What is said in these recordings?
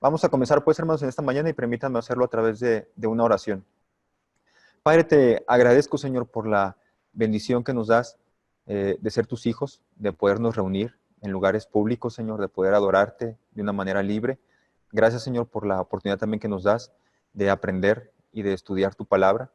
Vamos a comenzar, pues, hermanos, en esta mañana y permítanme hacerlo a través de una oración. Padre, te agradezco, Señor, por la bendición que nos das de ser tus hijos, de podernos reunir en lugares públicos, Señor, de poder adorarte de una manera libre. Gracias, Señor, por la oportunidad también que nos das de aprender y de estudiar tu palabra,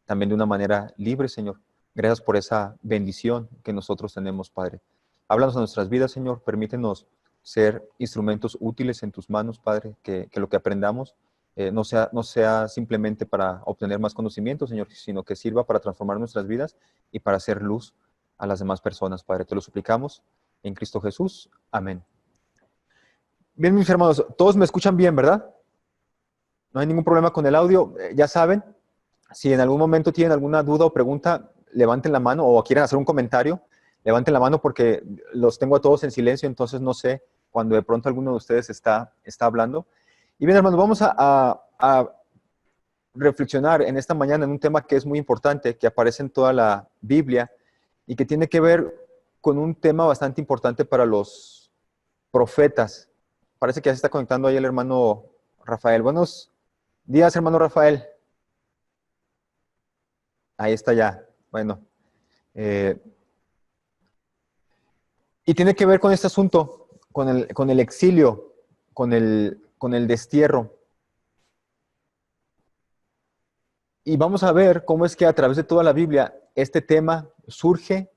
también de una manera libre, Señor. Gracias por esa bendición que nosotros tenemos, Padre. Háblanos a nuestras vidas, Señor, permítenos ser instrumentos útiles en tus manos, Padre, que lo que aprendamos no sea simplemente para obtener más conocimiento, Señor, sino que sirva para transformar nuestras vidas y para hacer luz a las demás personas, Padre. Te lo suplicamos en Cristo Jesús. Amén. Bien, mis hermanos, todos me escuchan bien, ¿verdad? No hay ningún problema con el audio. Ya saben, si en algún momento tienen alguna duda o pregunta, levanten la mano o quieren hacer un comentario, levanten la mano porque los tengo a todos en silencio, entonces no sé cuando de pronto alguno de ustedes está hablando. Y bien, hermanos, vamos a reflexionar en esta mañana en un tema que es muy importante, que aparece en toda la Biblia y que tiene que ver con un tema bastante importante para los profetas. Parece que ya se está conectando ahí el hermano Rafael. Buenos días, hermano Rafael. Ahí está ya. Bueno. Y tiene que ver con este asunto, con el exilio, con el destierro. Y vamos a ver cómo es que a través de toda la Biblia este tema surge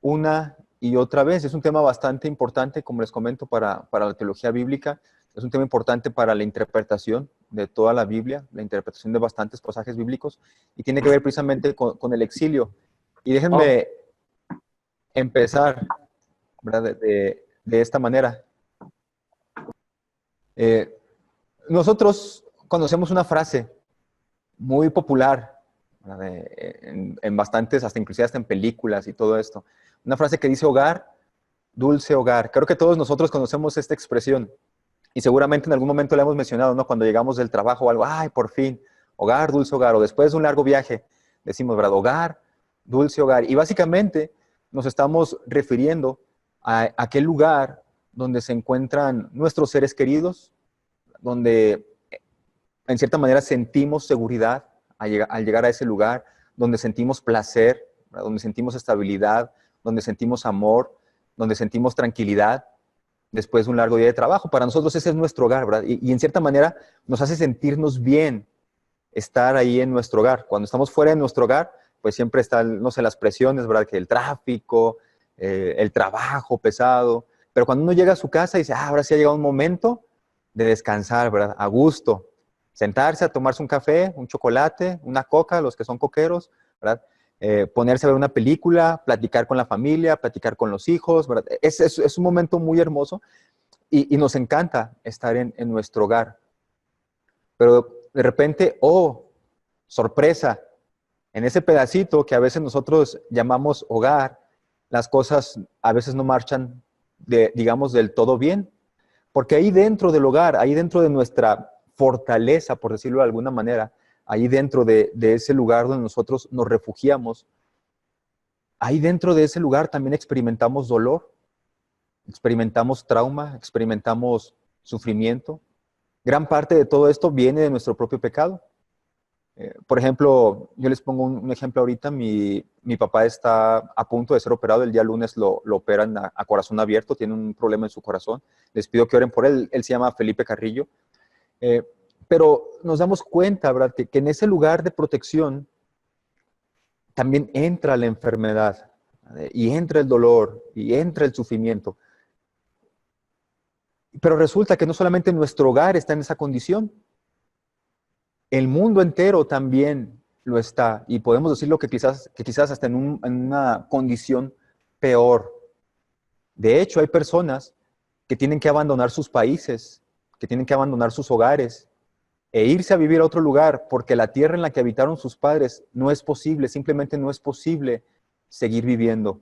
una y otra vez. Es un tema bastante importante, como les comento, para la teología bíblica. Es un tema importante para la interpretación de toda la Biblia, la interpretación de bastantes pasajes bíblicos, y tiene que ver precisamente con el exilio. Y déjenme empezar, ¿verdad? De esta manera. Nosotros conocemos una frase muy popular, en bastantes, hasta inclusive hasta en películas y todo esto. Una frase que dice hogar, dulce hogar. Creo que todos nosotros conocemos esta expresión y seguramente en algún momento la hemos mencionado, ¿no? Cuando llegamos del trabajo o algo, ay, por fin, hogar, dulce hogar. O después de un largo viaje, decimos, ¿verdad? Hogar, dulce hogar. Y básicamente nos estamos refiriendo a aquel lugar donde se encuentran nuestros seres queridos, donde en cierta manera sentimos seguridad al llegar a ese lugar, donde sentimos placer, ¿verdad? Donde sentimos estabilidad, donde sentimos amor, donde sentimos tranquilidad después de un largo día de trabajo. Para nosotros ese es nuestro hogar, ¿verdad? Y en cierta manera nos hace sentirnos bien estar ahí en nuestro hogar. Cuando estamos fuera de nuestro hogar, pues siempre están, no sé, las presiones, ¿verdad? Que el tráfico, el trabajo pesado. Pero cuando uno llega a su casa y dice, ahora sí ha llegado un momento de descansar, ¿verdad? A gusto. Sentarse a tomarse un café, un chocolate, una coca, los que son coqueros, ¿verdad? Ponerse a ver una película, platicar con la familia, platicar con los hijos, ¿verdad? Es un momento muy hermoso y nos encanta estar en nuestro hogar. Pero de repente, oh, sorpresa, en ese pedacito que a veces nosotros llamamos hogar, las cosas a veces no marchan, digamos, del todo bien. Porque ahí dentro del hogar, ahí dentro de nuestra fortaleza, por decirlo de alguna manera, ahí dentro de ese lugar donde nosotros nos refugiamos, ahí dentro de ese lugar también experimentamos dolor, experimentamos trauma, experimentamos sufrimiento. Gran parte de todo esto viene de nuestro propio pecado. Por ejemplo, yo les pongo un ejemplo ahorita, mi papá está a punto de ser operado, el día lunes lo operan a corazón abierto, tiene un problema en su corazón, les pido que oren por él, él se llama Felipe Carrillo, eh, pero nos damos cuenta, ¿verdad?, que en ese lugar de protección también entra la enfermedad, y entra el dolor, y entra el sufrimiento, pero resulta que no solamente nuestro hogar está en esa condición, el mundo entero también lo está, y podemos decirlo que quizás hasta en una condición peor. De hecho, hay personas que tienen que abandonar sus países, que tienen que abandonar sus hogares e irse a vivir a otro lugar porque la tierra en la que habitaron sus padres no es posible, simplemente no es posible seguir viviendo.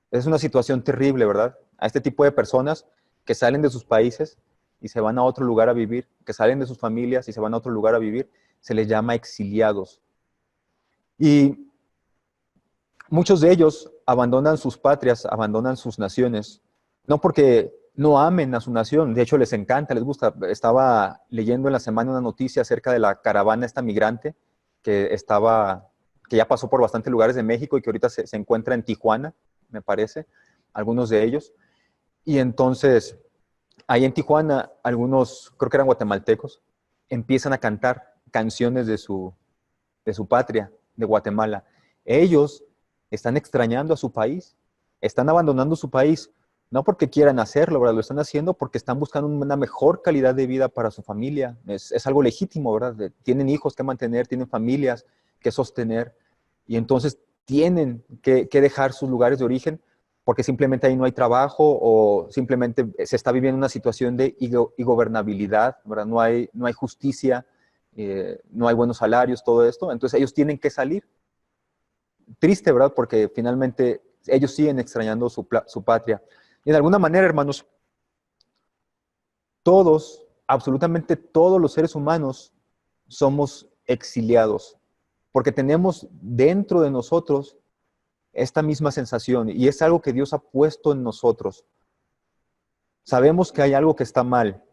Es una situación terrible, ¿verdad? A este tipo de personas que salen de sus países y se van a otro lugar a vivir, que salen de sus familias y se van a otro lugar a vivir, se les llama exiliados. Y muchos de ellos abandonan sus patrias, abandonan sus naciones, no porque no amen a su nación. De hecho, les encanta, les gusta. Estaba leyendo en la semana una noticia acerca de la caravana esta migrante que ya pasó por bastantes lugares de México y que ahorita se encuentra en Tijuana, me parece, algunos de ellos. Y entonces, ahí en Tijuana, algunos, creo que eran guatemaltecos, empiezan a cantar canciones de su patria, de Guatemala. Ellos están extrañando a su país, están abandonando su país, no porque quieran hacerlo, ¿verdad? Lo están haciendo porque están buscando una mejor calidad de vida para su familia. Es algo legítimo, ¿verdad? Tienen hijos que mantener, tienen familias que sostener, y entonces tienen que dejar sus lugares de origen porque simplemente ahí no hay trabajo o simplemente se está viviendo una situación de ingobernabilidad, ¿verdad? No hay justicia, no hay buenos salarios, todo esto. Entonces ellos tienen que salir. Triste, ¿verdad? Porque finalmente ellos siguen extrañando su patria. Y de alguna manera, hermanos, todos, absolutamente todos los seres humanos somos exiliados, porque tenemos dentro de nosotros esta misma sensación y es algo que Dios ha puesto en nosotros. Sabemos que hay algo que está mal.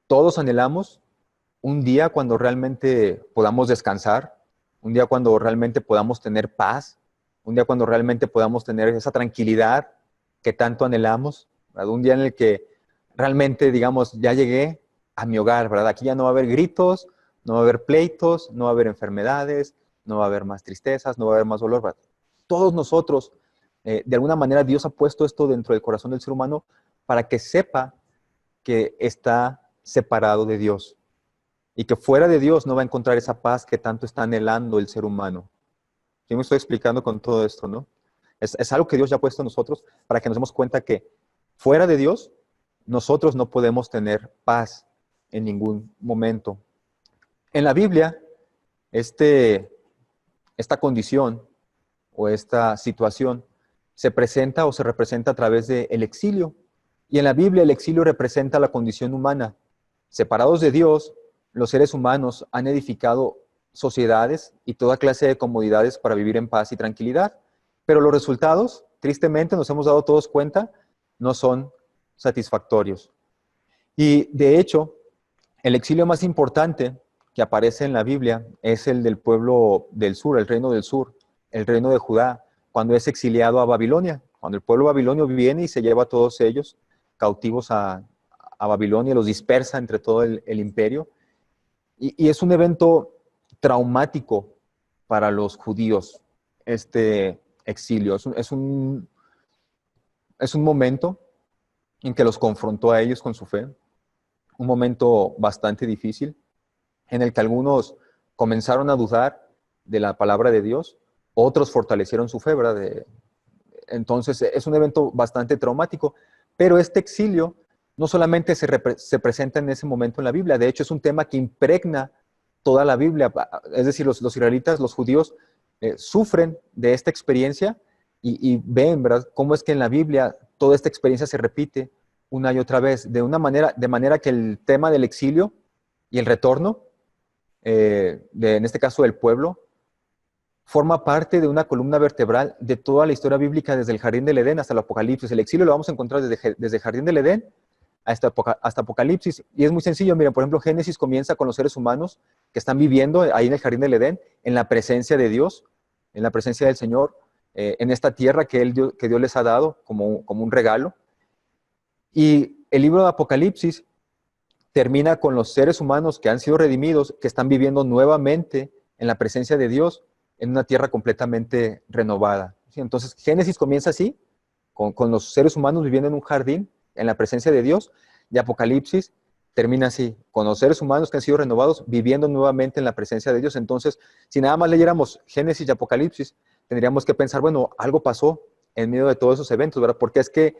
Todos anhelamos un día cuando realmente podamos descansar, un día cuando realmente podamos tener paz, un día cuando realmente podamos tener esa tranquilidad que tanto anhelamos, ¿verdad? Un día en el que realmente, digamos, ya llegué a mi hogar, ¿verdad? Aquí ya no va a haber gritos, no va a haber pleitos, no va a haber enfermedades, no va a haber más tristezas, no va a haber más dolor, ¿verdad? Todos nosotros, de alguna manera, Dios ha puesto esto dentro del corazón del ser humano para que sepa que está separado de Dios y que fuera de Dios no va a encontrar esa paz que tanto está anhelando el ser humano. ¿Sí me estoy explicando con todo esto, no? Es algo que Dios ya ha puesto en nosotros para que nos demos cuenta que fuera de Dios nosotros no podemos tener paz en ningún momento. En la Biblia, esta condición o esta situación se presenta o se representa a través del exilio. Y en la Biblia el exilio representa la condición humana. Separados de Dios, los seres humanos han edificado sociedades y toda clase de comodidades para vivir en paz y tranquilidad. Pero los resultados, tristemente, nos hemos dado todos cuenta, no son satisfactorios. Y de hecho, el exilio más importante que aparece en la Biblia es el del pueblo del sur, el reino del sur, el reino de Judá, cuando es exiliado a Babilonia, cuando el pueblo babilonio viene y se lleva a todos ellos cautivos a Babilonia, los dispersa entre todo el imperio. Y es un evento traumático para los judíos, este exilio. Es un momento en que los confrontó a ellos con su fe, un momento bastante difícil, en el que algunos comenzaron a dudar de la palabra de Dios, otros fortalecieron su fe, ¿verdad? Entonces es un evento bastante traumático, pero este exilio no solamente se presenta en ese momento en la Biblia, de hecho es un tema que impregna toda la Biblia, es decir, los israelitas, los judíos, sufren de esta experiencia y ven, ¿verdad?, cómo es que en la Biblia toda esta experiencia se repite una y otra vez, de manera que el tema del exilio y el retorno, en este caso del pueblo, forma parte de una columna vertebral de toda la historia bíblica desde el Jardín del Edén hasta el Apocalipsis. El exilio lo vamos a encontrar desde el Jardín del Edén hasta Apocalipsis. Y es muy sencillo. Miren, por ejemplo, Génesis comienza con los seres humanos que están viviendo ahí en el Jardín del Edén, en la presencia de Dios, en la presencia del Señor, en esta tierra que Dios les ha dado como un regalo. Y el libro de Apocalipsis termina con los seres humanos que han sido redimidos, que están viviendo nuevamente en la presencia de Dios, en una tierra completamente renovada. ¿Sí? Entonces, Génesis comienza así, con los seres humanos viviendo en un jardín, en la presencia de Dios, y Apocalipsis termina así, con los seres humanos que han sido renovados, viviendo nuevamente en la presencia de Dios. Entonces, si nada más leyéramos Génesis y Apocalipsis, tendríamos que pensar, bueno, algo pasó en medio de todos esos eventos, ¿verdad? Porque es que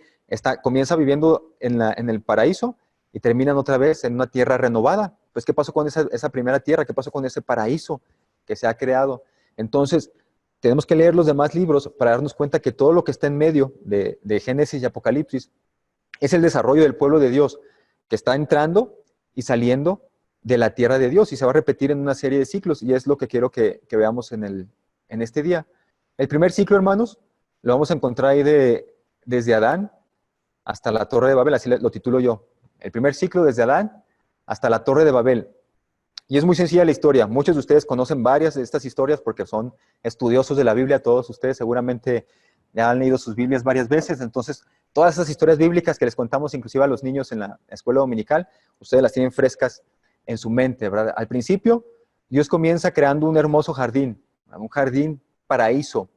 comienza viviendo en el paraíso y terminan otra vez en una tierra renovada. Pues, ¿qué pasó con esa primera tierra? ¿Qué pasó con ese paraíso que se ha creado? Entonces, tenemos que leer los demás libros para darnos cuenta que todo lo que está en medio de Génesis y Apocalipsis es el desarrollo del pueblo de Dios, que está entrando y saliendo de la tierra de Dios y se va a repetir en una serie de ciclos, y es lo que quiero que veamos en este día. El primer ciclo, hermanos, lo vamos a encontrar ahí desde Adán hasta la Torre de Babel, así lo titulo yo. El primer ciclo desde Adán hasta la Torre de Babel. Y es muy sencilla la historia. Muchos de ustedes conocen varias de estas historias porque son estudiosos de la Biblia. Todos ustedes seguramente ya han leído sus Biblias varias veces. Entonces, todas esas historias bíblicas que les contamos inclusive a los niños en la escuela dominical, ustedes las tienen frescas en su mente, ¿verdad? Al principio, Dios comienza creando un hermoso jardín, un jardín paraíso,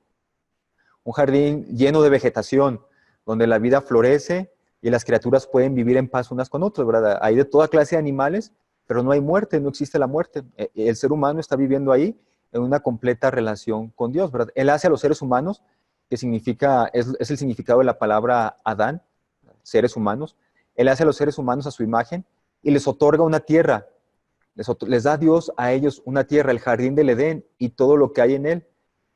un jardín lleno de vegetación, donde la vida florece y las criaturas pueden vivir en paz unas con otras, ¿verdad? Hay de toda clase de animales, pero no hay muerte, no existe la muerte. El ser humano está viviendo ahí en una completa relación con Dios, ¿verdad? Él hace a los seres humanos, que significa, es el significado de la palabra Adán, seres humanos. Él hace a los seres humanos a su imagen y les otorga una tierra. Les da Dios a ellos una tierra, el jardín del Edén y todo lo que hay en él.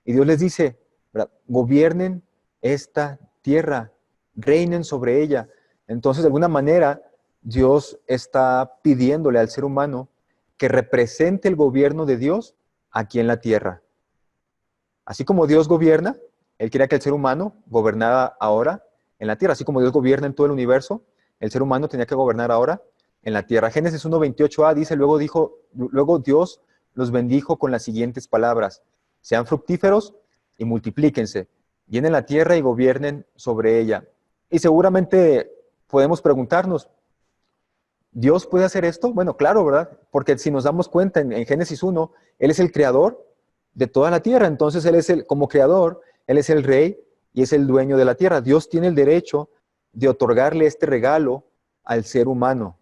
Y Dios les dice, ¿verdad? Gobiernen esta tierra, reinen sobre ella. Entonces, de alguna manera, Dios está pidiéndole al ser humano que represente el gobierno de Dios aquí en la tierra. Así como Dios gobierna, Él quería que el ser humano gobernara ahora en la tierra. Así como Dios gobierna en todo el universo, el ser humano tenía que gobernar ahora en la tierra. Génesis 1:28a dice, luego Dios los bendijo con las siguientes palabras: sean fructíferos y multiplíquense, llenen la tierra y gobiernen sobre ella. Y seguramente podemos preguntarnos, ¿Dios puede hacer esto? Bueno, claro, ¿verdad? Porque si nos damos cuenta en Génesis 1, Él es el creador de toda la tierra. Entonces Él es como creador, Él es el rey y es el dueño de la tierra. Dios tiene el derecho de otorgarle este regalo al ser humano,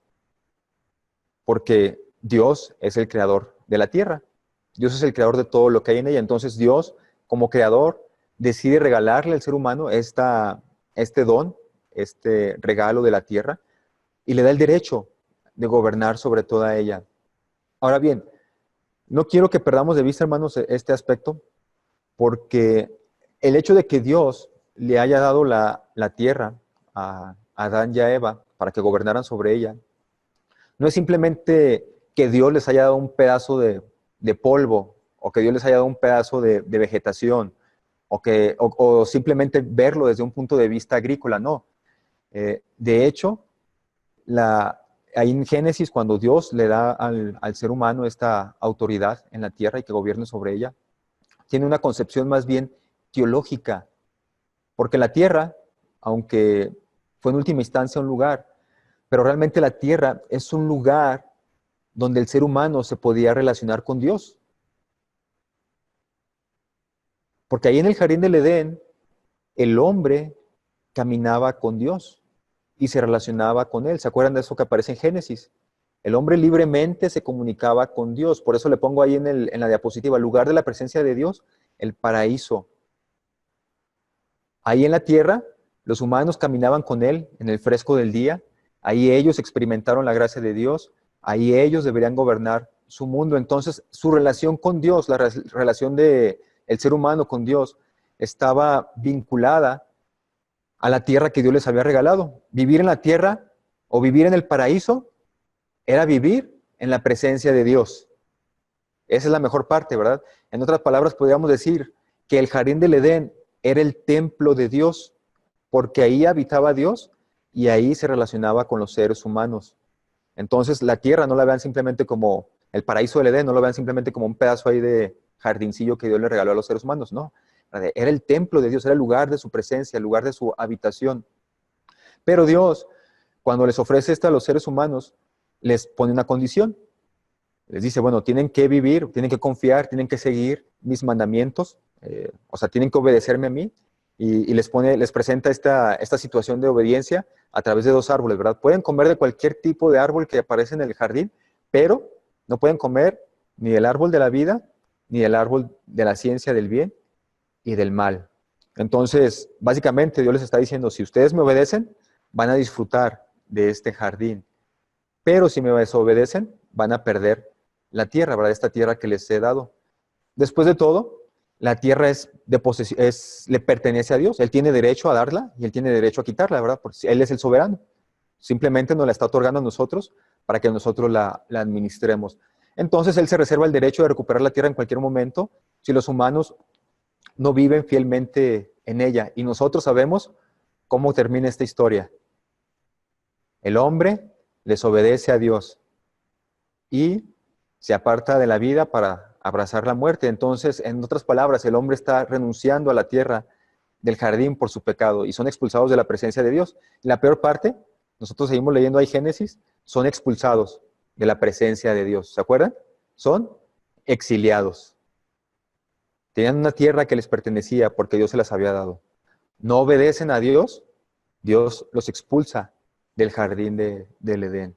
porque Dios es el creador de la tierra. Dios es el creador de todo lo que hay en ella. Entonces Dios, como creador, decide regalarle al ser humano este don, este regalo de la tierra, y le da el derecho de gobernar sobre toda ella. Ahora bien, no quiero que perdamos de vista, hermanos, este aspecto, porque el hecho de que Dios le haya dado la tierra a Adán y a Eva para que gobernaran sobre ella, no es simplemente que Dios les haya dado un pedazo de polvo, o que Dios les haya dado un pedazo de vegetación, o simplemente verlo desde un punto de vista agrícola, no. De hecho, ahí en Génesis, cuando Dios le da al ser humano esta autoridad en la tierra y que gobierne sobre ella, tiene una concepción más bien teológica, porque la tierra, aunque fue en última instancia un lugar, pero realmente la tierra es un lugar donde el ser humano se podía relacionar con Dios. Porque ahí en el jardín del Edén, el hombre caminaba con Dios y se relacionaba con Él. ¿Se acuerdan de eso que aparece en Génesis? El hombre libremente se comunicaba con Dios. Por eso le pongo ahí en la diapositiva, lugar de la presencia de Dios, el paraíso. Ahí en la tierra, los humanos caminaban con Él en el fresco del día. Ahí ellos experimentaron la gracia de Dios. Ahí ellos deberían gobernar su mundo. Entonces, su relación con Dios, la relación del ser humano con Dios, estaba vinculada a la tierra que Dios les había regalado. Vivir en la tierra o vivir en el paraíso era vivir en la presencia de Dios. Esa es la mejor parte, ¿verdad? En otras palabras, podríamos decir que el jardín del Edén era el templo de Dios, porque ahí habitaba Dios y ahí se relacionaba con los seres humanos. Entonces, la tierra no la vean simplemente como el paraíso del Edén, no lo vean simplemente como un pedazo ahí de jardincillo que Dios le regaló a los seres humanos, no. Era el templo de Dios, era el lugar de su presencia, el lugar de su habitación. Pero Dios, cuando les ofrece esto a los seres humanos, les pone una condición. Les dice, bueno, tienen que vivir, tienen que confiar, tienen que seguir mis mandamientos, o sea, tienen que obedecerme a mí, y les presenta esta situación de obediencia a través de dos árboles, ¿verdad? Pueden comer de cualquier tipo de árbol que aparece en el jardín, pero no pueden comer ni del árbol de la vida, ni del árbol de la ciencia del bien y del mal. Entonces, básicamente Dios les está diciendo, si ustedes me obedecen, van a disfrutar de este jardín, pero si me desobedecen, van a perder la tierra, ¿verdad? Esta tierra que les he dado. Después de todo, la tierra le pertenece a Dios. Él tiene derecho a darla y Él tiene derecho a quitarla, ¿verdad? Porque Él es el soberano. Simplemente nos la está otorgando a nosotros para que nosotros la administremos. Entonces, Él se reserva el derecho de recuperar la tierra en cualquier momento si los humanos no viven fielmente en ella. Y nosotros sabemos cómo termina esta historia. El hombre desobedece a Dios y se aparta de la vida para abrazar la muerte. Entonces, en otras palabras, el hombre está renunciando a la tierra del jardín por su pecado y son expulsados de la presencia de Dios. Y la peor parte, nosotros seguimos leyendo ahí Génesis, son expulsados de la presencia de Dios. ¿Se acuerdan? Son exiliados. Tenían una tierra que les pertenecía porque Dios se las había dado. No obedecen a Dios, Dios los expulsa del jardín del Edén.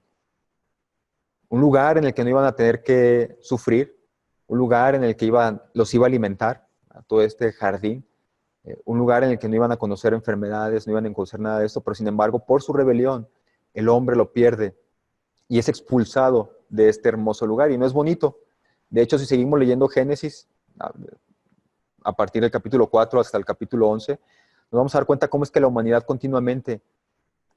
Un lugar en el que no iban a tener que sufrir, un lugar en el que los iba a alimentar, a todo este jardín, un lugar en el que no iban a conocer enfermedades, no iban a conocer nada de esto, pero sin embargo, por su rebelión, el hombre lo pierde y es expulsado de este hermoso lugar, y no es bonito. De hecho, si seguimos leyendo Génesis, a partir del capítulo 4 hasta el capítulo 11, nos vamos a dar cuenta cómo es que la humanidad continuamente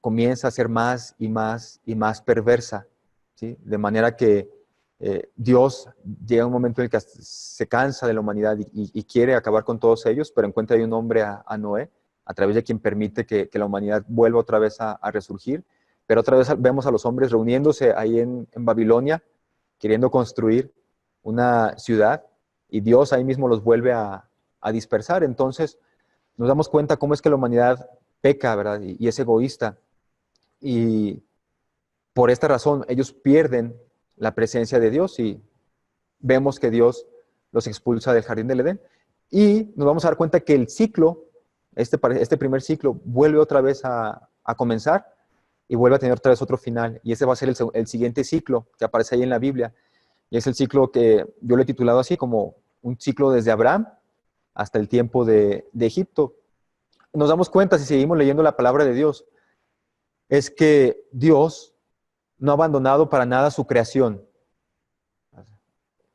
comienza a ser más y más y más perversa, ¿sí? De manera que Dios llega a un momento en el que se cansa de la humanidad y quiere acabar con todos ellos, pero encuentra ahí un hombre a Noé, a través de quien permite que la humanidad vuelva otra vez a resurgir. Pero otra vez vemos a los hombres reuniéndose ahí en Babilonia, queriendo construir una ciudad, y Dios ahí mismo los vuelve a dispersar. Entonces nos damos cuenta cómo es que la humanidad peca, ¿verdad? Y es egoísta. Y por esta razón ellos pierden la presencia de Dios y vemos que Dios los expulsa del jardín del Edén. Y nos vamos a dar cuenta que el ciclo, este primer ciclo, vuelve otra vez a comenzar y vuelve a tener otra vez otro final. Y ese va a ser el siguiente ciclo que aparece ahí en la Biblia. Y es el ciclo que yo lo he titulado así, como un ciclo desde Abraham hasta el tiempo de Egipto. Nos damos cuenta, si seguimos leyendo la palabra de Dios, es que Dios no ha abandonado para nada su creación.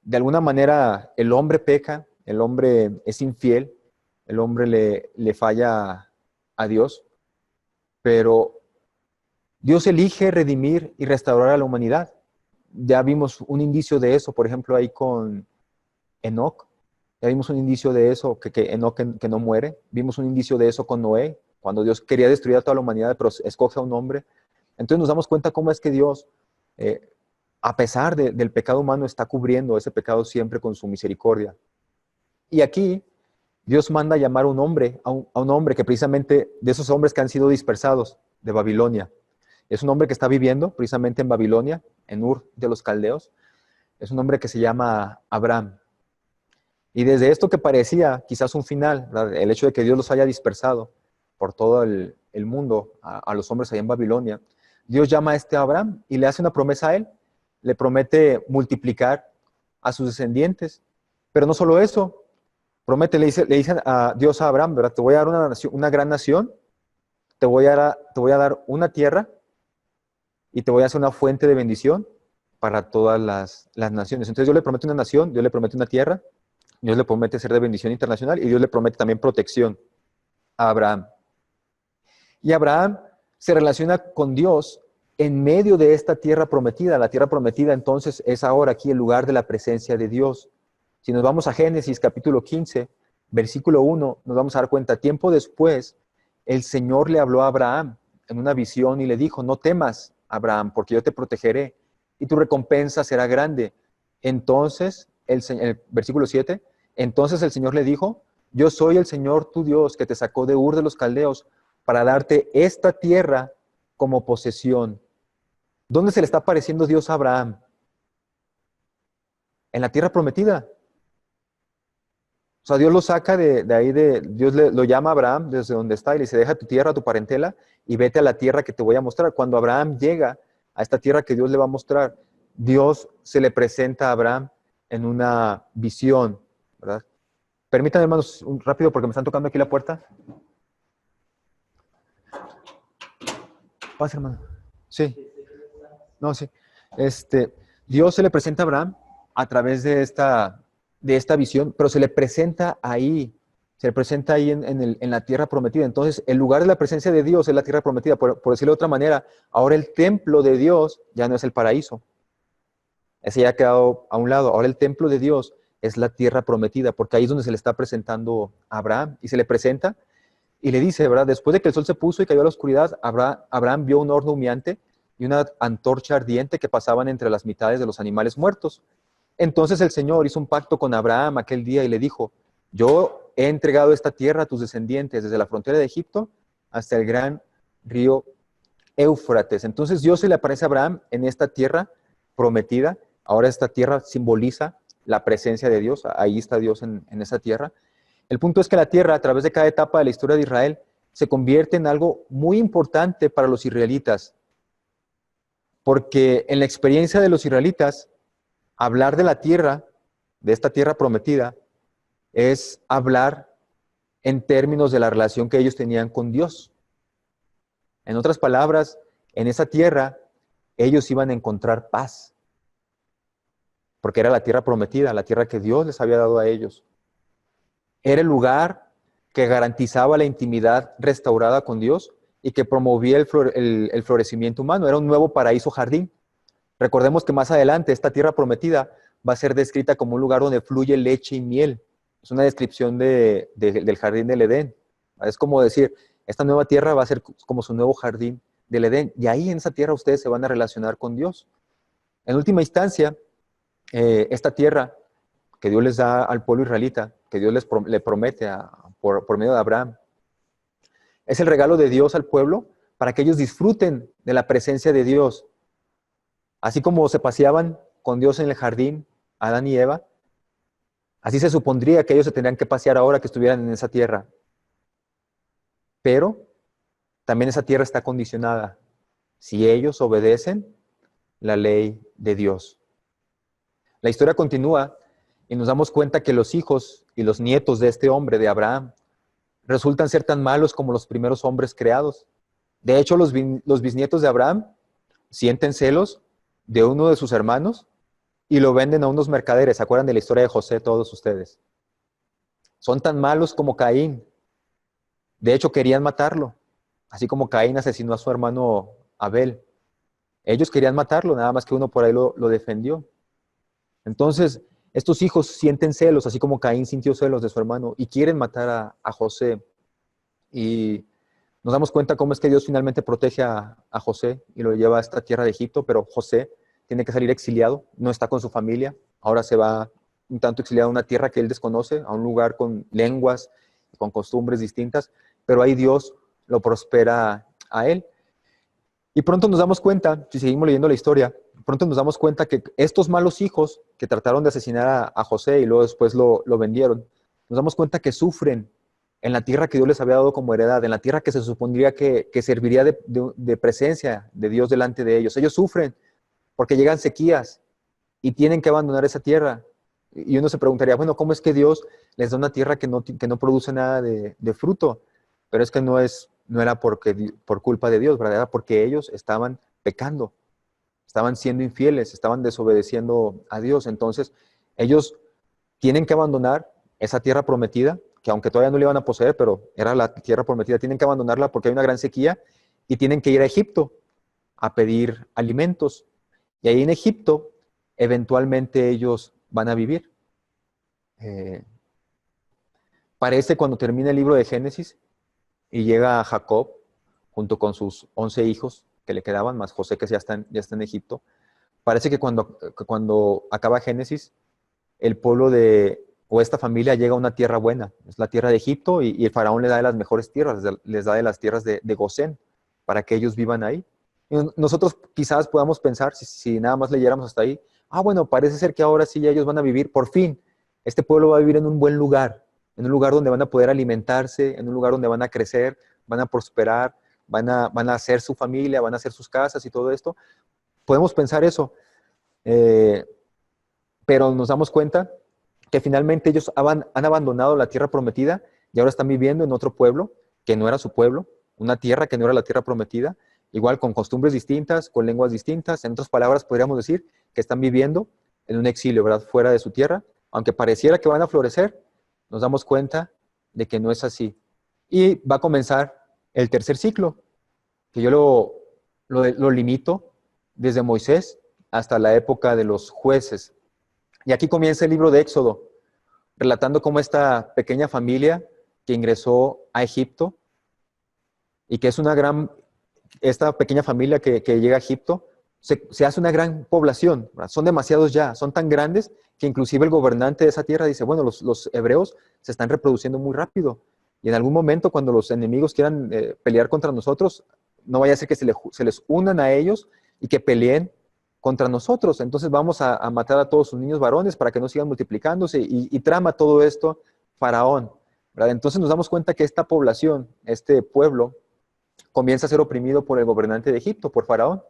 De alguna manera el hombre peca, el hombre es infiel, el hombre le falla a Dios, pero Dios elige redimir y restaurar a la humanidad. Ya vimos un indicio de eso, por ejemplo, ahí con Enoc. Ya vimos un indicio de eso, que Enoc que no muere. Vimos un indicio de eso con Noé, cuando Dios quería destruir a toda la humanidad, pero escoge a un hombre. Entonces nos damos cuenta cómo es que Dios, a pesar del pecado humano, está cubriendo ese pecado siempre con su misericordia. Y aquí Dios manda a llamar a un hombre, a un hombre que precisamente, de esos hombres que han sido dispersados de Babilonia. Es un hombre que está viviendo precisamente en Babilonia, en Ur de los Caldeos. Es un hombre que se llama Abraham. Y desde esto que parecía quizás un final, ¿verdad? El hecho de que Dios los haya dispersado por todo el mundo, a los hombres allá en Babilonia, Dios llama a este Abraham y le hace una promesa a él. Le promete multiplicar a sus descendientes. Pero no solo eso, le dice a Dios a Abraham, ¿verdad? Te voy a dar una gran nación, te voy a dar una tierra y te voy a hacer una fuente de bendición para todas las naciones. Entonces Dios le promete una nación, Dios le promete una tierra, Dios le promete ser de bendición internacional y Dios le promete también protección a Abraham. Y Abraham se relaciona con Dios en medio de esta tierra prometida. La tierra prometida entonces es ahora aquí el lugar de la presencia de Dios. Si nos vamos a Génesis capítulo 15, versículo 1, nos vamos a dar cuenta, tiempo después, el Señor le habló a Abraham en una visión y le dijo, no temas, Abraham, porque yo te protegeré y tu recompensa será grande. Entonces, el versículo 7, entonces el Señor le dijo, yo soy el Señor tu Dios que te sacó de Ur de los Caldeos para darte esta tierra como posesión. ¿Dónde se le está apareciendo Dios a Abraham? En la tierra prometida. O sea, Dios lo saca de ahí, Dios lo llama a Abraham desde donde está y le dice, deja tu tierra, tu parentela y vete a la tierra que te voy a mostrar. Cuando Abraham llega a esta tierra que Dios le va a mostrar, Dios se le presenta a Abraham en una visión, ¿verdad? Permítanme, hermanos, un rápido porque me están tocando aquí la puerta. Pasa, hermano. Sí. No, sí. Dios se le presenta a Abraham a través de esta visión, pero se le presenta ahí en la tierra prometida. Entonces, el lugar de la presencia de Dios es la tierra prometida. Por decirlo de otra manera, ahora el templo de Dios ya no es el paraíso. Ese ya ha quedado a un lado. Ahora el templo de Dios es la tierra prometida, porque ahí es donde se le está presentando a Abraham. Y se le presenta y le dice, ¿verdad? Después de que el sol se puso y cayó a la oscuridad, Abraham vio un horno humeante y una antorcha ardiente que pasaban entre las mitades de los animales muertos. Entonces el Señor hizo un pacto con Abraham aquel día y le dijo, yo he entregado esta tierra a tus descendientes desde la frontera de Egipto hasta el gran río Éufrates. Entonces Dios se le aparece a Abraham en esta tierra prometida. Ahora esta tierra simboliza la presencia de Dios. Ahí está Dios en esa tierra. El punto es que la tierra, a través de cada etapa de la historia de Israel, se convierte en algo muy importante para los israelitas. Porque en la experiencia de los israelitas, hablar de la tierra, de esta tierra prometida, es hablar en términos de la relación que ellos tenían con Dios. En otras palabras, en esa tierra ellos iban a encontrar paz, porque era la tierra prometida, la tierra que Dios les había dado a ellos. Era el lugar que garantizaba la intimidad restaurada con Dios y que promovía el florecimiento humano. Era un nuevo paraíso jardín. Recordemos que más adelante esta tierra prometida va a ser descrita como un lugar donde fluye leche y miel. Es una descripción del jardín del Edén. Es como decir, esta nueva tierra va a ser como su nuevo jardín del Edén. Y ahí en esa tierra ustedes se van a relacionar con Dios. En última instancia, esta tierra que Dios les da al pueblo israelita, que Dios le promete por medio de Abraham, es el regalo de Dios al pueblo para que ellos disfruten de la presencia de Dios. Así como se paseaban con Dios en el jardín, Adán y Eva, así se supondría que ellos se tendrían que pasear ahora que estuvieran en esa tierra. Pero también esa tierra está condicionada si ellos obedecen la ley de Dios. La historia continúa y nos damos cuenta que los hijos y los nietos de este hombre, de Abraham, resultan ser tan malos como los primeros hombres creados. De hecho, los bisnietos de Abraham sienten celos de uno de sus hermanos y lo venden a unos mercaderes. ¿Se acuerdan de la historia de José todos ustedes? Son tan malos como Caín. De hecho, querían matarlo, así como Caín asesinó a su hermano Abel. Ellos querían matarlo, nada más que uno por ahí lo defendió. Entonces, estos hijos sienten celos, así como Caín sintió celos de su hermano, y quieren matar a José. Y nos damos cuenta cómo es que Dios finalmente protege a José y lo lleva a esta tierra de Egipto, pero José tiene que salir exiliado, no está con su familia, ahora se va un tanto exiliado a una tierra que él desconoce, a un lugar con lenguas, con costumbres distintas, pero ahí Dios lo prospera a él. Y pronto nos damos cuenta, si seguimos leyendo la historia, pronto nos damos cuenta que estos malos hijos que trataron de asesinar a José y luego después lo vendieron, nos damos cuenta que sufren en la tierra que Dios les había dado como heredad, en la tierra que se supondría que serviría de presencia de Dios delante de ellos. Ellos sufren porque llegan sequías y tienen que abandonar esa tierra. Y uno se preguntaría, bueno, ¿cómo es que Dios les da una tierra que no produce nada de fruto? Pero es que no era por culpa de Dios, ¿verdad? Era porque ellos estaban pecando, estaban siendo infieles, estaban desobedeciendo a Dios. Entonces, ellos tienen que abandonar esa tierra prometida, que aunque todavía no la iban a poseer, pero era la tierra prometida, tienen que abandonarla porque hay una gran sequía y tienen que ir a Egipto a pedir alimentos. Y ahí en Egipto, eventualmente ellos van a vivir. Parece cuando termina el libro de Génesis y llega Jacob junto con sus 11 hijos que le quedaban, más José que ya está en Egipto. Parece que cuando acaba Génesis, el pueblo o esta familia llega a una tierra buena, es la tierra de Egipto, y el faraón le da de las mejores tierras, les da de las tierras de Gosén, para que ellos vivan ahí. Y nosotros quizás podamos pensar, si nada más leyéramos hasta ahí, bueno, parece ser que ahora sí ya ellos van a vivir, por fin, este pueblo va a vivir en un buen lugar, en un lugar donde van a poder alimentarse, en un lugar donde van a crecer, van a prosperar, van a hacer su familia, van a hacer sus casas y todo esto. Podemos pensar eso, pero nos damos cuenta que finalmente ellos han abandonado la tierra prometida y ahora están viviendo en otro pueblo que no era su pueblo, una tierra que no era la tierra prometida, igual con costumbres distintas, con lenguas distintas. En otras palabras, podríamos decir que están viviendo en un exilio, ¿verdad? Fuera de su tierra. Aunque pareciera que van a florecer, nos damos cuenta de que no es así. Y va a comenzar el tercer ciclo, que yo lo limito desde Moisés hasta la época de los jueces. Y aquí comienza el libro de Éxodo, relatando cómo esta pequeña familia que ingresó a Egipto y que es una gran esta pequeña familia que llega a Egipto, se hace una gran población, ¿verdad? Son demasiados ya, son tan grandes que inclusive el gobernante de esa tierra dice, bueno, los hebreos se están reproduciendo muy rápido y en algún momento cuando los enemigos quieran pelear contra nosotros, no vaya a ser que se les unan a ellos y que peleen contra nosotros. Entonces vamos a matar a todos sus niños varones para que no sigan multiplicándose y trama todo esto Faraón, ¿verdad? Entonces nos damos cuenta que esta población, este pueblo, comienza a ser oprimido por el gobernante de Egipto, por Faraón.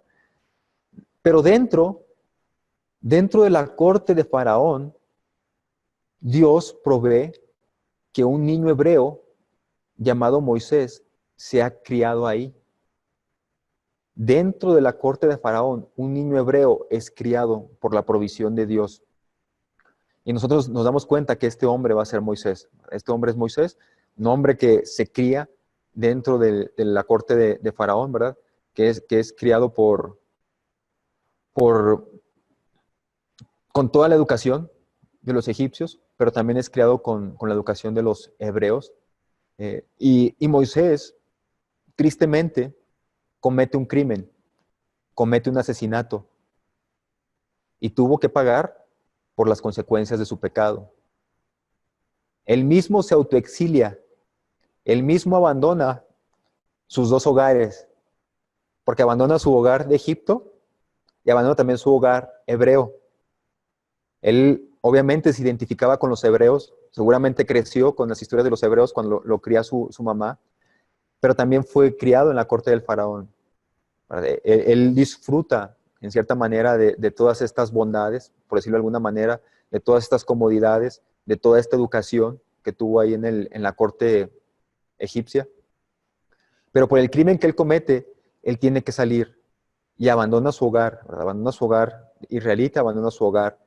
Pero dentro de la corte de Faraón, Dios provee que un niño hebreo llamado Moisés sea criado ahí. Dentro de la corte de Faraón, un niño hebreo es criado por la provisión de Dios. Y nosotros nos damos cuenta que este hombre va a ser Moisés. Este hombre es Moisés, un hombre que se cría dentro de la corte de Faraón, ¿verdad? Que es criado con toda la educación de los egipcios, pero también es criado con la educación de los hebreos. Y Moisés, tristemente, comete un crimen, comete un asesinato y tuvo que pagar por las consecuencias de su pecado. Él mismo se autoexilia, él mismo abandona sus dos hogares, porque abandona su hogar de Egipto y abandona también su hogar hebreo. Él obviamente se identificaba con los hebreos, seguramente creció con las historias de los hebreos cuando lo cría su mamá, pero también fue criado en la corte del faraón. Él disfruta, en cierta manera, de todas estas bondades, por decirlo de alguna manera, de todas estas comodidades, de toda esta educación que tuvo ahí en la corte egipcia. Pero por el crimen que él comete, él tiene que salir y abandona su hogar, ¿verdad? Abandona su hogar israelita, abandona su hogar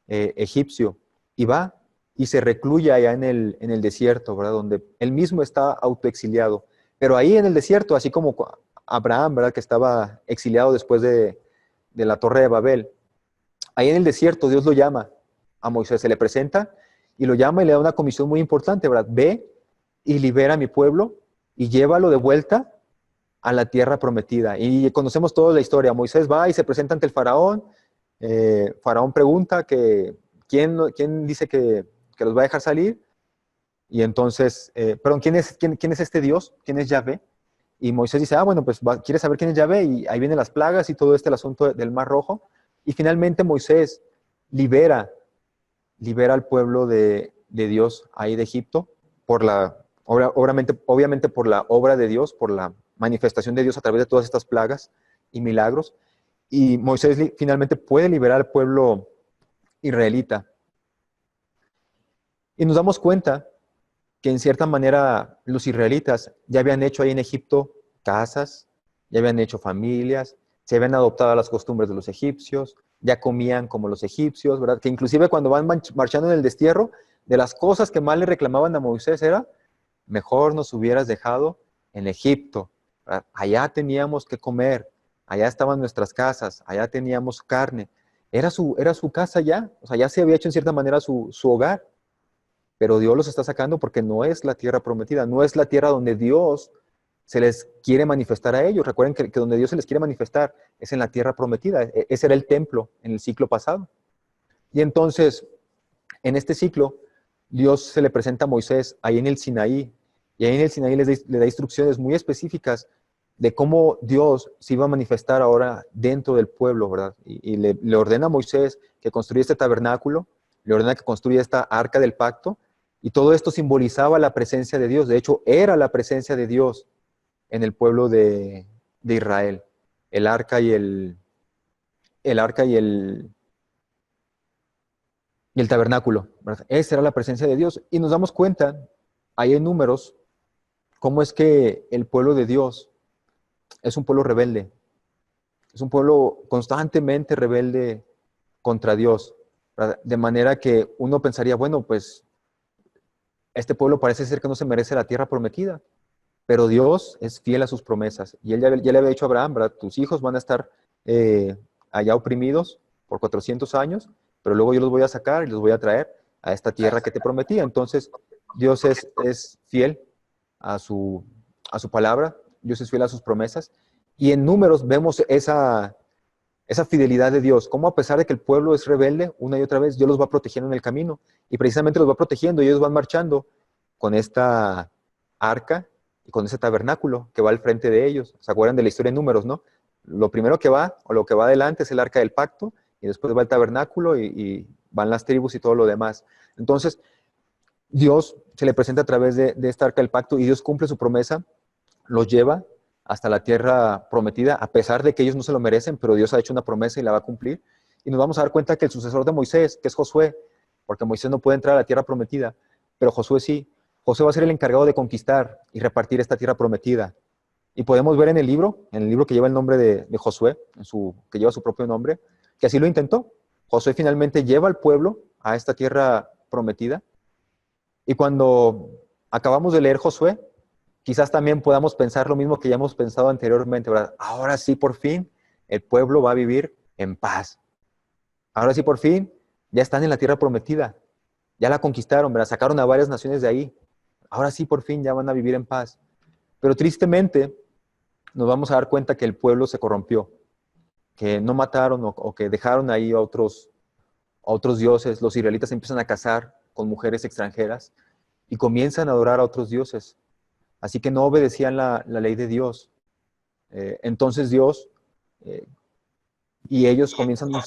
egipcio y va y se recluye allá en el desierto, ¿verdad? Donde él mismo está autoexiliado. Pero ahí en el desierto, así como Abraham, ¿verdad? Que estaba exiliado después de la Torre de Babel, ahí en el desierto Dios lo llama a Moisés, se le presenta y lo llama y le da una comisión muy importante, ¿verdad? Ve y libera a mi pueblo y llévalo de vuelta a la tierra prometida. Y conocemos toda la historia. Moisés va y se presenta ante el faraón. Faraón pregunta que quién dice que los va a dejar salir. Y entonces, perdón, ¿quién es este Dios? ¿Quién es Yahvé? Y Moisés dice, bueno, pues ¿quieres saber quién es Yahvé? Y ahí vienen las plagas y todo el asunto del Mar Rojo. Y finalmente Moisés libera al pueblo de Dios ahí de Egipto obviamente por la obra de Dios, por la manifestación de Dios a través de todas estas plagas y milagros. Y Moisés finalmente puede liberar al pueblo israelita. Y nos damos cuenta que en cierta manera los israelitas ya habían hecho ahí en Egipto casas, ya habían hecho familias, se habían adoptado a las costumbres de los egipcios, ya comían como los egipcios, ¿verdad? Que inclusive cuando van marchando en el destierro, de las cosas que más le reclamaban a Moisés era, mejor nos hubieras dejado en Egipto, ¿verdad? Allá teníamos que comer, allá estaban nuestras casas, allá teníamos carne, era su casa ya, o sea, ya se había hecho en cierta manera su hogar. Pero Dios los está sacando porque no es la tierra prometida, no es la tierra donde Dios se les quiere manifestar a ellos. Recuerden que donde Dios se les quiere manifestar es en la tierra prometida. Ese era el templo en el ciclo pasado. Y entonces, en este ciclo, Dios se le presenta a Moisés ahí en el Sinaí. Y ahí en el Sinaí le da instrucciones muy específicas de cómo Dios se iba a manifestar ahora dentro del pueblo, ¿verdad? Y le ordena a Moisés que construya este tabernáculo, le ordena que construya esta arca del pacto, y todo esto simbolizaba la presencia de Dios. De hecho, era la presencia de Dios en el pueblo de Israel. El arca y el tabernáculo, ¿verdad? Esa era la presencia de Dios. Y nos damos cuenta, ahí en Números, cómo es que el pueblo de Dios es un pueblo rebelde. Es un pueblo constantemente rebelde contra Dios, ¿verdad? De manera que uno pensaría, bueno, pues este pueblo parece ser que no se merece la tierra prometida, pero Dios es fiel a sus promesas. Y él ya le había dicho a Abraham, ¿verdad? Tus hijos van a estar allá oprimidos por 400 años, pero luego yo los voy a sacar y los voy a traer a esta tierra que te prometí. Entonces, Dios es fiel a su palabra, Dios es fiel a sus promesas. Y en Números vemos esa fidelidad de Dios, cómo a pesar de que el pueblo es rebelde una y otra vez, Dios los va protegiendo en el camino. Y precisamente los va protegiendo y ellos van marchando con esta arca y con ese tabernáculo que va al frente de ellos. ¿Se acuerdan de la historia de Números, no? Lo primero que va, o lo que va adelante es el arca del pacto, y después va el tabernáculo y van las tribus y todo lo demás. Entonces, Dios se le presenta a través de esta arca del pacto y Dios cumple su promesa, los lleva hasta la tierra prometida, a pesar de que ellos no se lo merecen, pero Dios ha hecho una promesa y la va a cumplir. Y nos vamos a dar cuenta que el sucesor de Moisés, que es Josué, porque Moisés no puede entrar a la tierra prometida, pero Josué sí. Josué va a ser el encargado de conquistar y repartir esta tierra prometida. Y podemos ver en el libro que lleva el nombre de Josué, que lleva su propio nombre, que así lo intentó. Josué finalmente lleva al pueblo a esta tierra prometida. Y cuando acabamos de leer Josué, quizás también podamos pensar lo mismo que ya hemos pensado anteriormente, ¿verdad? Ahora sí, por fin, el pueblo va a vivir en paz. Ahora sí, por fin, ya están en la tierra prometida. Ya la conquistaron, ¿verdad? Sacaron a varias naciones de ahí. Ahora sí, por fin, ya van a vivir en paz. Pero tristemente, nos vamos a dar cuenta que el pueblo se corrompió, que no mataron o que dejaron ahí a otros dioses. Los israelitas empiezan a casar con mujeres extranjeras y comienzan a adorar a otros dioses. Así que no obedecían la ley de Dios. Entonces Dios y ellos comienzan un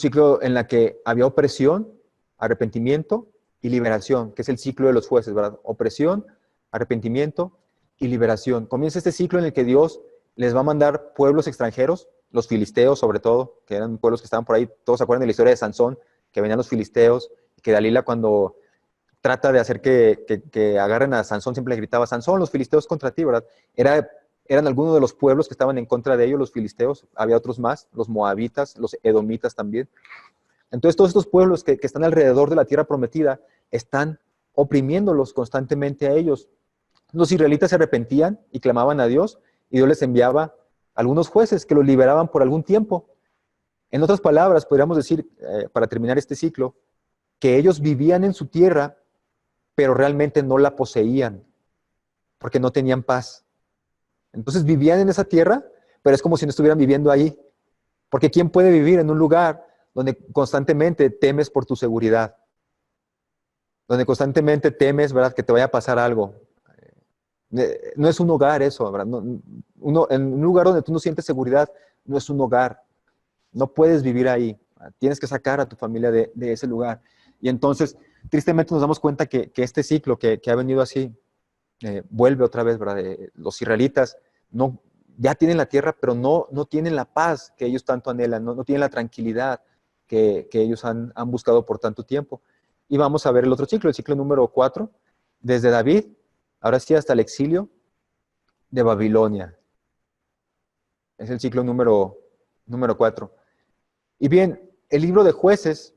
ciclo en la que había opresión, arrepentimiento y liberación, que es el ciclo de los jueces, ¿verdad? Opresión, arrepentimiento y liberación. Comienza este ciclo en el que Dios les va a mandar pueblos extranjeros, los filisteos sobre todo, que eran pueblos que estaban por ahí. Todos se acuerdan de la historia de Sansón, que venían los filisteos, que Dalila cuando trata de hacer que agarren a Sansón siempre le gritaba: Sansón, los filisteos contra ti, ¿verdad? Eran algunos de los pueblos que estaban en contra de ellos, los filisteos. Había otros más, los moabitas, los edomitas también. Entonces todos estos pueblos que están alrededor de la tierra prometida están oprimiéndolos constantemente a ellos. Los israelitas se arrepentían y clamaban a Dios, y Dios les enviaba algunos jueces que los liberaban por algún tiempo. En otras palabras, podríamos decir, para terminar este ciclo, que ellos vivían en su tierra, pero realmente no la poseían, porque no tenían paz. Entonces vivían en esa tierra, pero es como si no estuvieran viviendo ahí. Porque ¿quién puede vivir en un lugar donde constantemente temes por tu seguridad? Donde constantemente temes, ¿verdad?, que te vaya a pasar algo. No es un hogar eso, ¿verdad? En un lugar donde tú no sientes seguridad, no es un hogar. No puedes vivir ahí. Tienes que sacar a tu familia de ese lugar. Y entonces, tristemente nos damos cuenta que este ciclo que ha venido así, vuelve otra vez, ¿verdad? Los israelitas ya tienen la tierra, pero no tienen la paz que ellos tanto anhelan, no tienen la tranquilidad que ellos han buscado por tanto tiempo. Y vamos a ver el otro ciclo, el ciclo número 4, desde David, ahora sí hasta el exilio de Babilonia. Es el ciclo número 4. Y bien, el libro de Jueces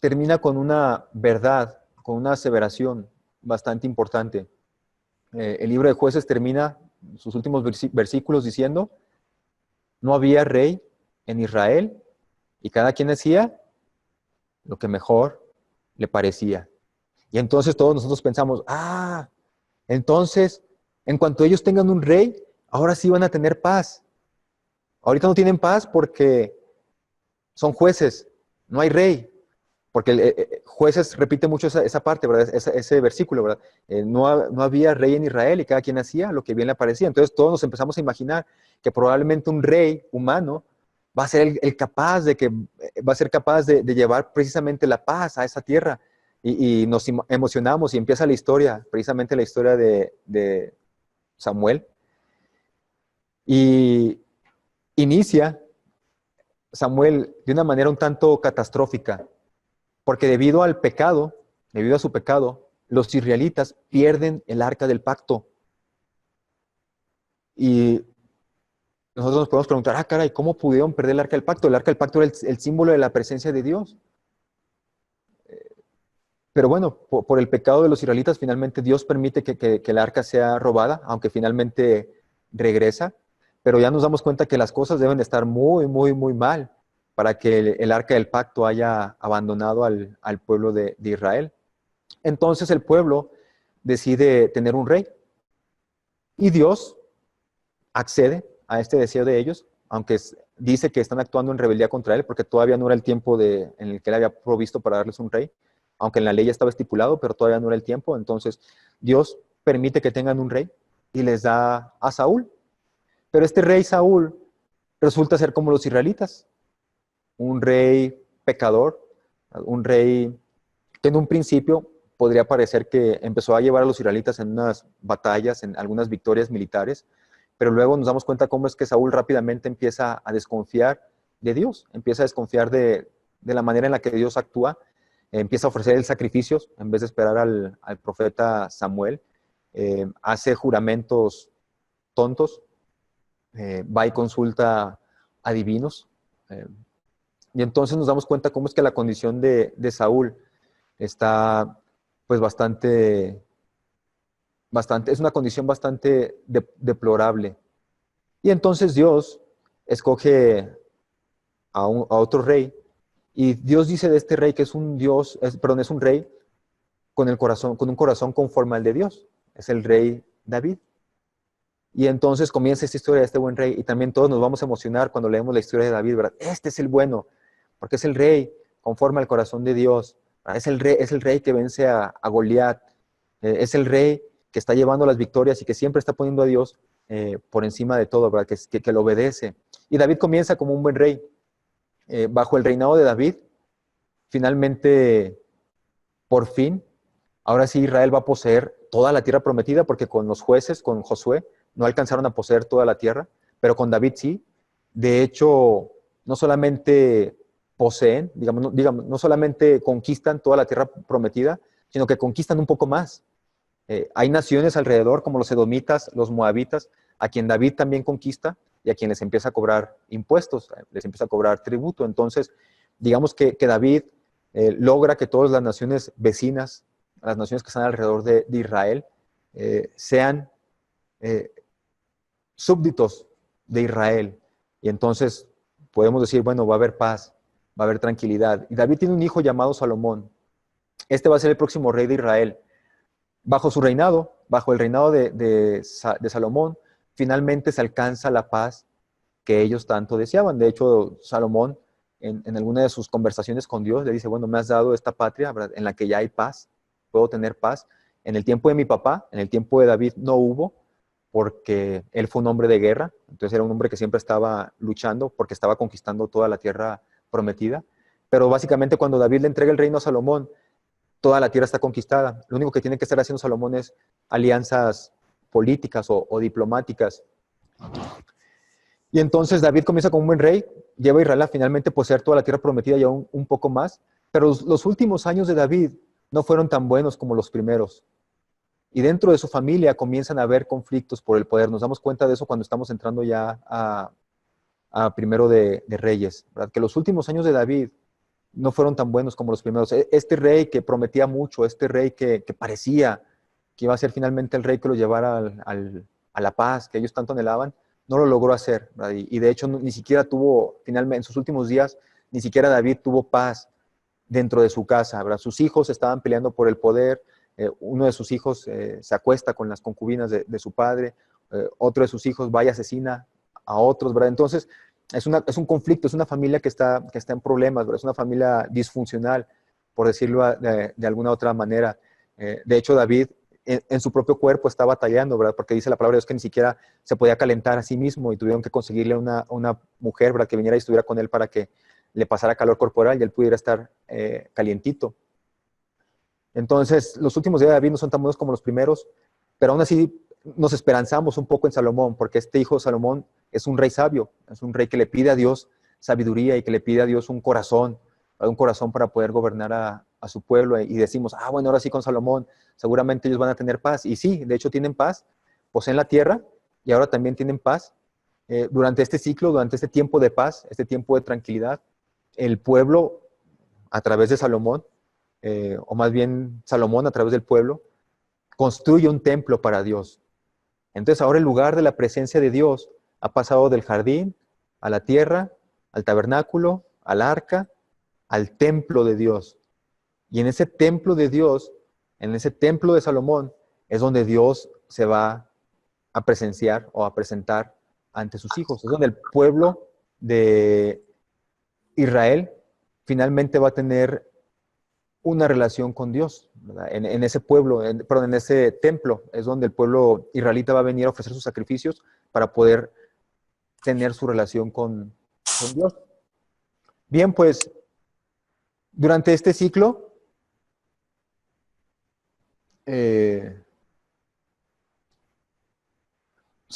termina con una verdad, con una aseveración bastante importante. El libro de Jueces termina sus últimos versículos diciendo: no había rey en Israel y cada quien hacía lo que mejor le parecía. Y entonces todos nosotros pensamos: entonces, en cuanto ellos tengan un rey, ahora sí van a tener paz. Ahorita no tienen paz porque son jueces, no hay rey. Porque Jueces repite mucho esa parte, ¿verdad? Ese versículo, ¿verdad? No había rey en Israel y cada quien hacía lo que bien le parecía. Entonces todos nos empezamos a imaginar que probablemente un rey humano va a ser va a ser capaz de llevar precisamente la paz a esa tierra. Y nos emocionamos y empieza la historia, precisamente la historia de Samuel. Y inicia Samuel de una manera un tanto catastrófica. Porque debido a su pecado, los israelitas pierden el arca del pacto. Y nosotros nos podemos preguntar: caray, ¿cómo pudieron perder el arca del pacto? El arca del pacto era el símbolo de la presencia de Dios. Pero bueno, por el pecado de los israelitas, finalmente Dios permite que el arca sea robada, aunque finalmente regresa. Pero ya nos damos cuenta que las cosas deben estar muy, muy, muy mal para que el arca del pacto haya abandonado al pueblo de Israel. Entonces el pueblo decide tener un rey y Dios accede a este deseo de ellos, aunque dice que están actuando en rebeldía contra él, porque todavía no era el tiempo en el que él había provisto para darles un rey, aunque en la ley ya estaba estipulado, pero todavía no era el tiempo. Entonces Dios permite que tengan un rey y les da a Saúl. Pero este rey Saúl resulta ser como los israelitas, un rey pecador, un rey que en un principio podría parecer que empezó a llevar a los israelitas en unas batallas, en algunas victorias militares, pero luego nos damos cuenta cómo es que Saúl rápidamente empieza a desconfiar de Dios, empieza a desconfiar de la manera en la que Dios actúa, empieza a ofrecer sacrificios en vez de esperar al profeta Samuel, hace juramentos tontos, va y consulta a divinos, y entonces nos damos cuenta cómo es que la condición de Saúl está pues bastante, es una condición bastante deplorable. Y entonces Dios escoge a otro rey, y Dios dice de este rey que es un Dios, perdón, es un rey con un corazón conforme al de Dios. Es el rey David. Y entonces comienza esta historia de este buen rey, y también todos nos vamos a emocionar cuando leemos la historia de David, ¿verdad? Este es el bueno, porque es el rey conforme al corazón de Dios. ¿Verdad? Es el rey que vence a Goliat. Es el rey que está llevando las victorias y que siempre está poniendo a Dios por encima de todo, ¿verdad? Que lo obedece. Y David comienza como un buen rey. Bajo el reinado de David, finalmente, por fin, ahora sí Israel va a poseer toda la tierra prometida, porque con los jueces, con Josué, no alcanzaron a poseer toda la tierra, pero con David sí. De hecho, no solamente poseen, no solamente conquistan toda la tierra prometida, sino que conquistan un poco más. Hay naciones alrededor, como los edomitas, los moabitas, a quien David también conquista y a quien les empieza a cobrar impuestos, les empieza a cobrar tributo. Entonces, digamos que David logra que todas las naciones vecinas, las naciones que están alrededor de Israel, sean súbditos de Israel. Y entonces podemos decir, bueno, va a haber paz, va a haber tranquilidad. Y David tiene un hijo llamado Salomón. Este va a ser el próximo rey de Israel. Bajo su reinado, bajo el reinado de Salomón, finalmente se alcanza la paz que ellos tanto deseaban. De hecho, Salomón, en alguna de sus conversaciones con Dios, le dice, bueno, me has dado esta patria, ¿verdad?, en la que ya hay paz, puedo tener paz. En el tiempo de mi papá, en el tiempo de David, no hubo, porque él fue un hombre de guerra, entonces era un hombre que siempre estaba luchando porque estaba conquistando toda la tierra prometida. Pero básicamente cuando David le entrega el reino a Salomón, toda la tierra está conquistada. Lo único que tiene que estar haciendo Salomón es alianzas políticas o diplomáticas. Y entonces David comienza como un buen rey, lleva a Israel a finalmente poseer toda la tierra prometida y aún un poco más, pero los últimos años de David no fueron tan buenos como los primeros. Y dentro de su familia comienzan a haber conflictos por el poder. Nos damos cuenta de eso cuando estamos entrando ya a primero de Reyes, ¿verdad? Que los últimos años de David no fueron tan buenos como los primeros. Este rey que prometía mucho, este rey que parecía que iba a ser finalmente el rey que los llevara a la paz que ellos tanto anhelaban, no lo logró hacer, ¿verdad? Y de hecho ni siquiera tuvo, finalmente, en sus últimos días, ni siquiera David tuvo paz dentro de su casa, ¿verdad? Sus hijos estaban peleando por el poder, uno de sus hijos se acuesta con las concubinas de su padre, otro de sus hijos va y asesina a otros, ¿verdad? Entonces, es un conflicto, es una familia que está en problemas, ¿verdad? Es una familia disfuncional, por decirlo de alguna otra manera. De hecho, David en su propio cuerpo está batallando, ¿verdad? Porque dice la palabra de Dios que ni siquiera se podía calentar a sí mismo y tuvieron que conseguirle una mujer, ¿verdad?, que viniera y estuviera con él para que le pasara calor corporal y él pudiera estar calientito. Entonces, los últimos días de David no son tan buenos como los primeros, pero aún así nos esperanzamos un poco en Salomón, porque este hijo de Salomón es un rey sabio, es un rey que le pide a Dios sabiduría y que le pide a Dios un corazón para poder gobernar a su pueblo. Y decimos, bueno, ahora sí con Salomón, seguramente ellos van a tener paz. Y sí, de hecho tienen paz, poseen la tierra y ahora también tienen paz. Durante este ciclo, durante este tiempo de paz, este tiempo de tranquilidad, el pueblo, a través de Salomón, o más bien Salomón a través del pueblo, construye un templo para Dios. Entonces ahora el lugar de la presencia de Dios ha pasado del jardín a la tierra, al tabernáculo, al arca, al templo de Dios. Y en ese templo de Dios en ese templo de Salomón, es donde Dios se va a presenciar o a presentar ante sus hijos. Es donde el pueblo de Israel finalmente va a tener una relación con Dios. En ese pueblo, perdón, en ese templo, es donde el pueblo israelita va a venir a ofrecer sus sacrificios para poder tener su relación con Dios. Bien, pues, durante este ciclo, se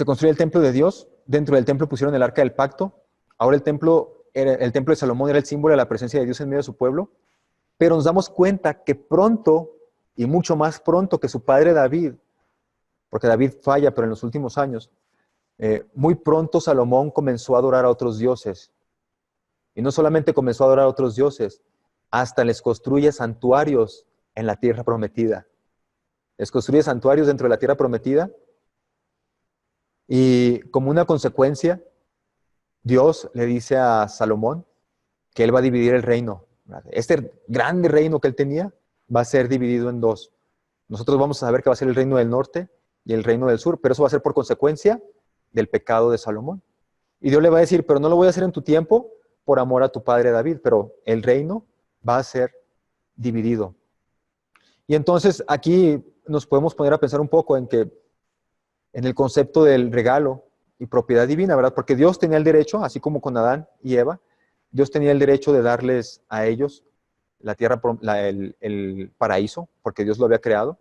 construye el templo de Dios. Dentro del templo pusieron el arca del pacto. Ahora el templo de Salomón era el símbolo de la presencia de Dios en medio de su pueblo. Pero nos damos cuenta que pronto, y mucho más pronto que su padre David, porque David falla, pero en los últimos años, muy pronto Salomón comenzó a adorar a otros dioses. Y no solamente comenzó a adorar a otros dioses, hasta les construye santuarios en la tierra prometida. Les construye santuarios dentro de la tierra prometida. Y como una consecuencia, Dios le dice a Salomón que él va a dividir el reino. Este grande reino que él tenía va a ser dividido en dos. Nosotros vamos a saber que va a ser el reino del norte y el reino del sur, pero eso va a ser por consecuencia del pecado de Salomón. Y Dios le va a decir, pero no lo voy a hacer en tu tiempo por amor a tu padre David, pero el reino va a ser dividido. Y entonces aquí nos podemos poner a pensar un poco en el concepto del regalo y propiedad divina, ¿verdad? Porque Dios tenía el derecho, así como con Adán y Eva, Dios tenía el derecho de darles a ellos la tierra, el paraíso, porque Dios lo había creado.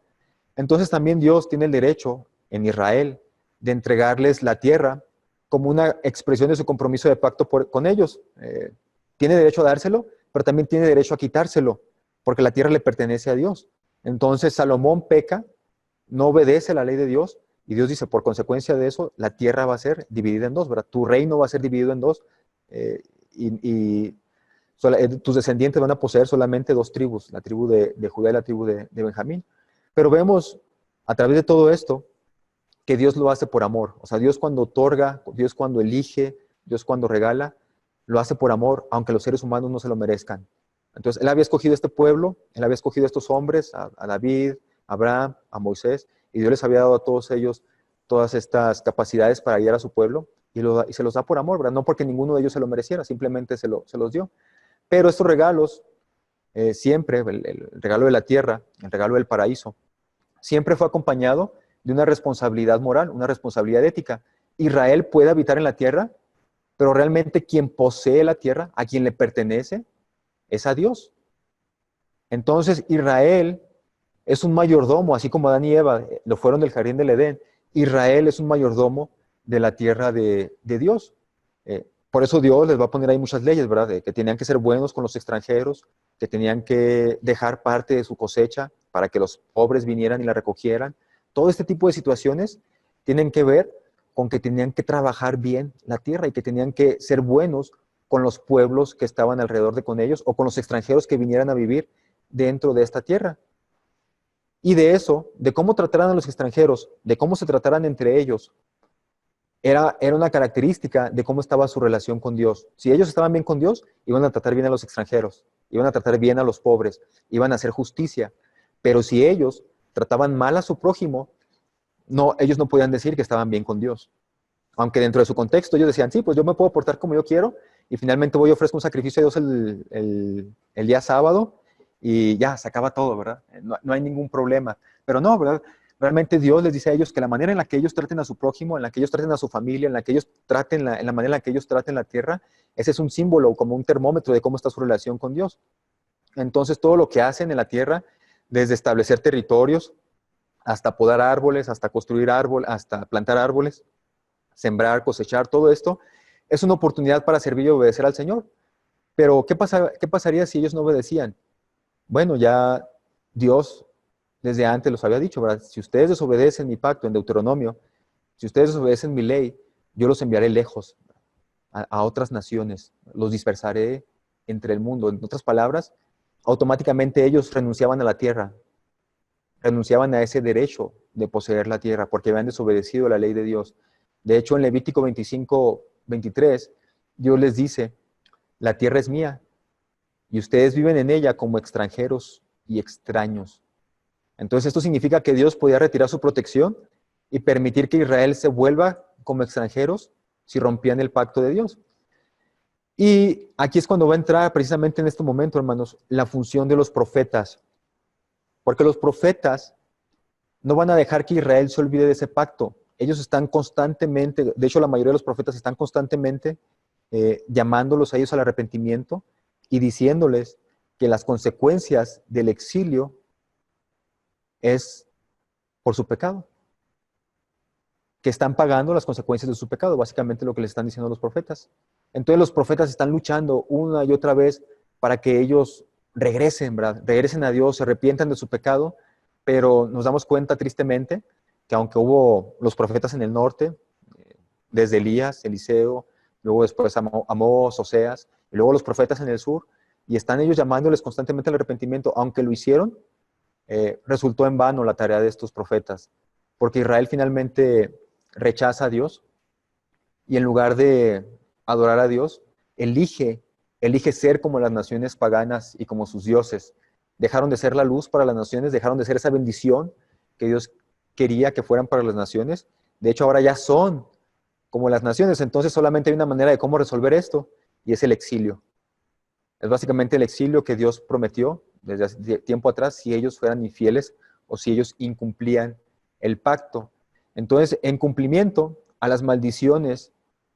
Entonces también Dios tiene el derecho en Israel de entregarles la tierra como una expresión de su compromiso de pacto con ellos. Tiene derecho a dárselo, pero también tiene derecho a quitárselo, porque la tierra le pertenece a Dios. Entonces Salomón peca, no obedece la ley de Dios, y Dios dice, por consecuencia de eso, la tierra va a ser dividida en dos, ¿verdad? Tu reino va a ser dividido en dos, tus descendientes van a poseer solamente dos tribus, la tribu de Judá y la tribu de Benjamín. Pero vemos a través de todo esto que Dios lo hace por amor. O sea, Dios cuando otorga, Dios cuando elige, Dios cuando regala, lo hace por amor, aunque los seres humanos no se lo merezcan. Entonces, Él había escogido este pueblo, Él había escogido a estos hombres, a David, a Abraham, a Moisés, y Dios les había dado a todos ellos todas estas capacidades para guiar a su pueblo, y se los da por amor, ¿verdad? No porque ninguno de ellos se lo mereciera, simplemente se los dio. Pero estos regalos, siempre, el regalo de la tierra, el regalo del paraíso, siempre fue acompañado de una responsabilidad moral, una responsabilidad ética. Israel puede habitar en la tierra, pero realmente quien posee la tierra, a quien le pertenece, es a Dios. Entonces Israel es un mayordomo, así como Adán y Eva lo fueron del jardín del Edén. Israel es un mayordomo de la tierra de Dios. Por eso Dios les va a poner ahí muchas leyes, ¿verdad? Que tenían que ser buenos con los extranjeros, que tenían que dejar parte de su cosecha para que los pobres vinieran y la recogieran. Todo este tipo de situaciones tienen que ver con que tenían que trabajar bien la tierra y que tenían que ser buenos con los pueblos que estaban alrededor de con ellos o con los extranjeros que vinieran a vivir dentro de esta tierra. Y de eso, de cómo trataran a los extranjeros, de cómo se trataran entre ellos, era una característica de cómo estaba su relación con Dios. Si ellos estaban bien con Dios, iban a tratar bien a los extranjeros, iban a tratar bien a los pobres, iban a hacer justicia. Pero si ellos trataban mal a su prójimo, no, ellos no podían decir que estaban bien con Dios. Aunque dentro de su contexto ellos decían, sí, pues yo me puedo portar como yo quiero y finalmente voy y ofrezco un sacrificio a Dios el día sábado y ya, se acaba todo, ¿verdad? No hay ningún problema. Pero no, ¿verdad? Realmente Dios les dice a ellos que la manera en la que ellos traten a su prójimo, en la que ellos traten a su familia, en la que ellos traten, en la manera en la que ellos traten la tierra, ese es un símbolo, como un termómetro de cómo está su relación con Dios. Entonces todo lo que hacen en la tierra, desde establecer territorios, hasta podar árboles, hasta construir árboles, hasta plantar árboles, sembrar, cosechar, todo esto es una oportunidad para servir y obedecer al Señor. Pero ¿qué pasaría si ellos no obedecían? Bueno, ya Dios desde antes los había dicho, ¿verdad? Si ustedes desobedecen mi pacto en Deuteronomio, si ustedes desobedecen mi ley, yo los enviaré lejos a otras naciones, los dispersaré entre el mundo. En otras palabras, automáticamente ellos renunciaban a la tierra, renunciaban a ese derecho de poseer la tierra porque habían desobedecido la ley de Dios. De hecho, en Levítico 25:23, Dios les dice, la tierra es mía y ustedes viven en ella como extranjeros y extraños. Entonces esto significa que Dios podía retirar su protección y permitir que Israel se vuelva como extranjeros si rompían el pacto de Dios. Y aquí es cuando va a entrar precisamente en este momento, hermanos, la función de los profetas. Porque los profetas no van a dejar que Israel se olvide de ese pacto. Ellos están constantemente, de hecho la mayoría de los profetas están constantemente llamándolos a ellos al arrepentimiento y diciéndoles que las consecuencias del exilio es por su pecado, que están pagando las consecuencias de su pecado, básicamente lo que les están diciendo los profetas. Entonces los profetas están luchando una y otra vez para que ellos regresen, ¿verdad? Regresen a Dios, se arrepientan de su pecado, pero nos damos cuenta tristemente que aunque hubo los profetas en el norte, desde Elías, Eliseo, luego después Amós, Oseas, y luego los profetas en el sur, y están ellos llamándoles constantemente al arrepentimiento, aunque lo hicieron, resultó en vano la tarea de estos profetas, porque Israel finalmente rechaza a Dios y en lugar de adorar a Dios, elige ser como las naciones paganas y como sus dioses. Dejaron de ser la luz para las naciones, dejaron de ser esa bendición que Dios quería que fueran para las naciones. De hecho, ahora ya son como las naciones. Entonces solamente hay una manera de cómo resolver esto, y es el exilio. Es básicamente el exilio que Dios prometió desde hace tiempo atrás si ellos fueran infieles o si ellos incumplían el pacto. Entonces, en cumplimiento a las maldiciones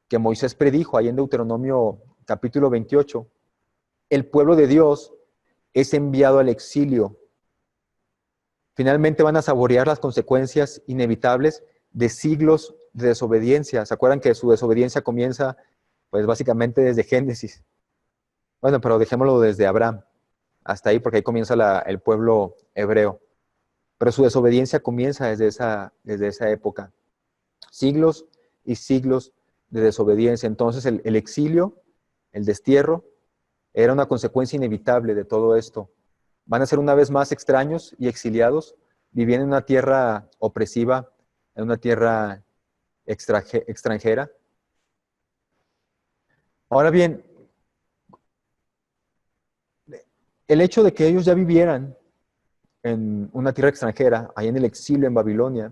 que Moisés predijo ahí en Deuteronomio capítulo 28, el pueblo de Dios es enviado al exilio. Finalmente van a saborear las consecuencias inevitables de siglos de desobediencia. ¿Se acuerdan que su desobediencia comienza, pues básicamente desde Génesis? Bueno, pero dejémoslo desde Abraham hasta ahí, porque ahí comienza el pueblo hebreo. Pero su desobediencia comienza desde esa época. Siglos y siglos de desobediencia. Entonces el exilio, el destierro, era una consecuencia inevitable de todo esto. Van a ser una vez más extraños y exiliados, viviendo en una tierra opresiva, en una tierra extranjera. Ahora bien, el hecho de que ellos ya vivieran en una tierra extranjera, ahí en el exilio en Babilonia,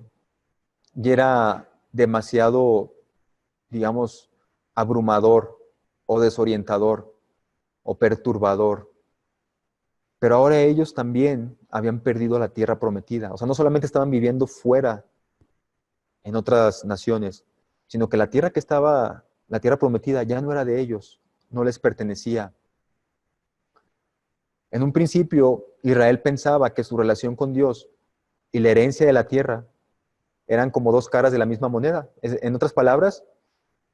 ya era demasiado, digamos, abrumador o desorientador o perturbador. Pero ahora ellos también habían perdido la tierra prometida. O sea, no solamente estaban viviendo fuera en otras naciones, sino que la tierra la tierra prometida ya no era de ellos, no les pertenecía. En un principio, Israel pensaba que su relación con Dios y la herencia de la tierra eran como dos caras de la misma moneda. En otras palabras,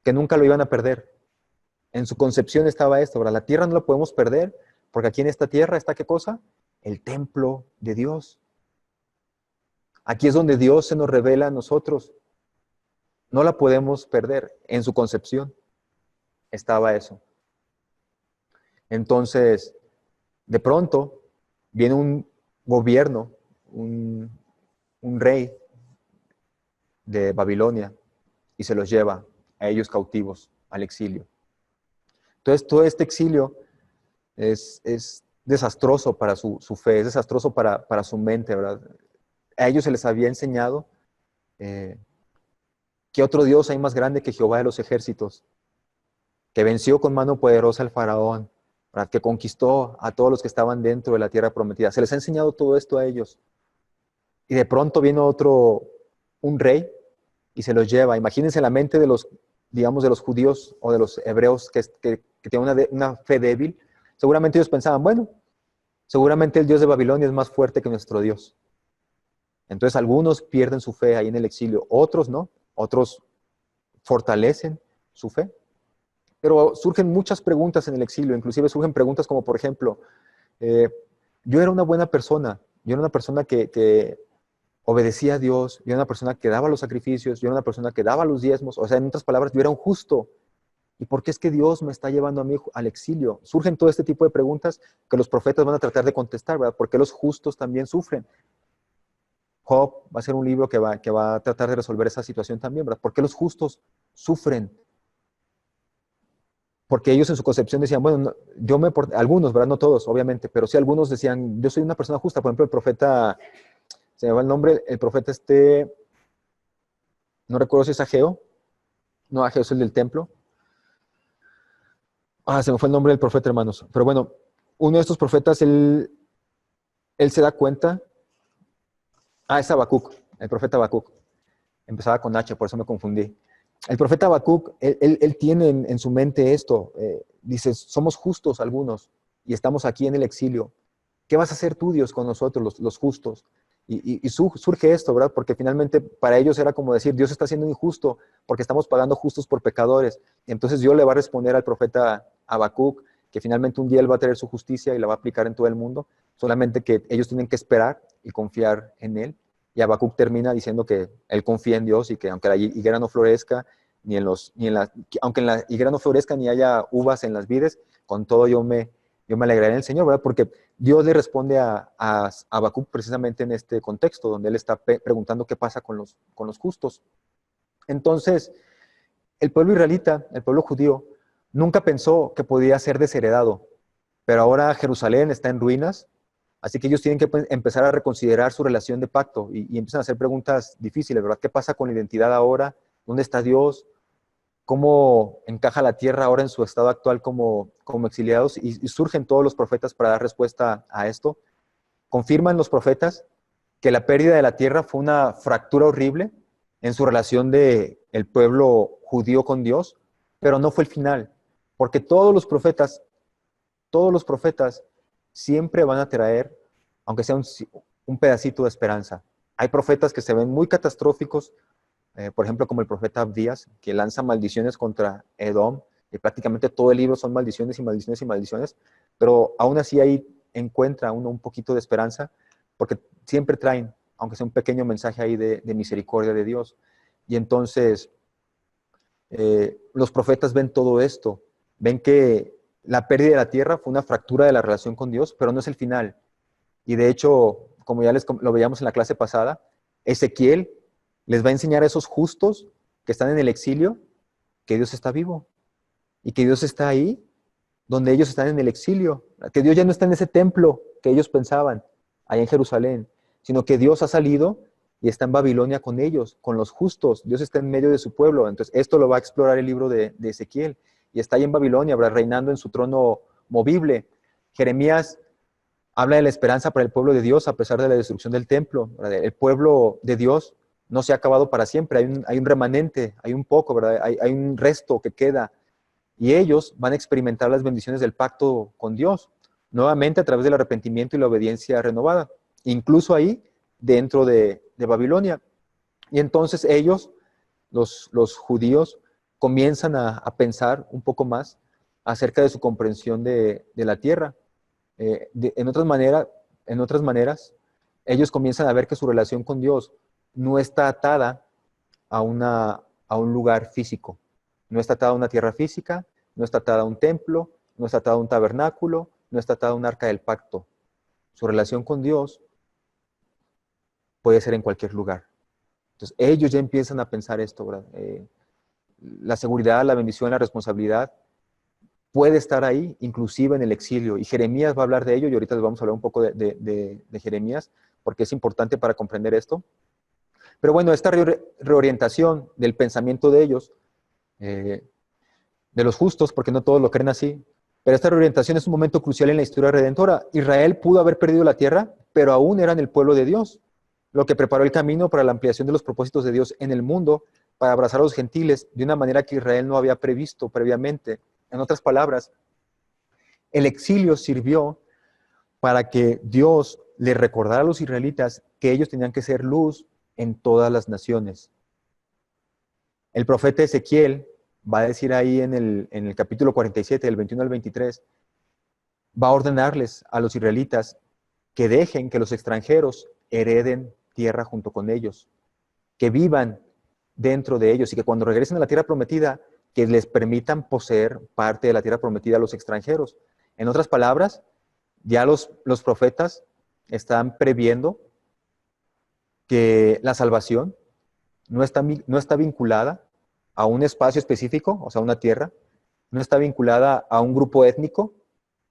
que nunca lo iban a perder. En su concepción estaba esto, ¿verdad? La tierra no la podemos perder, porque aquí en esta tierra está ¿qué cosa? El templo de Dios. Aquí es donde Dios se nos revela a nosotros. No la podemos perder. En su concepción estaba eso. Entonces, de pronto, viene un gobierno, un rey de Babilonia, y se los lleva a ellos cautivos al exilio. Entonces, todo este exilio es desastroso para su fe, es desastroso para su mente, ¿verdad? A ellos se les había enseñado que otro Dios hay más grande que Jehová de los ejércitos, que venció con mano poderosa al faraón, ¿verdad? Que conquistó a todos los que estaban dentro de la tierra prometida. Se les ha enseñado todo esto a ellos. Y de pronto viene un rey, y se los lleva. Imagínense la mente de los, digamos, de los judíos o de los hebreos que tienen una fe débil. Seguramente ellos pensaban, bueno, seguramente el Dios de Babilonia es más fuerte que nuestro Dios. Entonces algunos pierden su fe ahí en el exilio, otros no, otros fortalecen su fe. Pero surgen muchas preguntas en el exilio, inclusive surgen preguntas como, por ejemplo, yo era una buena persona, yo era una persona que obedecía a Dios, yo era una persona que daba los sacrificios, yo era una persona que daba los diezmos, o sea, en otras palabras, yo era un justo. ¿Y por qué es que Dios me está llevando a mí al exilio? Surgen todo este tipo de preguntas que los profetas van a tratar de contestar, ¿verdad? ¿Por qué los justos también sufren? Job va a ser un libro que va a tratar de resolver esa situación también, ¿verdad? ¿Por qué los justos sufren? Porque ellos en su concepción decían, bueno, algunos, ¿verdad? No todos, obviamente, pero sí algunos decían, yo soy una persona justa. Por ejemplo, el profeta se me va el nombre, el profeta no recuerdo si es Ageo, no, Ageo es el del templo. Se me fue el nombre del profeta, hermanos. Pero bueno, uno de estos profetas, él se da cuenta. Es Habacuc, el profeta Habacuc. Empezaba con H, por eso me confundí. El profeta Habacuc, él tiene en su mente esto. Dice, somos justos algunos y estamos aquí en el exilio. ¿Qué vas a hacer tú, Dios, con nosotros, los justos? Y surge esto, ¿verdad? Porque finalmente para ellos era como decir, Dios está siendo injusto porque estamos pagando justos por pecadores. Y entonces Dios le va a responder al profeta Habacuc que finalmente un día él va a tener su justicia y la va a aplicar en todo el mundo, solamente que ellos tienen que esperar y confiar en él. Y Habacuc termina diciendo que él confía en Dios y que aunque la higuera no florezca, aunque en la higuera no florezca ni haya uvas en las vides, con todo yo me alegraré en el Señor, ¿verdad? Porque Dios le responde a Habacuc precisamente en este contexto, donde él está preguntando qué pasa con los justos. Entonces, el pueblo israelita, el pueblo judío, nunca pensó que podía ser desheredado, pero ahora Jerusalén está en ruinas, así que ellos tienen que empezar a reconsiderar su relación de pacto y empiezan a hacer preguntas difíciles, ¿verdad? ¿Qué pasa con la identidad ahora? ¿Dónde está Dios? ¿Cómo encaja la tierra ahora en su estado actual como exiliados? Y surgen todos los profetas para dar respuesta a esto. Confirman los profetas que la pérdida de la tierra fue una fractura horrible en su relación de el pueblo judío con Dios, pero no fue el final, porque todos los profetas siempre van a traer, aunque sea un pedacito de esperanza. Hay profetas que se ven muy catastróficos, por ejemplo, como el profeta Abdías, que lanza maldiciones contra Edom, y prácticamente todo el libro son maldiciones y maldiciones y maldiciones, pero aún así ahí encuentra uno un poquito de esperanza, porque siempre traen, aunque sea un pequeño mensaje ahí de misericordia de Dios. Y entonces, los profetas ven todo esto, ven que la pérdida de la tierra fue una fractura de la relación con Dios, pero no es el final. Y de hecho, como ya lo veíamos en la clase pasada, Ezequiel les va a enseñar a esos justos que están en el exilio que Dios está vivo y que Dios está ahí donde ellos están en el exilio, que Dios ya no está en ese templo que ellos pensaban, allá en Jerusalén, sino que Dios ha salido y está en Babilonia con ellos, con los justos. Dios está en medio de su pueblo. Entonces, esto lo va a explorar el libro de Ezequiel. Y está ahí en Babilonia, reinando en su trono movible. Jeremías habla de la esperanza para el pueblo de Dios a pesar de la destrucción del templo. El pueblo de Dios no se ha acabado para siempre, hay un remanente, hay un poco, ¿verdad? Hay un resto que queda. Y ellos van a experimentar las bendiciones del pacto con Dios, nuevamente a través del arrepentimiento y la obediencia renovada, incluso ahí dentro de Babilonia. Y entonces ellos, los judíos, comienzan a pensar un poco más acerca de su comprensión de la tierra. En otras maneras, ellos comienzan a ver que su relación con Dios no está atada a un lugar físico. No está atada a una tierra física, no está atada a un templo, no está atada a un tabernáculo, no está atada a un arca del pacto. Su relación con Dios puede ser en cualquier lugar. Entonces, ellos ya empiezan a pensar esto, ¿verdad? La seguridad, la bendición, la responsabilidad puede estar ahí, inclusive en el exilio. Y Jeremías va a hablar de ello, y ahorita les vamos a hablar un poco de Jeremías, porque es importante para comprender esto. Pero bueno, esta reorientación del pensamiento de ellos, de los justos, porque no todos lo creen así, pero esta reorientación es un momento crucial en la historia redentora. Israel pudo haber perdido la tierra, pero aún eran el pueblo de Dios, lo que preparó el camino para la ampliación de los propósitos de Dios en el mundo, para abrazar a los gentiles de una manera que Israel no había previsto previamente. En otras palabras, el exilio sirvió para que Dios les recordara a los israelitas que ellos tenían que ser luz en todas las naciones. El profeta Ezequiel va a decir ahí en el capítulo 47, del 21 al 23, va a ordenarles a los israelitas que dejen que los extranjeros hereden tierra junto con ellos, que vivan dentro de ellos y que cuando regresen a la tierra prometida, que les permitan poseer parte de la tierra prometida a los extranjeros. En otras palabras, ya los profetas están previendo que la salvación no está vinculada a un espacio específico, o sea, una tierra, no está vinculada a un grupo étnico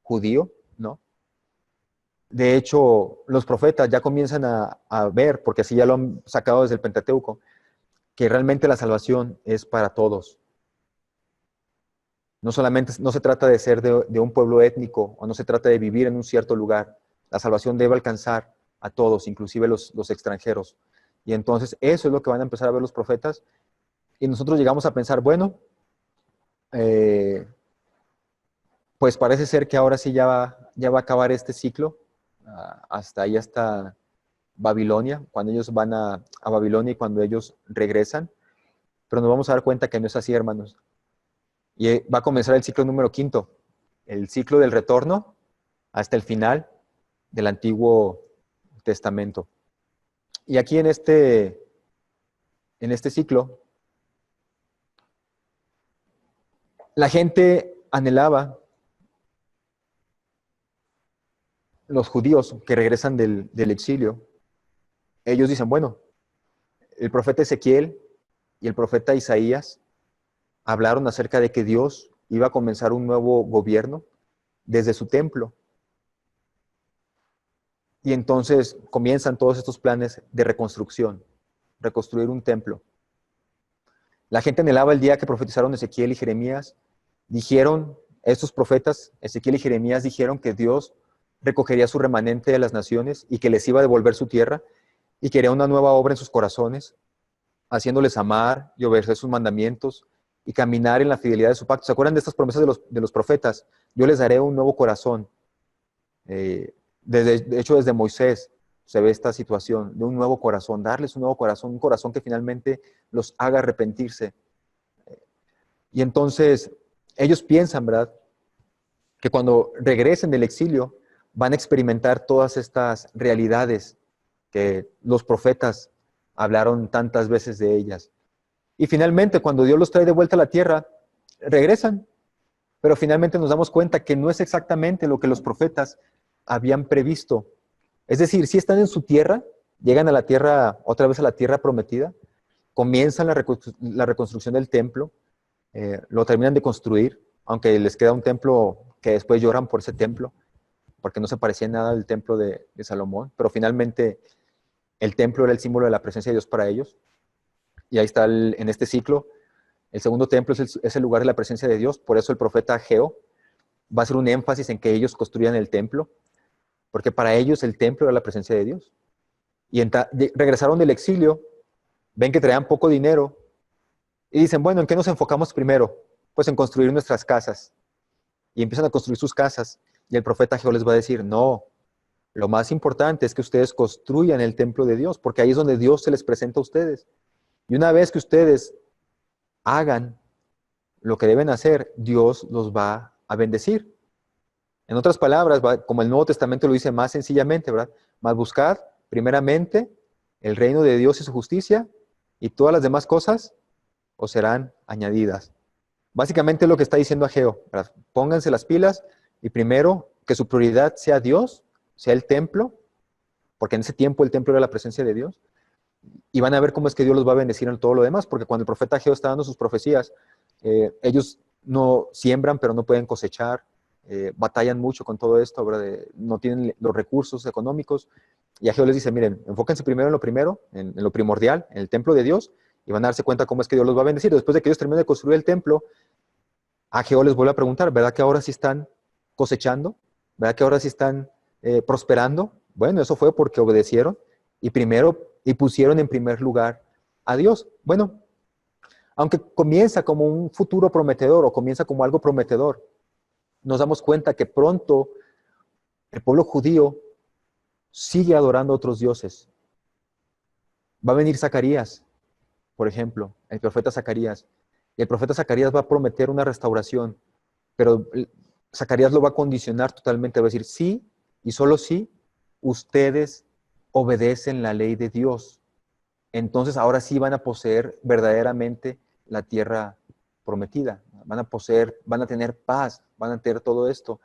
judío, ¿no? De hecho, los profetas ya comienzan a ver, porque así ya lo han sacado desde el Pentateuco, que realmente la salvación es para todos. No solamente, no se trata de ser de un pueblo étnico, o no se trata de vivir en un cierto lugar. La salvación debe alcanzar a todos, inclusive los extranjeros. Y entonces eso es lo que van a empezar a ver los profetas. Y nosotros llegamos a pensar, bueno, pues parece ser que ahora sí ya va a acabar este ciclo, hasta ahí, hasta Babilonia, cuando ellos van a Babilonia y cuando ellos regresan. Pero nos vamos a dar cuenta que no es así, hermanos. Y va a comenzar el ciclo número 5, el ciclo del retorno hasta el final del Antiguo Testamento. Y aquí en este ciclo, la gente anhelaba, los judíos que regresan del exilio, ellos dicen, bueno, el profeta Ezequiel y el profeta Isaías hablaron acerca de que Dios iba a comenzar un nuevo gobierno desde su templo. Y entonces comienzan todos estos planes de reconstrucción, reconstruir un templo. La gente anhelaba el día que profetizaron Ezequiel y Jeremías. Dijeron, estos profetas, Ezequiel y Jeremías, dijeron que Dios recogería su remanente de las naciones y que les iba a devolver su tierra y que haría una nueva obra en sus corazones, haciéndoles amar y obedecer sus mandamientos y caminar en la fidelidad de su pacto. ¿Se acuerdan de estas promesas de los profetas? Yo les daré un nuevo corazón. De hecho, desde Moisés se ve esta situación de un nuevo corazón, darles un nuevo corazón, un corazón que finalmente los haga arrepentirse. Y entonces ellos piensan, ¿verdad?, que cuando regresen del exilio van a experimentar todas estas realidades que los profetas hablaron tantas veces de ellas. Y finalmente, cuando Dios los trae de vuelta a la tierra, regresan. Pero finalmente nos damos cuenta que no es exactamente lo que los profetas habían previsto. Es decir, si están en su tierra, llegan a la tierra, otra vez a la tierra prometida, comienzan la reconstrucción del templo, lo terminan de construir, aunque les queda un templo que después lloran por ese templo, porque no se parecía en nada al templo de Salomón, pero finalmente el templo era el símbolo de la presencia de Dios para ellos. Y ahí está en este ciclo, el segundo templo es el lugar de la presencia de Dios, por eso el profeta Ageo va a hacer un énfasis en que ellos construyan el templo, porque para ellos el templo era la presencia de Dios. Y regresaron del exilio, ven que traían poco dinero, y dicen, bueno, ¿en qué nos enfocamos primero? Pues en construir nuestras casas. Y empiezan a construir sus casas, y el profeta Ageo les va a decir, no, lo más importante es que ustedes construyan el templo de Dios, porque ahí es donde Dios se les presenta a ustedes. Y una vez que ustedes hagan lo que deben hacer, Dios los va a bendecir. En otras palabras, como el Nuevo Testamento lo dice más sencillamente, ¿verdad? Mas buscad primeramente el reino de Dios y su justicia, y todas las demás cosas os serán añadidas. Básicamente lo que está diciendo Ageo, ¿verdad? Pónganse las pilas y primero que su prioridad sea Dios, sea el templo, porque en ese tiempo el templo era la presencia de Dios, y van a ver cómo es que Dios los va a bendecir en todo lo demás, porque cuando el profeta Ageo está dando sus profecías, ellos no siembran, pero no pueden cosechar, batallan mucho con todo esto, ¿verdad? No tienen los recursos económicos, y Ageo les dice, miren, enfóquense primero en lo primero, en lo primordial, en el templo de Dios, y van a darse cuenta cómo es que Dios los va a bendecir. Después de que ellos terminen de construir el templo, Ageo les vuelve a preguntar, ¿verdad que ahora sí están cosechando? ¿Verdad que ahora sí están prosperando? Bueno, eso fue porque obedecieron y pusieron en primer lugar a Dios. Bueno, aunque comienza como un futuro prometedor o comienza como algo prometedor, nos damos cuenta que pronto el pueblo judío sigue adorando a otros dioses. Va a venir Zacarías, por ejemplo, el profeta Zacarías, y el profeta Zacarías va a prometer una restauración, pero Zacarías lo va a condicionar totalmente, va a decir, sí, y solo sí, ustedes obedecen la ley de Dios. Entonces ahora sí van a poseer verdaderamente la tierra prometida, van a poseer, van a tener paz, van a tener todo esto.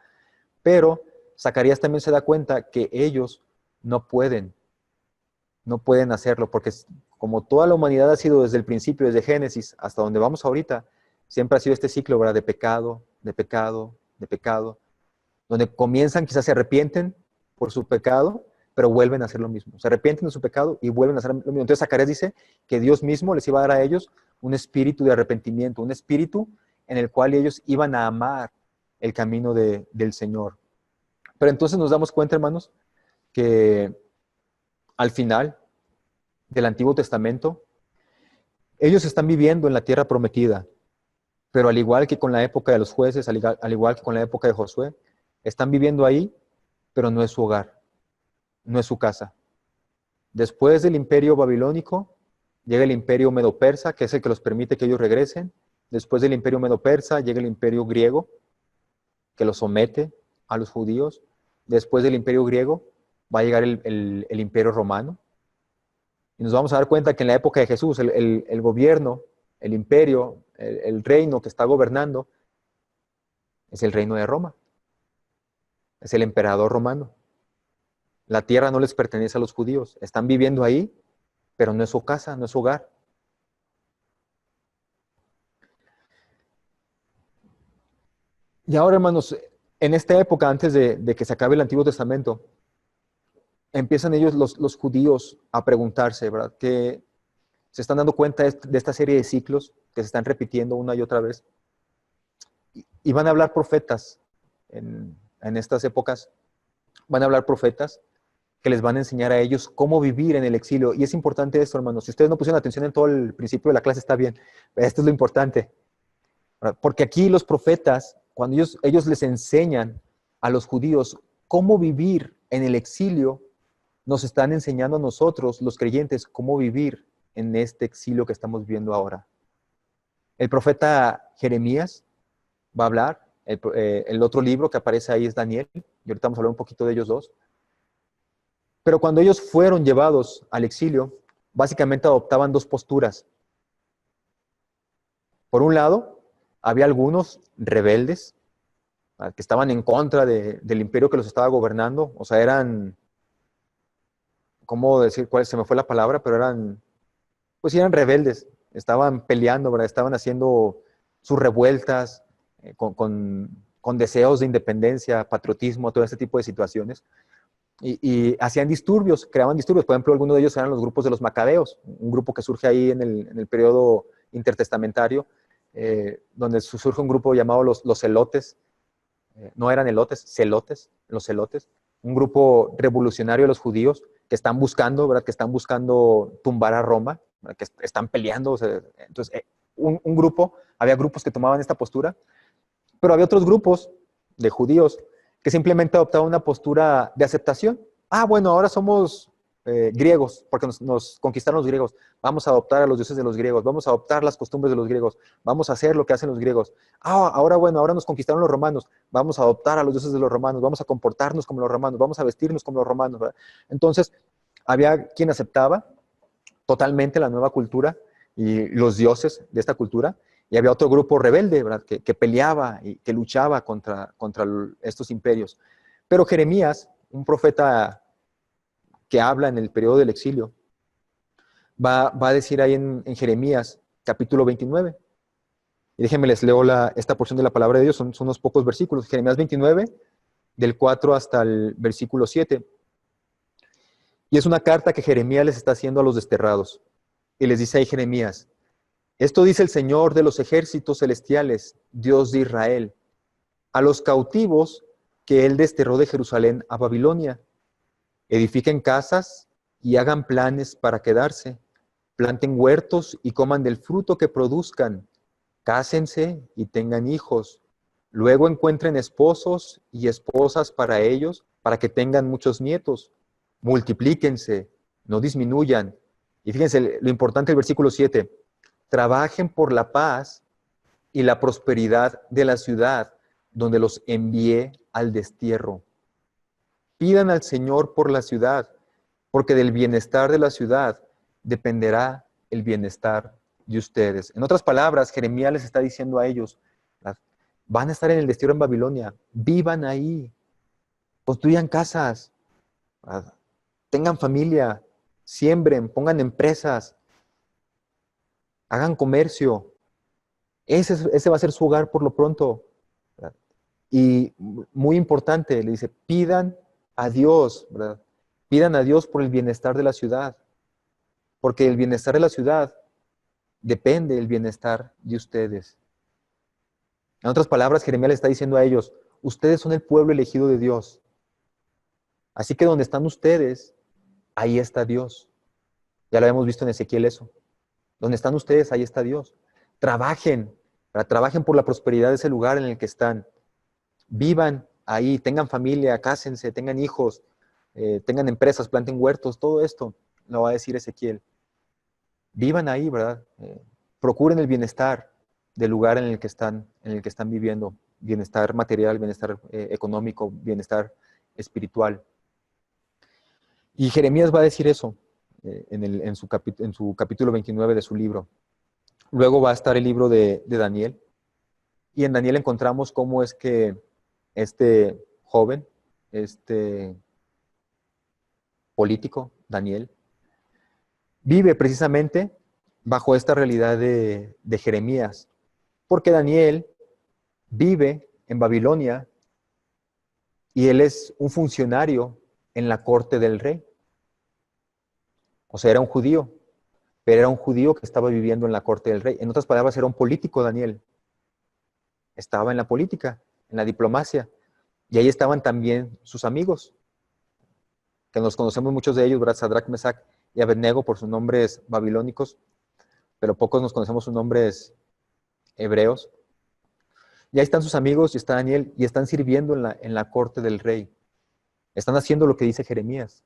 Pero Zacarías también se da cuenta que ellos no pueden hacerlo, porque como toda la humanidad ha sido desde el principio, desde Génesis hasta donde vamos ahorita, siempre ha sido este ciclo, ¿verdad? De pecado, de pecado, de pecado, donde comienzan, quizás se arrepienten, por su pecado, pero vuelven a hacer lo mismo. Se arrepienten de su pecado y vuelven a hacer lo mismo. Entonces Zacarías dice que Dios mismo les iba a dar a ellos un espíritu de arrepentimiento, un espíritu en el cual ellos iban a amar el camino del Señor. Pero entonces nos damos cuenta, hermanos, que al final del Antiguo Testamento, ellos están viviendo en la tierra prometida, pero al igual que con la época de los jueces, al igual que con la época de Josué, están viviendo ahí, pero no es su hogar, no es su casa. Después del imperio babilónico, llega el imperio medo-persa, que es el que los permite que ellos regresen. Después del imperio medo-persa, llega el imperio griego, que los somete a los judíos. Después del imperio griego, va a llegar el imperio romano. Y nos vamos a dar cuenta que en la época de Jesús, el gobierno, el imperio, el reino que está gobernando, es el reino de Roma. Es el emperador romano. La tierra no les pertenece a los judíos. Están viviendo ahí, pero no es su casa, no es su hogar. Y ahora, hermanos, en esta época, antes de que se acabe el Antiguo Testamento, empiezan ellos, los judíos, a preguntarse, ¿verdad? Que se están dando cuenta de esta serie de ciclos que se están repitiendo una y otra vez. Y van a hablar profetas en estas épocas. Van a hablar profetas que les van a enseñar a ellos cómo vivir en el exilio. Y es importante esto, hermanos. Si ustedes no pusieron atención en todo el principio de la clase, está bien. Esto es lo importante. Porque aquí los profetas, cuando ellos les enseñan a los judíos cómo vivir en el exilio, nos están enseñando a nosotros, los creyentes, cómo vivir en este exilio que estamos viviendo ahora. El profeta Jeremías va a hablar. El otro libro que aparece ahí es Daniel. Y ahorita vamos a hablar un poquito de ellos dos. Pero cuando ellos fueron llevados al exilio, básicamente adoptaban dos posturas. Por un lado, había algunos rebeldes que estaban en contra del imperio que los estaba gobernando. O sea, eran, ¿cómo decir cuál? Se me fue la palabra, pero eran rebeldes. Estaban peleando, ¿verdad? Estaban haciendo sus revueltas con deseos de independencia, patriotismo, todo este tipo de situaciones. Y hacían disturbios, creaban disturbios. Por ejemplo, algunos de ellos eran los grupos de los macabeos, un grupo que surge ahí en el periodo intertestamentario, donde surge un grupo llamado los celotes. No eran elotes, celotes, los celotes. Un grupo revolucionario de los judíos que están buscando, ¿verdad? Que están buscando tumbar a Roma, ¿verdad? Que están peleando. O sea, entonces, había grupos que tomaban esta postura, pero había otros grupos de judíos que simplemente adoptaban una postura de aceptación. Ah, bueno, ahora somos griegos, porque nos conquistaron los griegos. Vamos a adoptar a los dioses de los griegos, vamos a adoptar las costumbres de los griegos, vamos a hacer lo que hacen los griegos. Ah, ahora nos conquistaron los romanos, vamos a adoptar a los dioses de los romanos, vamos a comportarnos como los romanos, vamos a vestirnos como los romanos, ¿verdad? Entonces, había quien aceptaba totalmente la nueva cultura y los dioses de esta cultura, y había otro grupo rebelde, ¿verdad? Que peleaba y que luchaba contra estos imperios. Pero Jeremías, un profeta que habla en el periodo del exilio, va a decir ahí en Jeremías, capítulo 29. Y déjenme les leo esta porción de la palabra de Dios, son unos pocos versículos. Jeremías 29, del 4 hasta el versículo 7. Y es una carta que Jeremías les está haciendo a los desterrados. Y les dice ahí Jeremías: esto dice el Señor de los ejércitos celestiales, Dios de Israel, a los cautivos que Él desterró de Jerusalén a Babilonia. Edifiquen casas y hagan planes para quedarse. Planten huertos y coman del fruto que produzcan. Cásense y tengan hijos. Luego encuentren esposos y esposas para ellos, para que tengan muchos nietos. Multiplíquense, no disminuyan. Y fíjense lo importante del versículo 7. Trabajen por la paz y la prosperidad de la ciudad donde los envié al destierro. Pidan al Señor por la ciudad, porque del bienestar de la ciudad dependerá el bienestar de ustedes. En otras palabras, Jeremías les está diciendo a ellos: van a estar en el destierro en Babilonia, vivan ahí, construyan casas, tengan familia, siembren, pongan empresas, hagan comercio. Ese va a ser su hogar por lo pronto. Y muy importante, le dice, pidan a Dios, ¿verdad? Pidan a Dios por el bienestar de la ciudad, porque el bienestar de la ciudad depende del bienestar de ustedes. En otras palabras, Jeremías le está diciendo a ellos, ustedes son el pueblo elegido de Dios. Así que donde están ustedes, ahí está Dios. Ya lo habíamos visto en Ezequiel eso. Donde están ustedes, ahí está Dios. Trabajen, trabajen por la prosperidad de ese lugar en el que están. Vivan ahí, tengan familia, cásense, tengan hijos, tengan empresas, planten huertos, todo esto lo va a decir Ezequiel. Vivan ahí, ¿verdad? Procuren el bienestar del lugar en el que están viviendo. Bienestar material, bienestar económico, bienestar espiritual. Y Jeremías va a decir eso en su capítulo 29 de su libro. Luego va a estar el libro de Daniel. Y en Daniel encontramos cómo es que este joven, este político, Daniel, vive precisamente bajo esta realidad de Jeremías. Porque Daniel vive en Babilonia y él es un funcionario en la corte del rey. O sea, era un judío, pero era un judío que estaba viviendo en la corte del rey. En otras palabras, era un político, Daniel. Estaba en la política, en la diplomacia. Y ahí estaban también sus amigos, que nos conocemos muchos de ellos, ¿verdad? Sadrach, Mesach y Abednego por sus nombres babilónicos, pero pocos nos conocemos sus nombres hebreos. Y ahí están sus amigos y está Daniel y están sirviendo en la corte del rey. Están haciendo lo que dice Jeremías.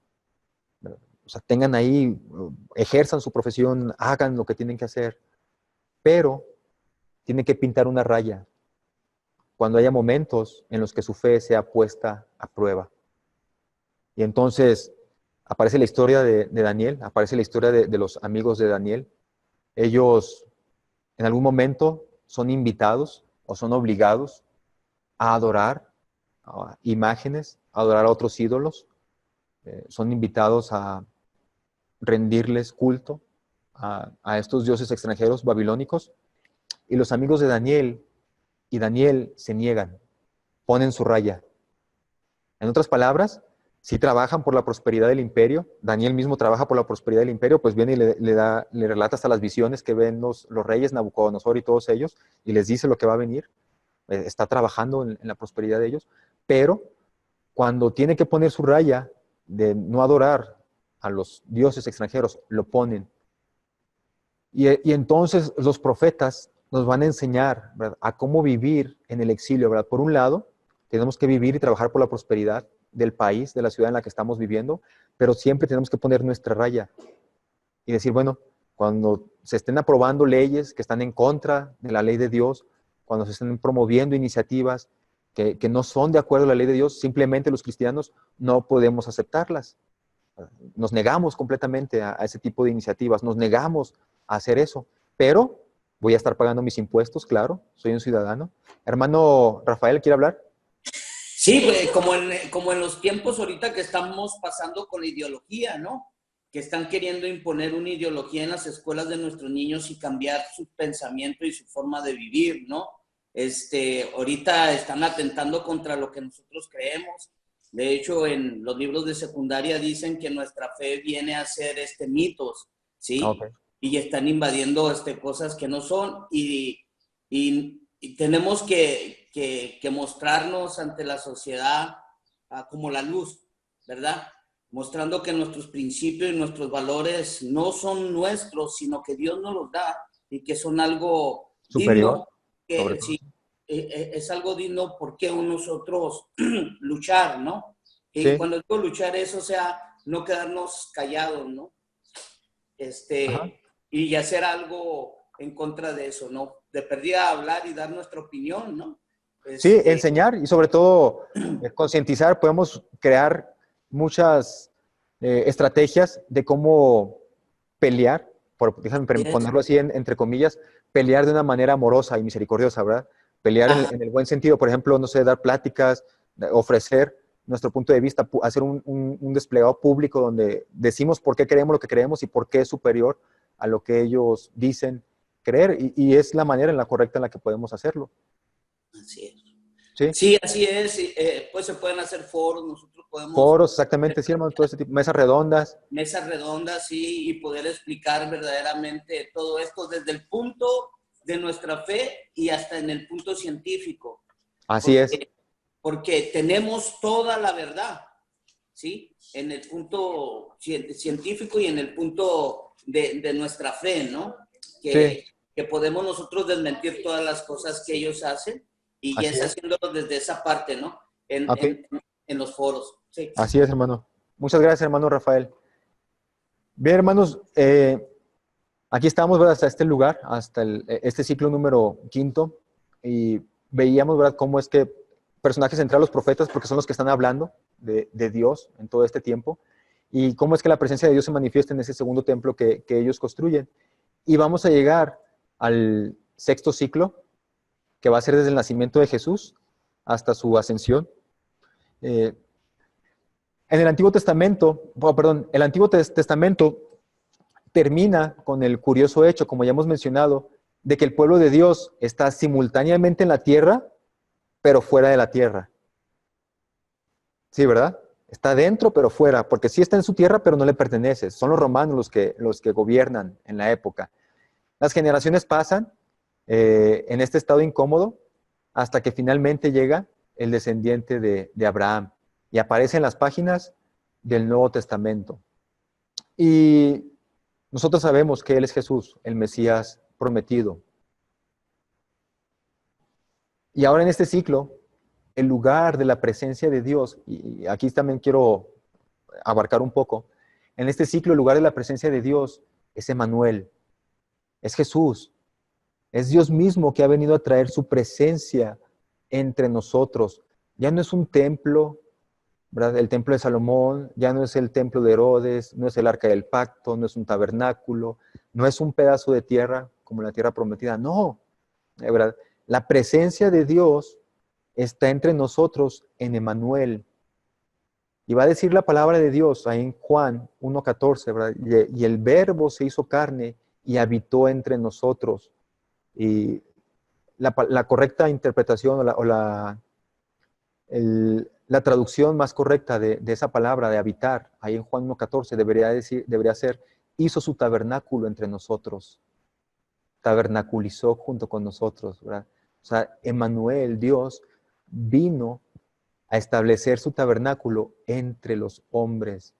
O sea, tengan ahí, ejerzan su profesión, hagan lo que tienen que hacer, pero tienen que pintar una raya cuando haya momentos en los que su fe sea puesta a prueba. Y entonces aparece la historia de Daniel, aparece la historia de los amigos de Daniel. Ellos en algún momento son invitados o son obligados a adorar a imágenes, a adorar a otros ídolos. Son invitados a rendirles culto a estos dioses extranjeros babilónicos. Y los amigos de Daniel y Daniel se niegan, ponen su raya. En otras palabras, si trabajan por la prosperidad del imperio, Daniel mismo trabaja por la prosperidad del imperio, pues viene y le relata hasta las visiones que ven los reyes, Nabucodonosor y todos ellos, y les dice lo que va a venir. Está trabajando en la prosperidad de ellos, pero cuando tiene que poner su raya de no adorar a los dioses extranjeros, lo ponen. Y entonces los profetas nos van a enseñar, ¿verdad?, a cómo vivir en el exilio, ¿verdad? Por un lado, tenemos que vivir y trabajar por la prosperidad del país, de la ciudad en la que estamos viviendo, pero siempre tenemos que poner nuestra raya y decir, bueno, cuando se estén aprobando leyes que están en contra de la ley de Dios, cuando se estén promoviendo iniciativas que no son de acuerdo a la ley de Dios, simplemente los cristianos no podemos aceptarlas. Nos negamos completamente a ese tipo de iniciativas, nos negamos a hacer eso, pero voy a estar pagando mis impuestos, claro, soy un ciudadano. Hermano Rafael, ¿quiere hablar? Sí, como en los tiempos ahorita que estamos pasando con la ideología, ¿no? Que están queriendo imponer una ideología en las escuelas de nuestros niños y cambiar su pensamiento y su forma de vivir, ¿no? Ahorita están atentando contra lo que nosotros creemos. De hecho, en los libros de secundaria dicen que nuestra fe viene a ser mitos, ¿sí? Okay. Y están invadiendo cosas que no son y tenemos que mostrarnos ante la sociedad como la luz, ¿verdad? Mostrando que nuestros principios y nuestros valores no son nuestros, sino que Dios nos los da y que son algo Superior, digno, sobre que todo. sí, es algo digno por qué nosotros luchar, ¿no? Y Sí. cuando digo luchar es, o sea, no quedarnos callados, ¿no? Ajá. Y hacer algo en contra de eso, ¿no? De perdida hablar y dar nuestra opinión, ¿no? Sí, enseñar y sobre todo concientizar. Podemos crear muchas estrategias de cómo pelear, déjame ponerlo así entre comillas, pelear de una manera amorosa y misericordiosa, ¿verdad? Pelear en el buen sentido, por ejemplo, no sé, dar pláticas, ofrecer nuestro punto de vista, hacer un desplegado público donde decimos por qué creemos lo que creemos y por qué es superior a lo que ellos dicen creer, y es la manera en la correcta en la que podemos hacerlo. Así es. ¿Sí? Sí, así es. Pues se pueden hacer foros. Nosotros podemos... Foros, exactamente, sí, hermano, todo ese tipo, mesas redondas. Mesas redondas, sí, y poder explicar verdaderamente todo esto desde el punto de nuestra fe y hasta en el punto científico. Así es. Porque tenemos toda la verdad, ¿sí? En el punto científico y en el punto de nuestra fe, ¿no? Sí. Que podemos nosotros desmentir todas las cosas que ellos hacen y ya Así es es. haciéndolo desde esa parte, ¿no? Ok. En los foros. Sí. Así es, hermano. Muchas gracias, hermano Rafael. Bien, hermanos, aquí estamos, ¿verdad? Hasta este lugar, hasta este ciclo número 5, y veíamos, ¿verdad?, cómo es que personajes centrales, los profetas, porque son los que están hablando de Dios en todo este tiempo, y cómo es que la presencia de Dios se manifiesta en ese segundo templo que ellos construyen. Y vamos a llegar al sexto ciclo, que va a ser desde el nacimiento de Jesús hasta su ascensión. En el Antiguo Testamento, el Antiguo Testamento termina con el curioso hecho, como ya hemos mencionado, de que el pueblo de Dios está simultáneamente en la tierra, pero fuera de la tierra. Sí, ¿verdad? Está dentro, pero fuera, porque sí está en su tierra, pero no le pertenece. Son los romanos los que gobiernan en la época. Las generaciones pasan en este estado incómodo hasta que finalmente llega el descendiente de Abraham y aparece en las páginas del Nuevo Testamento. Y nosotros sabemos que Él es Jesús, el Mesías prometido. Y ahora en este ciclo, el lugar de la presencia de Dios, y aquí también quiero abarcar un poco, en este ciclo el lugar de la presencia de Dios es Emmanuel, es Jesús, es Dios mismo que ha venido a traer su presencia entre nosotros. Ya no es un templo, ¿verdad? El templo de Salomón, ya no es el templo de Herodes, no es el arca del pacto, no es un tabernáculo, no es un pedazo de tierra como la tierra prometida, no, ¿verdad? La presencia de Dios está entre nosotros en Emmanuel. Y va a decir la palabra de Dios ahí en Juan 1:14, ¿verdad? Y el verbo se hizo carne y habitó entre nosotros. Y la correcta interpretación la traducción más correcta de esa palabra de habitar, ahí en Juan 1:14, debería ser, hizo su tabernáculo entre nosotros, tabernaculizó junto con nosotros, ¿verdad? O sea, Emmanuel, Dios, vino a establecer su tabernáculo entre los hombres.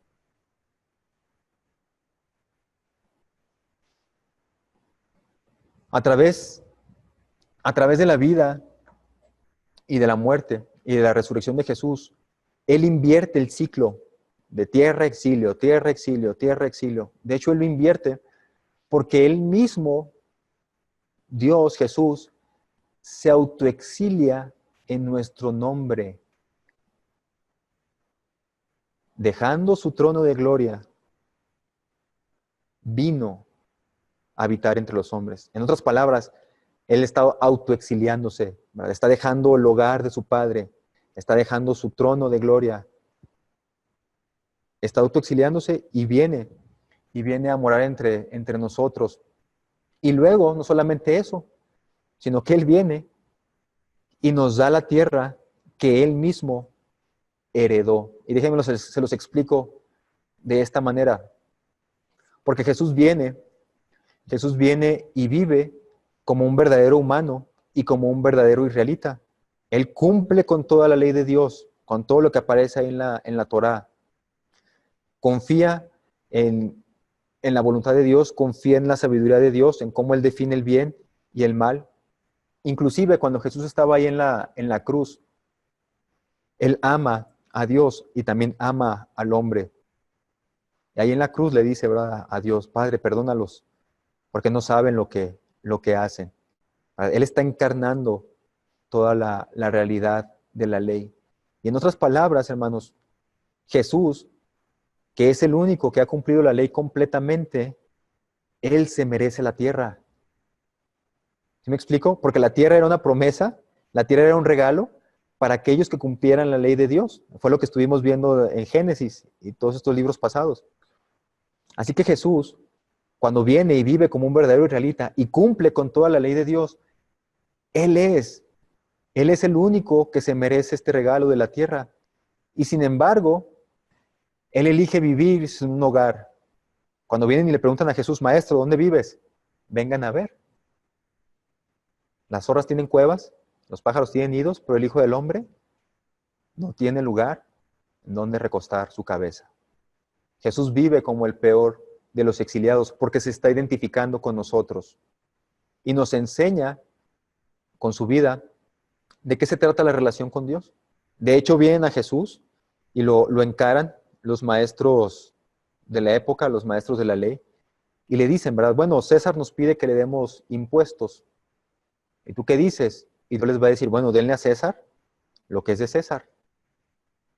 A través de la vida y de la muerte y de la resurrección de Jesús, Él invierte el ciclo de tierra, exilio, tierra, exilio, tierra, exilio. De hecho, Él lo invierte porque Él mismo, Dios, Jesús, se autoexilia en nuestro nombre, dejando su trono de gloria, vino a habitar entre los hombres. En otras palabras, Él está autoexiliándose, ¿verdad? Está dejando el hogar de su Padre, está dejando su trono de gloria, está autoexiliándose y viene a morar entre nosotros. Y luego, no solamente eso, sino que Él viene y nos da la tierra que Él mismo heredó. Y déjenme se los explico de esta manera. Porque Jesús viene y vive como un verdadero humano y como un verdadero israelita. Él cumple con toda la ley de Dios, con todo lo que aparece ahí en la Torá. Confía en la voluntad de Dios, confía en la sabiduría de Dios, en cómo Él define el bien y el mal. Inclusive cuando Jesús estaba ahí en la cruz, Él ama a Dios y también ama al hombre. Y ahí en la cruz le dice, ¿verdad?, a Dios, Padre, perdónalos, porque no saben lo que hacen. Él está encarnando toda la realidad de la ley. Y en otras palabras, hermanos, Jesús, que es el único que ha cumplido la ley completamente, Él se merece la tierra. ¿Sí me explico? Porque la tierra era una promesa, la tierra era un regalo para aquellos que cumplieran la ley de Dios. Fue lo que estuvimos viendo en Génesis y todos estos libros pasados. Así que Jesús, cuando viene y vive como un verdadero israelita y cumple con toda la ley de Dios, Él es el único que se merece este regalo de la tierra. Y sin embargo, él elige vivir en un hogar. Cuando vienen y le preguntan a Jesús, Maestro, ¿dónde vives? Vengan a ver. Las zorras tienen cuevas, los pájaros tienen nidos, pero el Hijo del Hombre no tiene lugar en donde recostar su cabeza. Jesús vive como el peor de los exiliados porque se está identificando con nosotros y nos enseña con su vida de qué se trata la relación con Dios. De hecho, vienen a Jesús y lo encaran los maestros de la época, los maestros de la ley, y le dicen, ¿verdad? Bueno, César nos pide que le demos impuestos. ¿Y tú qué dices? Y Dios les va a decir, bueno, denle a César lo que es de César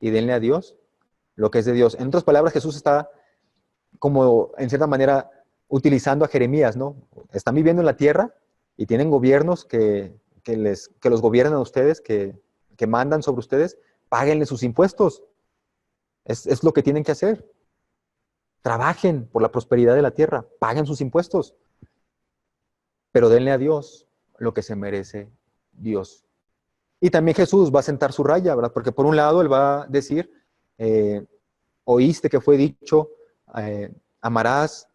y denle a Dios lo que es de Dios. En otras palabras, Jesús está como, en cierta manera, utilizando a Jeremías, ¿no? Están viviendo en la tierra y tienen gobiernos que los gobiernan a ustedes, que mandan sobre ustedes, páguenle sus impuestos. Es lo que tienen que hacer. Trabajen por la prosperidad de la tierra, paguen sus impuestos, pero denle a Dios lo que se merece Dios. Y también Jesús va a sentar su raya, ¿verdad? Porque por un lado Él va a decir, oíste que fue dicho, amarás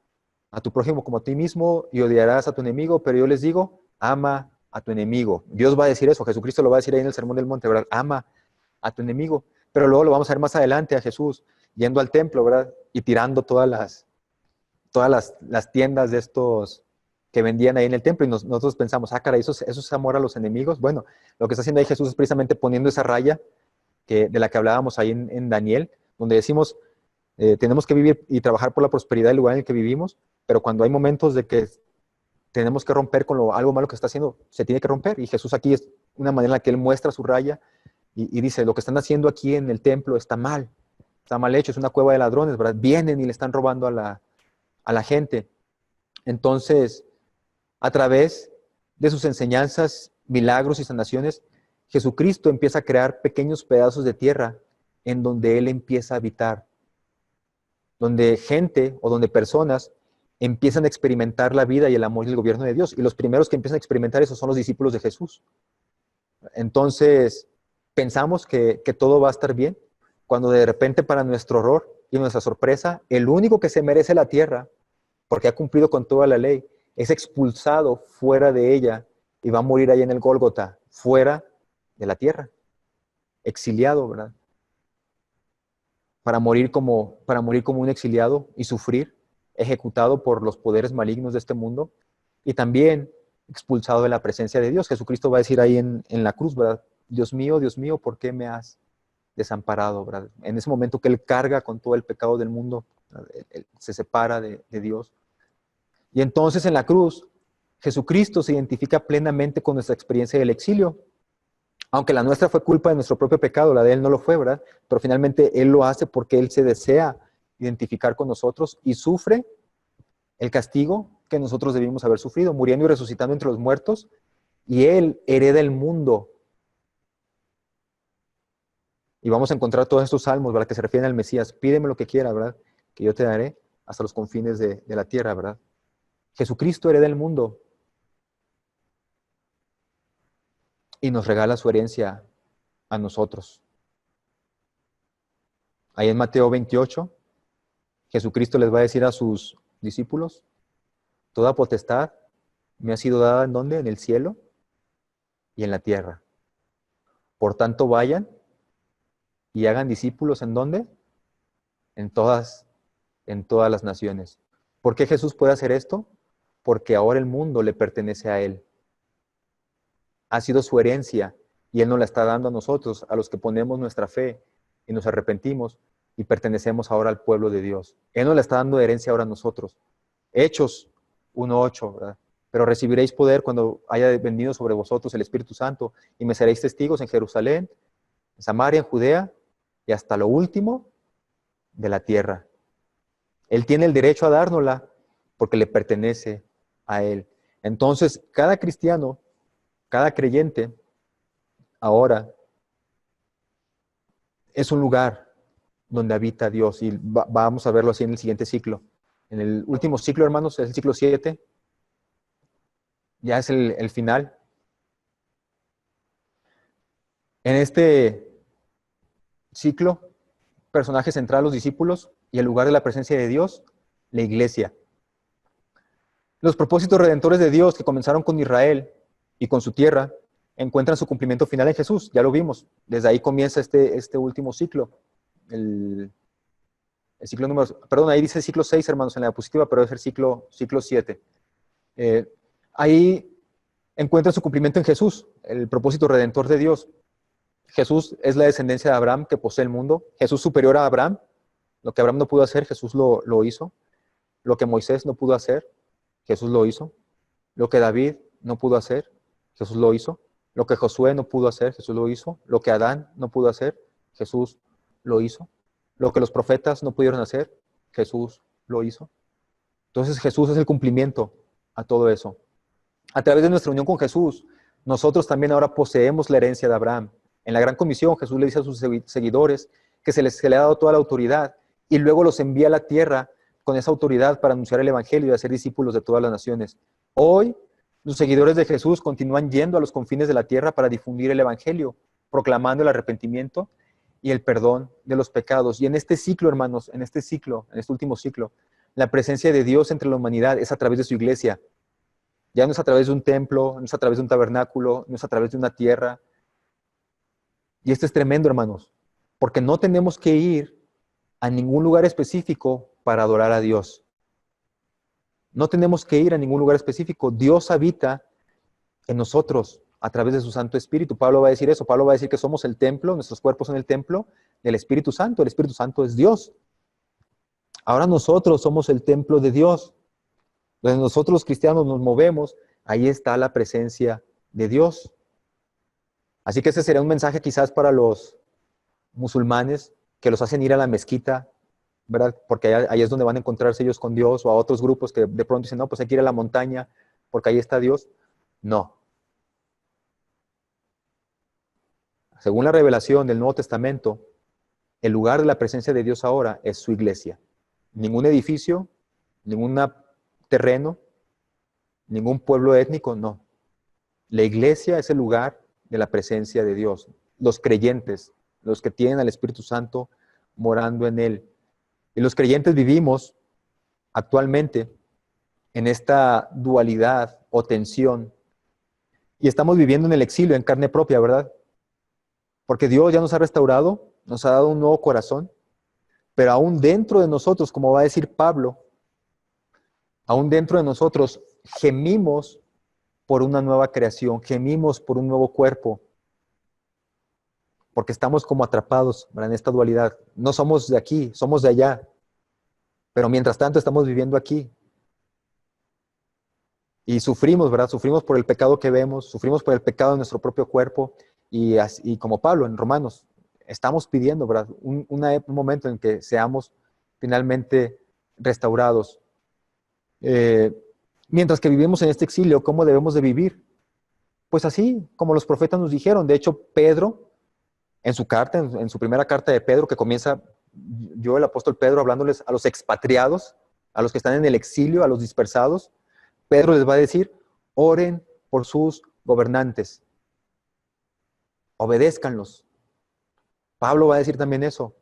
a tu prójimo como a ti mismo y odiarás a tu enemigo, pero yo les digo, ama a tu enemigo. Dios va a decir eso, Jesucristo lo va a decir ahí en el Sermón del Monte, ¿verdad? Ama a tu enemigo. Pero luego lo vamos a ver más adelante a Jesús yendo al templo, ¿verdad? Y tirando todas las tiendas de estos que vendían ahí en el templo y nosotros pensamos, caray, ¿eso es amor a los enemigos? Bueno, lo que está haciendo ahí Jesús es precisamente poniendo esa raya de la que hablábamos ahí en Daniel, donde decimos, tenemos que vivir y trabajar por la prosperidad del lugar en el que vivimos, pero cuando hay momentos de que tenemos que romper con algo malo que está haciendo, se tiene que romper. Y Jesús aquí es una manera en la que Él muestra su raya y dice, lo que están haciendo aquí en el templo está mal hecho, es una cueva de ladrones, ¿verdad? Vienen y le están robando a la gente. Entonces, a través de sus enseñanzas, milagros y sanaciones, Jesucristo empieza a crear pequeños pedazos de tierra en donde Él empieza a habitar, donde gente o donde personas empiezan a experimentar la vida y el amor y el gobierno de Dios. Y los primeros que empiezan a experimentar eso son los discípulos de Jesús. Entonces, pensamos que todo va a estar bien, cuando de repente, para nuestro horror y nuestra sorpresa, el único que se merece la tierra, porque ha cumplido con toda la ley, es expulsado fuera de ella y va a morir ahí en el Gólgota, fuera de la tierra, exiliado, ¿verdad? Para morir como un exiliado y sufrir, ejecutado por los poderes malignos de este mundo, y también expulsado de la presencia de Dios. Jesucristo va a decir ahí en la cruz, ¿verdad? Dios mío, ¿por qué me has desamparado, ¿verdad? En ese momento que Él carga con todo el pecado del mundo, él se separa de Dios. Y entonces en la cruz, Jesucristo se identifica plenamente con nuestra experiencia del exilio. Aunque la nuestra fue culpa de nuestro propio pecado, la de Él no lo fue, ¿verdad? Pero finalmente Él lo hace porque Él se desea identificar con nosotros y sufre el castigo que nosotros debimos haber sufrido, muriendo y resucitando entre los muertos, y Él hereda el mundo. Y vamos a encontrar todos estos salmos, ¿verdad? Que se refieren al Mesías. Pídeme lo que quiera, ¿verdad? Que yo te daré hasta los confines de la tierra, ¿verdad? Jesucristo hereda el mundo y nos regala su herencia a nosotros. Ahí en Mateo 28, Jesucristo les va a decir a sus discípulos, toda potestad me ha sido dada ¿en dónde? En el cielo y en la tierra. Por tanto, vayan y hagan discípulos ¿en dónde? En todas las naciones. ¿Por qué Jesús puede hacer esto? Porque ahora el mundo le pertenece a Él. Ha sido su herencia y Él nos la está dando a nosotros, a los que ponemos nuestra fe y nos arrepentimos y pertenecemos ahora al pueblo de Dios. Él nos la está dando de herencia ahora a nosotros. Hechos 1:8, ¿verdad? Pero recibiréis poder cuando haya venido sobre vosotros el Espíritu Santo y me seréis testigos en Jerusalén, en Samaria, en Judea y hasta lo último de la tierra. Él tiene el derecho a dárnosla porque le pertenece a Él. Entonces, cada cristiano, cada creyente, ahora es un lugar donde habita Dios y vamos a verlo así en el siguiente ciclo. En el último ciclo, hermanos, es el ciclo 7, ya es el final. En este ciclo personaje central, los discípulos, y el lugar de la presencia de Dios, la iglesia. Los propósitos redentores de Dios que comenzaron con Israel y con su tierra, encuentran su cumplimiento final en Jesús, ya lo vimos. Desde ahí comienza este último ciclo. El ciclo número, perdón, ahí dice ciclo 6, hermanos, en la diapositiva, pero es el ciclo 7. Ahí encuentran su cumplimiento en Jesús, el propósito redentor de Dios. Jesús es la descendencia de Abraham que posee el mundo. Jesús superior a Abraham. Lo que Abraham no pudo hacer, Jesús lo hizo. Lo que Moisés no pudo hacer, Jesús lo hizo. Lo que David no pudo hacer, Jesús lo hizo. Lo que Josué no pudo hacer, Jesús lo hizo. Lo que Adán no pudo hacer, Jesús lo hizo. Lo que los profetas no pudieron hacer, Jesús lo hizo. Entonces Jesús es el cumplimiento a todo eso. A través de nuestra unión con Jesús, nosotros también ahora poseemos la herencia de Abraham. En la gran comisión, Jesús le dice a sus seguidores que se le ha dado toda la autoridad y luego los envía a la tierra con esa autoridad para anunciar el evangelio y hacer discípulos de todas las naciones. Hoy, los seguidores de Jesús continúan yendo a los confines de la tierra para difundir el evangelio, proclamando el arrepentimiento y el perdón de los pecados. Y en este ciclo, hermanos, en este último ciclo, la presencia de Dios entre la humanidad es a través de su iglesia. Ya no es a través de un templo, no es a través de un tabernáculo, no es a través de una tierra. Y esto es tremendo, hermanos, porque no tenemos que ir a ningún lugar específico para adorar a Dios. No tenemos que ir a ningún lugar específico. Dios habita en nosotros a través de su Santo Espíritu. Pablo va a decir eso. Pablo va a decir que somos el templo, nuestros cuerpos son el templo del Espíritu Santo. El Espíritu Santo es Dios. Ahora nosotros somos el templo de Dios. Donde nosotros los cristianos nos movemos, ahí está la presencia de Dios. Así que ese sería un mensaje quizás para los musulmanes que los hacen ir a la mezquita, ¿verdad? Porque ahí es donde van a encontrarse ellos con Dios, o a otros grupos que de pronto dicen, no, pues hay que ir a la montaña porque ahí está Dios. No. Según la revelación del Nuevo Testamento, el lugar de la presencia de Dios ahora es su iglesia. Ningún edificio, ningún terreno, ningún pueblo étnico, no. La iglesia es el lugar de la presencia de Dios. Los creyentes, los que tienen al Espíritu Santo morando en él. Y los creyentes vivimos actualmente en esta dualidad o tensión. Y estamos viviendo en el exilio en carne propia, ¿verdad? Porque Dios ya nos ha restaurado, nos ha dado un nuevo corazón, pero aún dentro de nosotros, como va a decir Pablo, aún dentro de nosotros gemimos por una nueva creación, gemimos por un nuevo cuerpo, porque estamos como atrapados, ¿verdad?, en esta dualidad. No somos de aquí, somos de allá, pero mientras tanto estamos viviendo aquí. Y sufrimos, ¿verdad? Sufrimos por el pecado que vemos, sufrimos por el pecado de nuestro propio cuerpo, y como Pablo en Romanos, estamos pidiendo, ¿verdad?, un momento en que seamos finalmente restaurados. Mientras que vivimos en este exilio, ¿cómo debemos de vivir? Pues así, como los profetas nos dijeron. De hecho, Pedro, en su carta, en su primera carta de Pedro, que comienza, yo, el apóstol Pedro, hablándoles a los expatriados, a los que están en el exilio, a los dispersados, Pedro les va a decir, oren por sus gobernantes, obedézcanlos. Pablo va a decir también eso.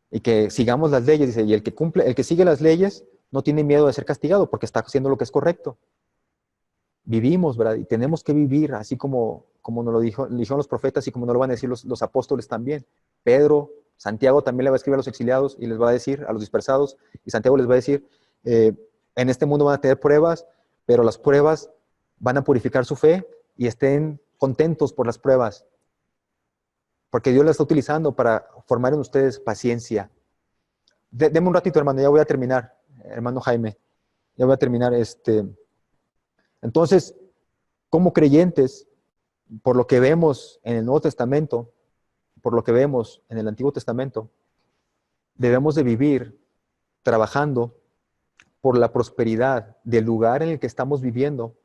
Y que sigamos las leyes, dice, y el que sigue las leyes no tiene miedo de ser castigado porque está haciendo lo que es correcto. Vivimos, ¿verdad? Y tenemos que vivir así como nos lo dijeron los profetas y como nos lo van a decir los apóstoles también. Pedro, Santiago también le va a escribir a los exiliados y les va a decir, a los dispersados, y Santiago les va a decir, en este mundo van a tener pruebas, pero las pruebas van a purificar su fe y estén contentos por las pruebas, porque Dios la está utilizando para formar en ustedes paciencia. Deme un ratito, hermano, ya voy a terminar, hermano Jaime, ya voy a terminar. Entonces, como creyentes, por lo que vemos en el Nuevo Testamento, por lo que vemos en el Antiguo Testamento, debemos de vivir trabajando por la prosperidad del lugar en el que estamos viviendo,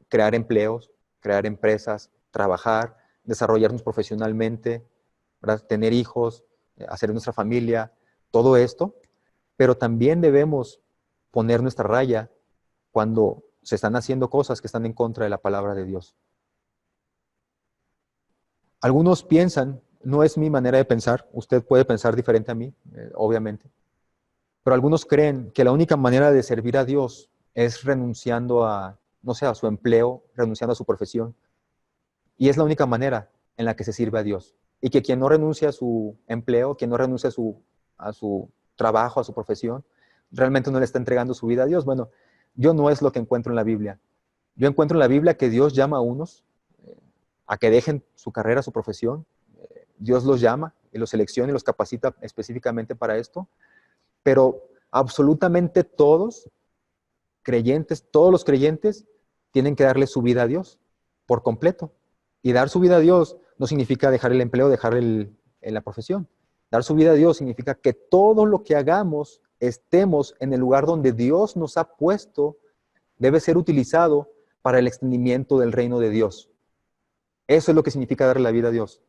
crear empleos, crear empresas, trabajar, desarrollarnos profesionalmente, ¿verdad?, tener hijos, hacer nuestra familia, todo esto, pero también debemos poner nuestra raya cuando se están haciendo cosas que están en contra de la palabra de Dios. Algunos piensan, no es mi manera de pensar. Usted puede pensar diferente a mí, obviamente. Pero algunos creen que la única manera de servir a Dios es renunciando a, no sé, a su empleo, renunciando a su profesión. Y es la única manera en la que se sirve a Dios. Y que quien no renuncia a su empleo, quien no renuncia a su trabajo, a su profesión, realmente no le está entregando su vida a Dios. Bueno, yo no es lo que encuentro en la Biblia. Yo encuentro en la Biblia que Dios llama a unos a que dejen su carrera, su profesión. Dios los llama y los selecciona y los capacita específicamente para esto. Pero absolutamente todos todos los creyentes tienen que darle su vida a Dios por completo. Y dar su vida a Dios no significa dejar el empleo, dejar la profesión. Dar su vida a Dios significa que todo lo que hagamos, estemos en el lugar donde Dios nos ha puesto, debe ser utilizado para el extendimiento del reino de Dios. Eso es lo que significa darle la vida a Dios.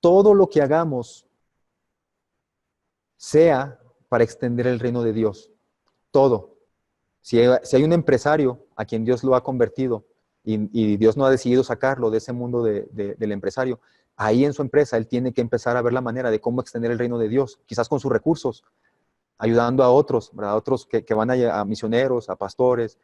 Todo lo que hagamos sea para extender el reino de Dios. Todo. Si hay un empresario a quien Dios lo ha convertido y Dios no ha decidido sacarlo de ese mundo del empresario, ahí en su empresa él tiene que empezar a ver la manera de cómo extender el reino de Dios, quizás con sus recursos, ayudando a otros, ¿verdad? A otros que van a misioneros, a pastores,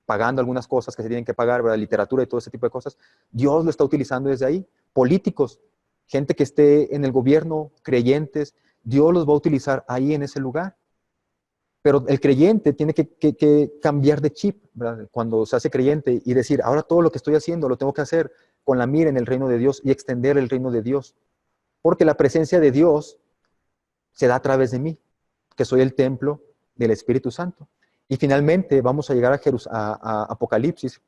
pagando algunas cosas que se tienen que pagar, ¿verdad? Literatura y todo ese tipo de cosas. Dios lo está utilizando desde ahí. Políticos, gente que esté en el gobierno, creyentes, Dios los va a utilizar ahí en ese lugar. Pero el creyente tiene que cambiar de chip, ¿verdad? Cuando se hace creyente y decir, ahora todo lo que estoy haciendo lo tengo que hacer con la mira en el reino de Dios y extender el reino de Dios. Porque la presencia de Dios se da a través de mí, que soy el templo del Espíritu Santo. Y finalmente vamos a llegar a Apocalipsis,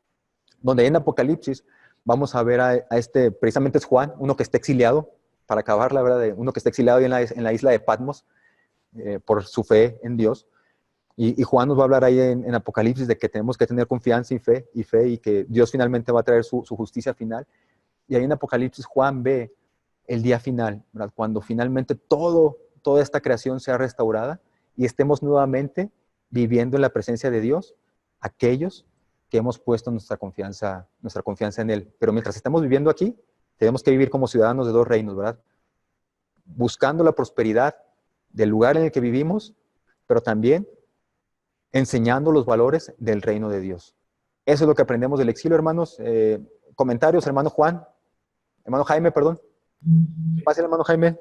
donde en Apocalipsis vamos a ver a este, precisamente es Juan, uno que está exiliado, para acabar la verdad, uno que está exiliado en la isla de Patmos por su fe en Dios. Y Juan nos va a hablar ahí en Apocalipsis de que tenemos que tener confianza y fe y que Dios finalmente va a traer su justicia final. Y ahí en Apocalipsis Juan ve el día final, ¿verdad? Cuando finalmente toda esta creación sea restaurada y estemos nuevamente viviendo en la presencia de Dios, aquellos que hemos puesto nuestra confianza en Él. Pero mientras estemos viviendo aquí, tenemos que vivir como ciudadanos de dos reinos, ¿verdad? Buscando la prosperidad del lugar en el que vivimos, pero también enseñando los valores del reino de Dios. Eso es lo que aprendemos del exilio, hermanos. Comentarios, hermano Juan. Hermano Jaime, perdón. Pase, hermano Jaime.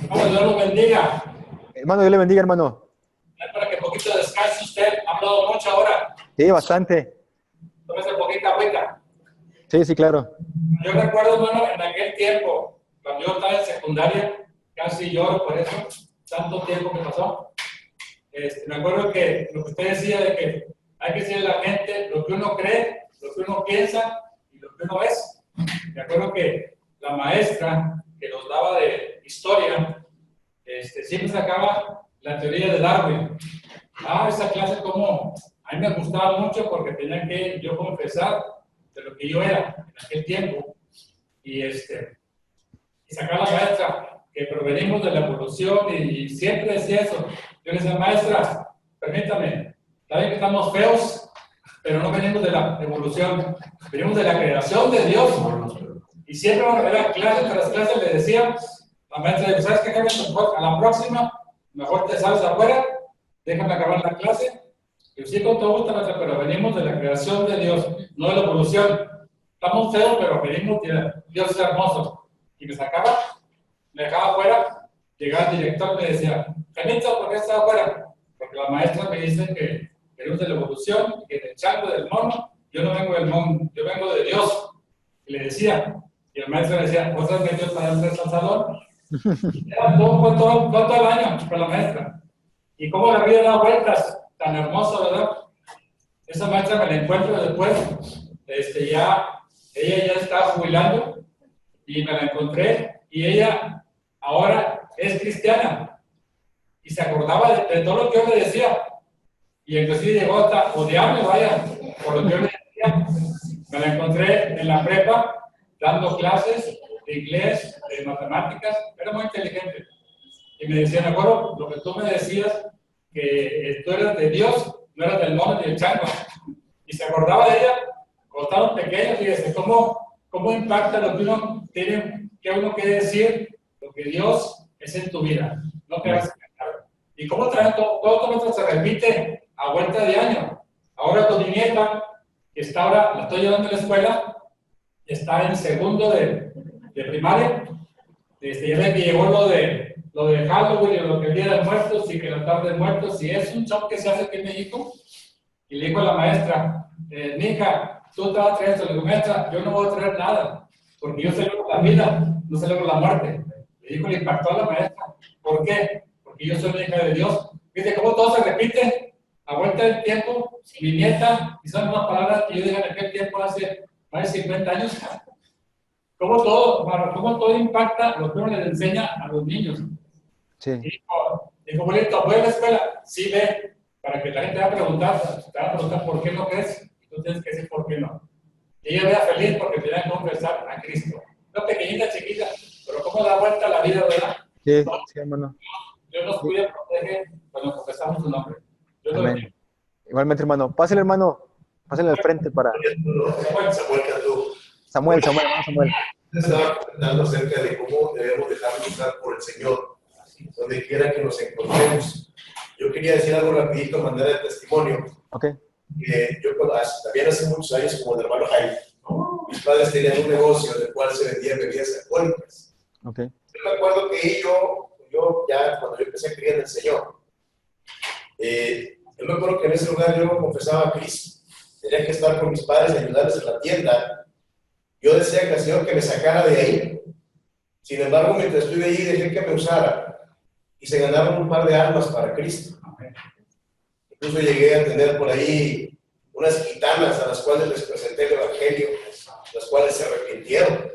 Hermano, Dios lo bendiga. Hermano, Dios le bendiga, hermano. Para que poquito descanse usted. Ha hablado mucho ahora. Sí, bastante. Tómese poquita agüita. Sí, claro. Yo recuerdo, hermano, en aquel tiempo, cuando yo estaba en secundaria, casi lloro por eso, tanto tiempo que pasó. Me acuerdo que lo que usted decía de que hay que decirle a la gente lo que uno cree, lo que uno piensa y lo que uno es. Me acuerdo que la maestra que nos daba de historia, siempre sacaba la teoría de Darwin. Esa clase como a mí me gustaba mucho porque tenía que yo confesar de lo que yo era en aquel tiempo. Y sacaba la maestra que provenimos de la evolución y siempre decía eso. Yo le decía, maestra, permítame, está bien que estamos feos, pero no venimos de la evolución, venimos de la creación de Dios. Y siempre van a ver a clases, tras clases le decía, la maestra dice, ¿sabes qué, Jaime? A la próxima, mejor te sales afuera, déjame acabar la clase. Y sí, con todo gusto, maestra, pero venimos de la creación de Dios, no de la evolución. Estamos feos, pero venimos de Dios es hermoso. Y me sacaba, me dejaba afuera, llegaba el director y me decía, Janito, ¿por qué estás afuera? Porque la maestra me dice que venimos de la evolución, y que del chango del mono, yo no vengo del mono, yo vengo de Dios. Y le decía, y el maestro me decía, ¿vos has metido para entrar al salón? Era todo el año con la maestra. Y cómo la vida da vueltas, tan hermoso, ¿verdad? Esa maestra me la encuentro después, ella ya estaba jubilando y me la encontré y ella ahora es cristiana y se acordaba de todo lo que yo le decía y inclusive llegó hasta odiarme, vaya, por lo que yo le decía. Me la encontré en la prepa dando clases de inglés, de matemáticas, era muy inteligente y me decía, me acuerdo lo que tú me decías que tú eras de Dios, no eras del mono ni del chango. Y se acordaba de ella cuando estaban pequeños, fíjese, cómo impacta lo que uno tiene, que uno quiere decir, lo que Dios es en tu vida, no que vas a cantar. Y cómo todo esto se repite a vuelta de año. Ahora con mi nieta, que está ahora, la estoy llevando a la escuela, está en segundo de primaria, ya le llegó lo de Halloween, y lo que el Día de Muertos y que la tarde de Muertos, y es un show que se hace aquí en México. Y le dijo a la maestra, mija, tú te vas a traer esto. Le digo, maestra, yo no voy a traer nada, porque yo celebro la vida, no celebro la muerte. Le dijo, le impactó a la maestra. ¿Por qué? Porque yo soy una hija de Dios. Fíjate cómo todo se repite a vuelta del tiempo. Sí. Mi nieta, y son unas palabras que yo dije en aquel tiempo hace más de 50 años. Cómo todo impacta lo que uno les enseña a los niños. Sí. Dijo, bonito, ¿voy a la escuela? Sí, ve. Para que la gente te va a preguntar por qué no crees, y tú tienes que decir por qué no. Y ella vea feliz porque te da que confesar a Cristo. No pequeñita, chiquita, pero cómo da vuelta la vida, ¿verdad? Sí, sí, hermano. Dios nos cuida y protege cuando confesamos su nombre. Amén. Igualmente, hermano. Pásale, hermano. Pásale al frente para... Samuel. Estaba comentando acerca de cómo debemos dejarnos usar por el Señor, donde quiera que nos encontremos. Yo quería decir algo rapidito, manera de testimonio. Ok. Yo también hace muchos años, como el hermano Jaime, mis padres tenían un negocio en el cual se vendían bebidas alcohólicas. Ok. Yo me acuerdo que yo ya cuando yo empecé a creer en el Señor, yo me acuerdo que en ese lugar yo confesaba a Cristo. Tenía que estar con mis padres y ayudarles en la tienda. Yo decía que al Señor que me sacara de ahí. Sin embargo, mientras estuve ahí, dejé que me usara. Y se ganaron un par de almas para Cristo. Incluso llegué a tener por ahí unas gitanas a las cuales les presenté el Evangelio, las cuales se arrepintieron.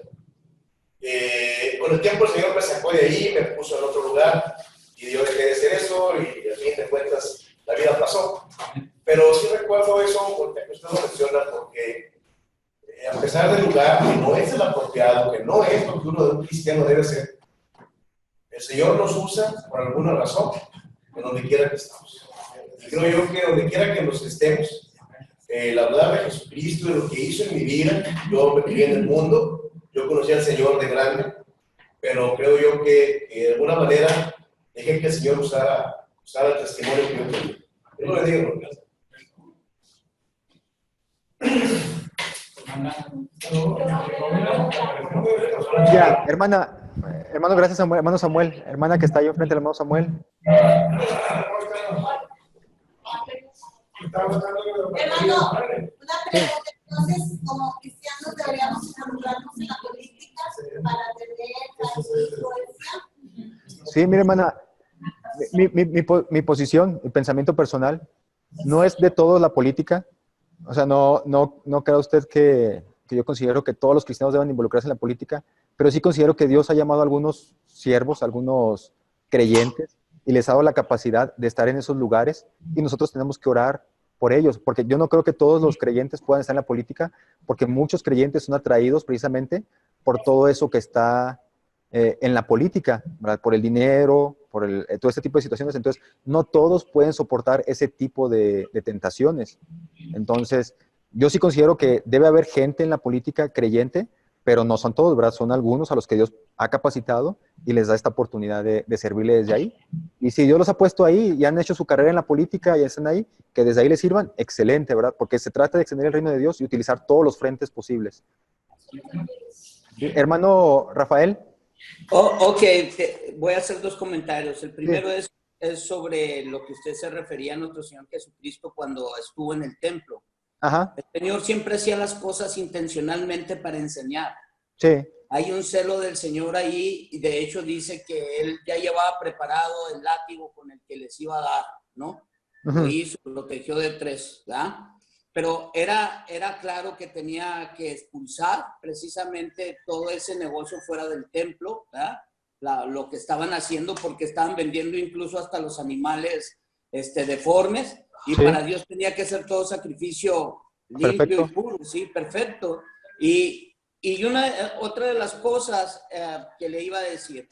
Con el tiempo el Señor me sacó de ahí, me puso en otro lugar, y yo dejé de hacer eso, y al fin de cuentas la vida pasó. Pero sí recuerdo eso, porque usted lo menciona, porque a pesar del lugar que no es el apropiado, que no es lo que uno de un cristiano debe ser, el Señor nos usa por alguna razón, en donde quiera que estamos. Y creo yo que donde quiera que nos estemos, la verdad de Jesucristo y lo que hizo en mi vida, yo me crié en el mundo, yo conocí al Señor de grande, pero creo yo que de alguna manera dejé que el Señor usara el testimonio que yo tenía. Yo no le digo por casa. Ya, hermano, gracias, Samuel, hermano Samuel, hermana que está ahí enfrente del hermano Samuel. Hermano, una pregunta. Entonces, como cristianos, deberíamos involucrarnos en la política para tener la influencia. Sí, mire, hermana, mi posición, mi pensamiento personal, no es de todo la política. O sea, no crea usted que yo considero que todos los cristianos deben involucrarse en la política, pero sí considero que Dios ha llamado a algunos siervos, a algunos creyentes, y les ha dado la capacidad de estar en esos lugares, y nosotros tenemos que orar por ellos, porque yo no creo que todos los creyentes puedan estar en la política, porque muchos creyentes son atraídos precisamente por todo eso que está en la política, ¿verdad? Por el dinero, por todo este tipo de situaciones. Entonces, no todos pueden soportar ese tipo de tentaciones. Entonces, yo sí considero que debe haber gente en la política creyente, pero no son todos, ¿verdad? Son algunos a los que Dios ha capacitado y les da esta oportunidad de servirle desde ahí. Y si Dios los ha puesto ahí y han hecho su carrera en la política y están ahí, que desde ahí les sirvan, excelente, ¿verdad? Porque se trata de extender el reino de Dios y utilizar todos los frentes posibles. Hermano Rafael. Ok, voy a hacer dos comentarios. El primero es sobre lo que usted se refería a nuestro Señor Jesucristo cuando estuvo en el templo. Ajá. El Señor siempre hacía las cosas intencionalmente para enseñar. Sí. Hay un celo del Señor ahí, y de hecho dice que Él ya llevaba preparado el látigo con el que les iba a dar, ¿no? Lo hizo, lo tejió de tres, ¿verdad? Pero era claro que tenía que expulsar precisamente todo ese negocio fuera del templo, ¿verdad? Lo que estaban haciendo, porque estaban vendiendo incluso hasta los animales deformes, y sí, para Dios tenía que ser todo sacrificio limpio, perfecto, y puro, sí, perfecto. Y otra de las cosas que le iba a decir,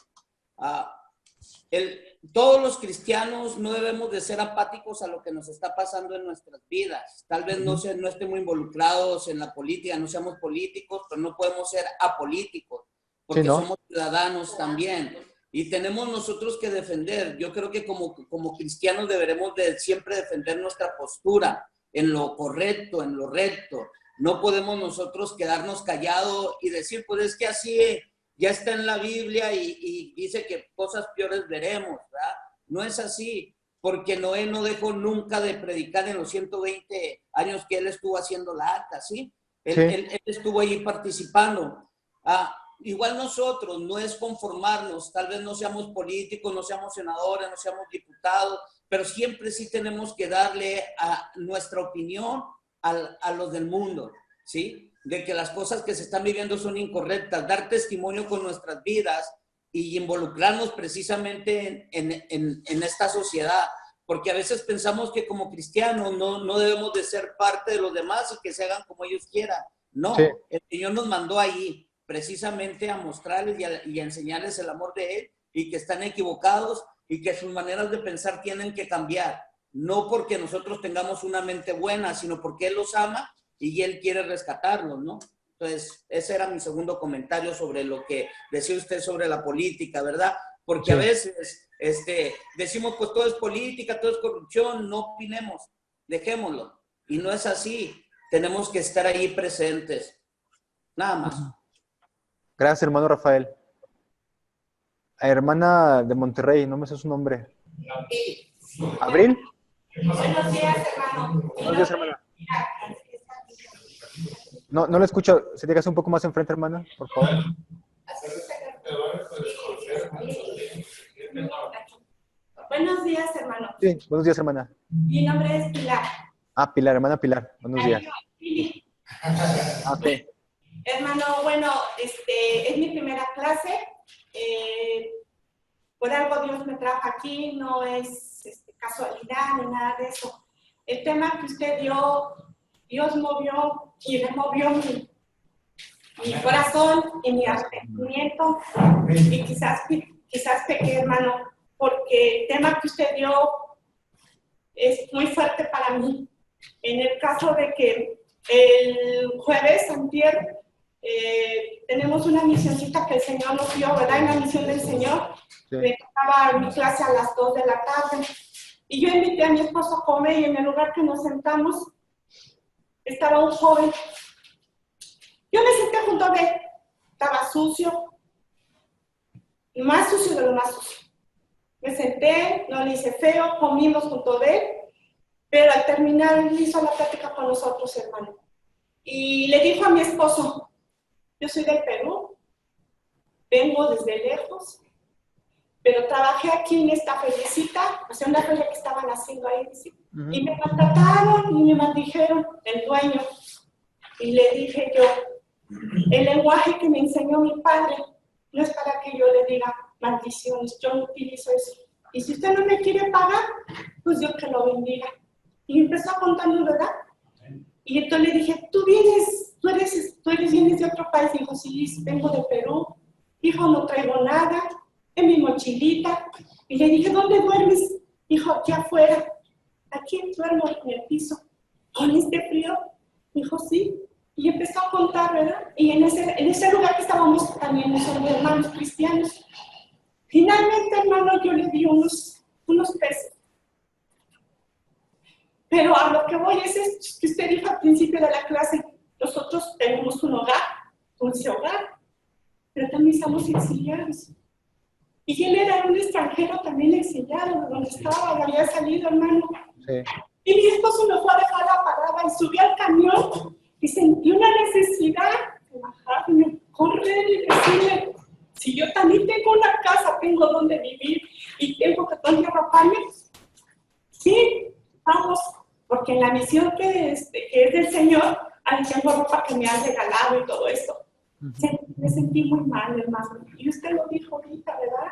todos los cristianos no debemos de ser apáticos a lo que nos está pasando en nuestras vidas. Tal vez no estemos involucrados en la política, no seamos políticos, pero no podemos ser apolíticos, porque sí, ¿no? Somos ciudadanos también. Y tenemos nosotros que defender. Yo creo que como cristianos deberemos de siempre defender nuestra postura en lo correcto, en lo recto. No podemos nosotros quedarnos callados y decir, pues es que así ya está en la Biblia y dice que cosas peores veremos, ¿verdad? No es así, porque Noé no dejó nunca de predicar en los 120 años que él estuvo haciendo la arca, ¿sí? Él estuvo ahí participando. Igual nosotros, no es conformarnos, tal vez no seamos políticos, no seamos senadores, no seamos diputados, pero siempre sí tenemos que darle a nuestra opinión a los del mundo, ¿sí? De que las cosas que se están viviendo son incorrectas, dar testimonio con nuestras vidas y involucrarnos precisamente en esta sociedad, porque a veces pensamos que como cristianos no debemos de ser parte de los demás y que se hagan como ellos quieran. No, sí. El Señor nos mandó ahí precisamente a mostrarles y a enseñarles el amor de Él y que están equivocados y que sus maneras de pensar tienen que cambiar. No porque nosotros tengamos una mente buena, sino porque Él los ama y Él quiere rescatarlos, ¿no? Entonces, ese era mi segundo comentario sobre lo que decía usted sobre la política, ¿verdad? Porque sí, a veces decimos, pues todo es política, todo es corrupción, no opinemos, dejémoslo. Y no es así, tenemos que estar ahí presentes. Nada más. Gracias, hermano Rafael. Hermana de Monterrey, no me sé su nombre. ¿Abril? Buenos días, hermano. Buenos días, hermana. No le escucho. ¿Se te hace un poco más enfrente, hermana? Por favor. Buenos días, hermano. Sí, buenos días, hermana. Mi nombre es Pilar. Pilar, hermana Pilar. Buenos días. Okay. Hermano, bueno, es mi primera clase. Por algo Dios me trajo aquí, no es casualidad ni nada de eso. El tema que usted dio, Dios movió y removió mi corazón y mi arrepentimiento. Y quizás pequé, hermano, porque el tema que usted dio es muy fuerte para mí. En el caso de que el jueves, antier, tenemos una misioncita que el Señor nos dio, ¿verdad? En la misión del Señor. Sí. Me tocaba mi clase a las 2 de la tarde. Y yo invité a mi esposo a comer y en el lugar que nos sentamos estaba un joven. Yo me senté junto a él. Estaba sucio. Y más sucio de lo más sucio. Me senté, no le hice feo, comimos junto a él. Pero al terminar, él hizo la plática con nosotros, hermano. Y le dijo a mi esposo, yo soy del Perú, vengo desde lejos, pero trabajé aquí en esta feriecita, o sea, una feria que estaban haciendo ahí, ¿sí? Y me contrataron y me maldijeron el dueño. Y le dije yo, el lenguaje que me enseñó mi padre no es para que yo le diga maldiciones, yo no utilizo eso. Y si usted no me quiere pagar, pues Dios que lo bendiga. Y empezó a contarnos, ¿verdad? Y entonces le dije, tú vienes de otro país. Dijo, sí, vengo de Perú. Dijo, no traigo nada, en mi mochilita. Y le dije, ¿dónde duermes? Dijo, aquí afuera. Aquí duermo en el piso. ¿Con este frío? Dijo, sí. Y empezó a contar, ¿verdad? Y en ese lugar que estábamos también nosotros hermanos cristianos. Finalmente, hermano, yo le di unos pesos. Pero a lo que voy es esto que usted dijo al principio de la clase. Nosotros tenemos un hogar, dulce hogar, pero también estamos exiliados. Y él era un extranjero también exiliado, de donde estaba, había salido, hermano. Sí. Y mi esposo me fue a dejar la parada y subí al camión y sentí una necesidad de bajarme, correr y decirle, si yo también tengo una casa, tengo donde vivir y tengo que donde arroparme, sí, vamos, porque en la misión que es del Señor, ahí tengo ropa que me han regalado y todo esto. Me sentí muy mal, hermano. Y usted lo dijo ahorita, ¿verdad?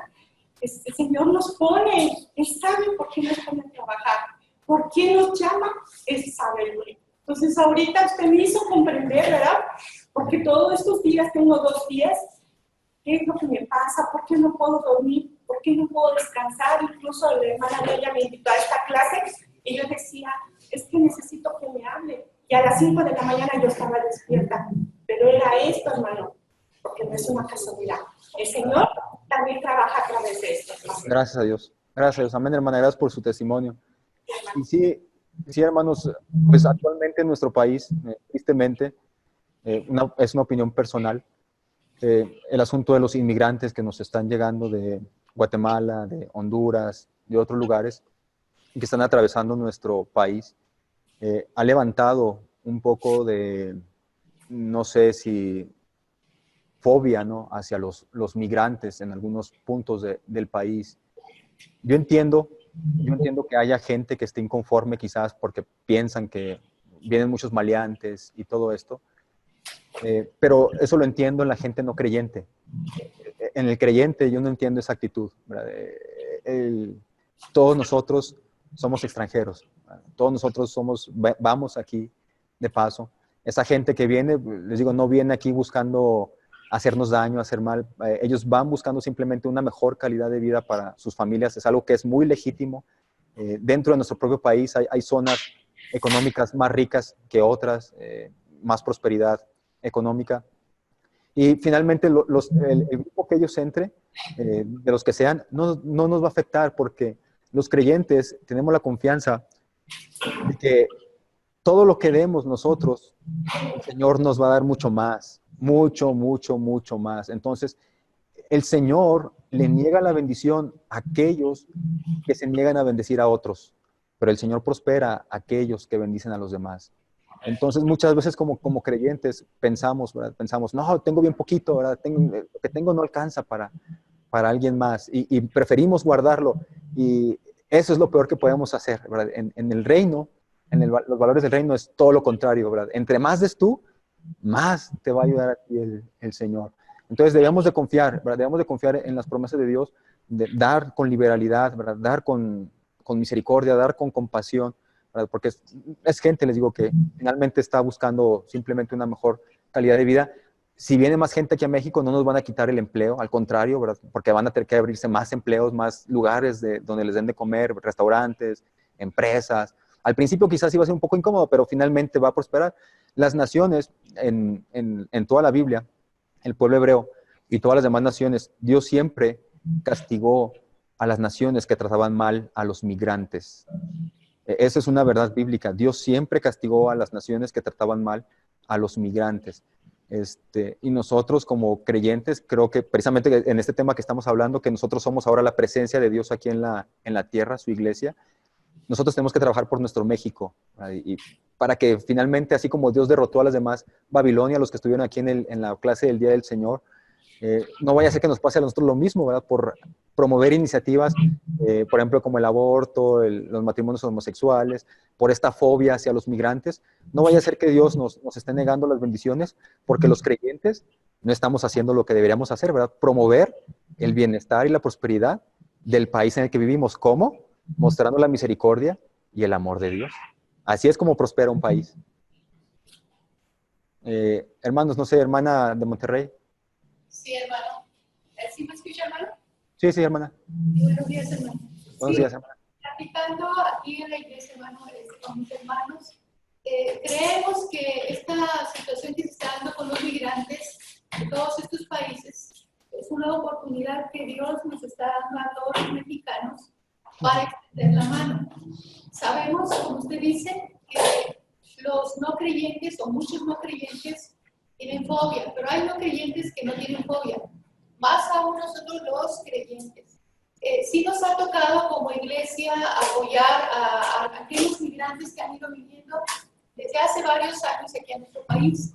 El Señor nos pone, Él sabe por qué nos pone a trabajar. ¿Por qué nos llama? Él sabe, güey. Entonces, ahorita usted me hizo comprender, ¿verdad? Porque todos estos días, tengo 2 días, ¿qué es lo que me pasa? ¿Por qué no puedo dormir? ¿por qué no puedo descansar? Incluso la hermana de ella me invitó a esta clase y yo decía, es que necesito que me hable. Y a las 5 de la mañana yo estaba despierta. Pero era esto, hermano, porque no es una casualidad. El Señor también trabaja a través de esto. Gracias a Dios. Gracias a Dios. Amén, hermana. Gracias por su testimonio. Y sí, hermanos, pues actualmente en nuestro país, tristemente, es una opinión personal, el asunto de los inmigrantes que nos están llegando de Guatemala, de Honduras, de otros lugares, y que están atravesando nuestro país, ha levantado un poco de, no sé si fobia, ¿no?, hacia los migrantes en algunos puntos del país. Yo entiendo que haya gente que esté inconforme quizás porque piensan que vienen muchos maleantes y todo esto, pero eso lo entiendo en la gente no creyente. En el creyente yo no entiendo esa actitud, ¿verdad? Todos nosotros somos extranjeros, ¿verdad? Todos nosotros vamos aquí de paso. Esa gente que viene, les digo, no viene aquí buscando hacernos daño, hacer mal. Ellos van buscando simplemente una mejor calidad de vida para sus familias. Es algo que es muy legítimo. Dentro de nuestro propio país hay zonas económicas más ricas que otras, más prosperidad económica. Y finalmente el grupo que ellos entre, de los que sean, no nos va a afectar porque los creyentes tenemos la confianza de que todo lo que demos nosotros, el Señor nos va a dar mucho más, mucho, mucho, mucho más. Entonces, el Señor le niega la bendición a aquellos que se niegan a bendecir a otros, pero el Señor prospera a aquellos que bendicen a los demás. Entonces, muchas veces como creyentes pensamos, ¿verdad? No, tengo bien poquito, ¿verdad? Lo que tengo no alcanza para alguien más y preferimos guardarlo. Y eso es lo peor que podemos hacer, ¿verdad? En el reino, los valores del reino es todo lo contrario, ¿verdad? Entre más des tú, más te va a ayudar a ti el Señor. Entonces debemos de confiar, ¿verdad? Debemos de confiar en las promesas de Dios, de dar con liberalidad, ¿verdad? Dar con misericordia, dar con compasión, ¿verdad? Porque es gente, les digo, que finalmente está buscando simplemente una mejor calidad de vida. Si viene más gente aquí a México, no nos van a quitar el empleo, al contrario, ¿verdad? Porque van a tener que abrirse más empleos, más lugares donde les den de comer, restaurantes, empresas. Al principio quizás iba a ser un poco incómodo, pero finalmente va a prosperar. Las naciones, en toda la Biblia, el pueblo hebreo y todas las demás naciones, Dios siempre castigó a las naciones que trataban mal a los migrantes. Esa es una verdad bíblica. Dios siempre castigó a las naciones que trataban mal a los migrantes. Y nosotros como creyentes, creo que precisamente en este tema que estamos hablando, que nosotros somos ahora la presencia de Dios aquí en la tierra, su iglesia, nosotros tenemos que trabajar por nuestro México, y para que finalmente, así como Dios derrotó a las demás Babilonia, los que estuvieron aquí en la clase del Día del Señor, no vaya a ser que nos pase a nosotros lo mismo, ¿verdad? Por promover iniciativas, por ejemplo, como el aborto, los matrimonios homosexuales, por esta fobia hacia los migrantes. No vaya a ser que Dios nos esté negando las bendiciones, porque los creyentes no estamos haciendo lo que deberíamos hacer, ¿verdad? Promover el bienestar y la prosperidad del país en el que vivimos. ¿Cómo? Mostrando la misericordia y el amor de Dios. Así es como prospera un país. Hermanos, no sé, hermana de Monterrey. Sí, hermano. ¿Sí me escucha, hermano? Sí, hermana. Buenos días, hermano. Buenos días, hermana. Platicando aquí en la iglesia, hermano, con mis hermanos, creemos que esta situación que se está dando con los migrantes de todos estos países es una oportunidad que Dios nos está dando a todos los mexicanos para extender la mano. Sabemos, como usted dice, que los no creyentes o muchos no creyentes tienen fobia, pero hay no creyentes que no tienen fobia, más aún nosotros los creyentes. Sí nos ha tocado como iglesia apoyar a aquellos migrantes que han ido viviendo desde hace varios años aquí en nuestro país.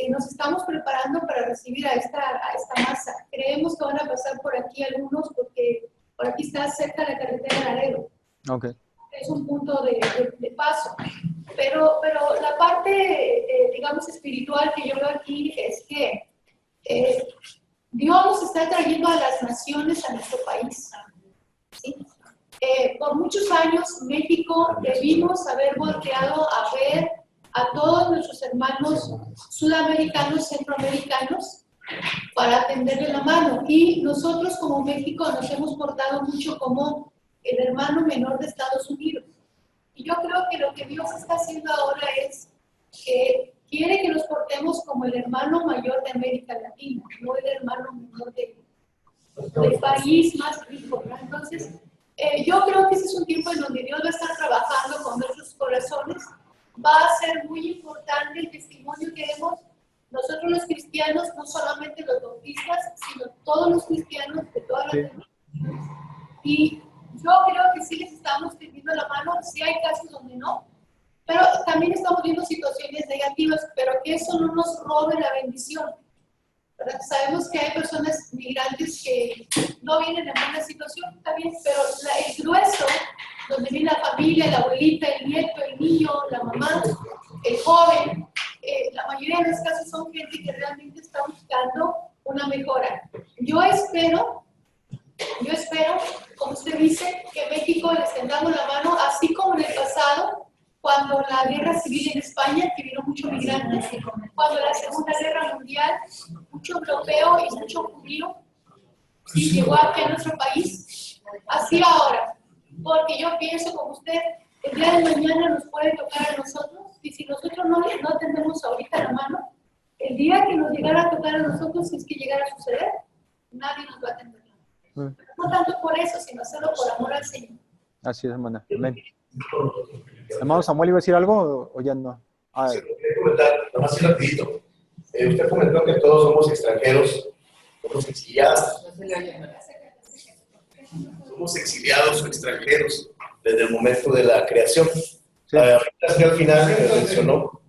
Nos estamos preparando para recibir a esta masa. Creemos que van a pasar por aquí algunos porque por aquí está cerca de la carretera de Laredo. Okay. Es un punto de paso. Pero la parte, digamos, espiritual que yo veo aquí es que Dios nos está trayendo a las naciones a nuestro país. ¿Sí? Por muchos años, México debimos haber volteado a ver a todos nuestros hermanos sudamericanos, centroamericanos, para tenderle la mano. Y nosotros como México nos hemos portado mucho como el hermano menor de Estados Unidos. Y yo creo que lo que Dios está haciendo ahora es que quiere que nos portemos como el hermano mayor de América Latina, no el hermano menor del país más rico, ¿no? Entonces, yo creo que ese es un tiempo en donde Dios va a estar trabajando con nuestros corazones. Va a ser muy importante el testimonio que demos nosotros los cristianos, no solamente los bautistas, sino todos los cristianos de todas las denominaciones. Y yo creo que sí les estamos tendiendo la mano, sí hay casos donde no, pero también estamos viendo situaciones negativas, pero que eso no nos robe la bendición, ¿verdad? Sabemos que hay personas migrantes que no vienen en buena situación, está bien, pero el grueso, donde viene la familia, la abuelita, el nieto, el niño, la mamá, el joven, la mayoría de los casos son gente que realmente está buscando una mejora. Yo espero, como usted dice, que México les tendamos la mano, así como en el pasado, cuando la guerra civil en España, que vino muchos migrantes, cuando la Segunda Guerra Mundial, mucho europeo y mucho judío, sí, llegó aquí a nuestro país, así ahora, porque yo pienso como usted, el día de mañana nos puede tocar a nosotros, y si nosotros no tendemos ahorita la mano, el día que nos llegara a tocar a nosotros, si es que llegara a suceder, nadie nos va a atender. No tanto por eso, sino hacerlo por amor al Señor. Así es, hermana. Amén. Hermano Samuel, ¿iba a decir algo o ya no? Sí, quería comentar, nada más rapidito. Usted comentó que todos somos extranjeros, somos exiliados. Somos exiliados o extranjeros desde el momento de la creación. Sí. Ahorita al final mencionó.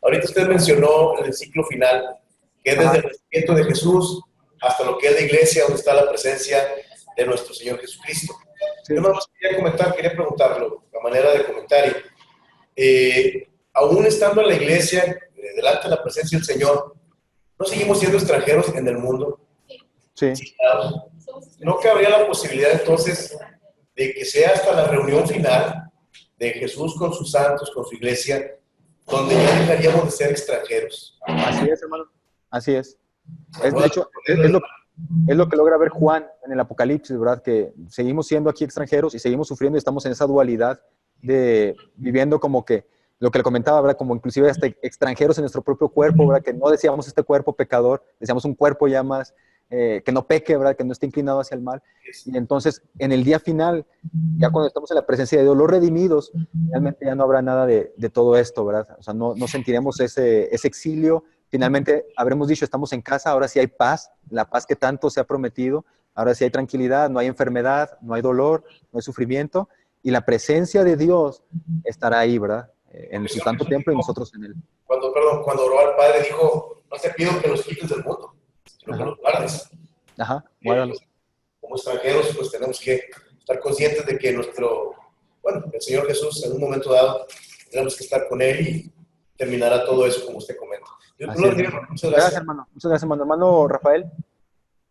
Ahorita usted mencionó el ciclo final, que es desde el nacimiento de Jesús hasta lo que es la iglesia, donde está la presencia de nuestro Señor Jesucristo. Sí. Yo nada más quería preguntarlo, a manera de comentario. Aún estando en la iglesia, delante de la presencia del Señor, ¿no seguimos siendo extranjeros en el mundo? Sí. ¿No cabría la posibilidad entonces de que sea hasta la reunión final de Jesús con sus santos, con su iglesia, donde ya dejaríamos de ser extranjeros? Así es, hermano. Así es. De hecho, es lo que logra ver Juan en el Apocalipsis, ¿verdad? Que seguimos siendo aquí extranjeros y seguimos sufriendo y estamos en esa dualidad de viviendo como que, lo que le comentaba, ¿verdad? Como inclusive hasta extranjeros en nuestro propio cuerpo, ¿verdad? Que no decíamos este cuerpo pecador, decíamos un cuerpo ya más, que no peque, ¿verdad? Que no esté inclinado hacia el mal. Y entonces, en el día final, ya cuando estamos en la presencia de Dios, los redimidos, realmente ya no habrá nada de todo esto, ¿verdad? O sea, no sentiremos ese exilio. Finalmente, habremos dicho, estamos en casa, ahora sí hay paz, la paz que tanto se ha prometido, ahora sí hay tranquilidad, no hay enfermedad, no hay dolor, no hay sufrimiento, y la presencia de Dios estará ahí, ¿verdad? En su santo templo y nosotros en él. Cuando oró al Padre, dijo, no te pido que los quites del mundo, sino que los guardes. Ajá, guárdalos. Como extranjeros, pues tenemos que estar conscientes de que el Señor Jesús, en un momento dado, tenemos que estar con Él y terminará todo eso como usted comenta. Muchas gracias, hermano. Muchas gracias, hermano. Hermano Rafael.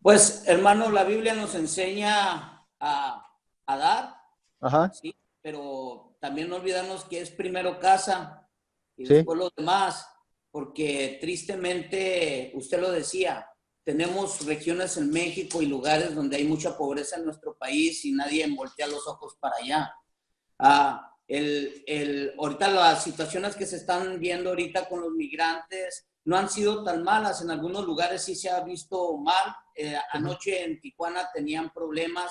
Pues, hermano, la Biblia nos enseña a dar, ajá, ¿sí? Pero también no olvidarnos que es primero casa y después los demás, porque tristemente, usted lo decía, tenemos regiones en México y lugares donde hay mucha pobreza en nuestro país y nadie voltea los ojos para allá. Ahorita las situaciones que se están viendo ahorita con los migrantes no han sido tan malas, en algunos lugares sí se ha visto mal. Anoche en Tijuana tenían problemas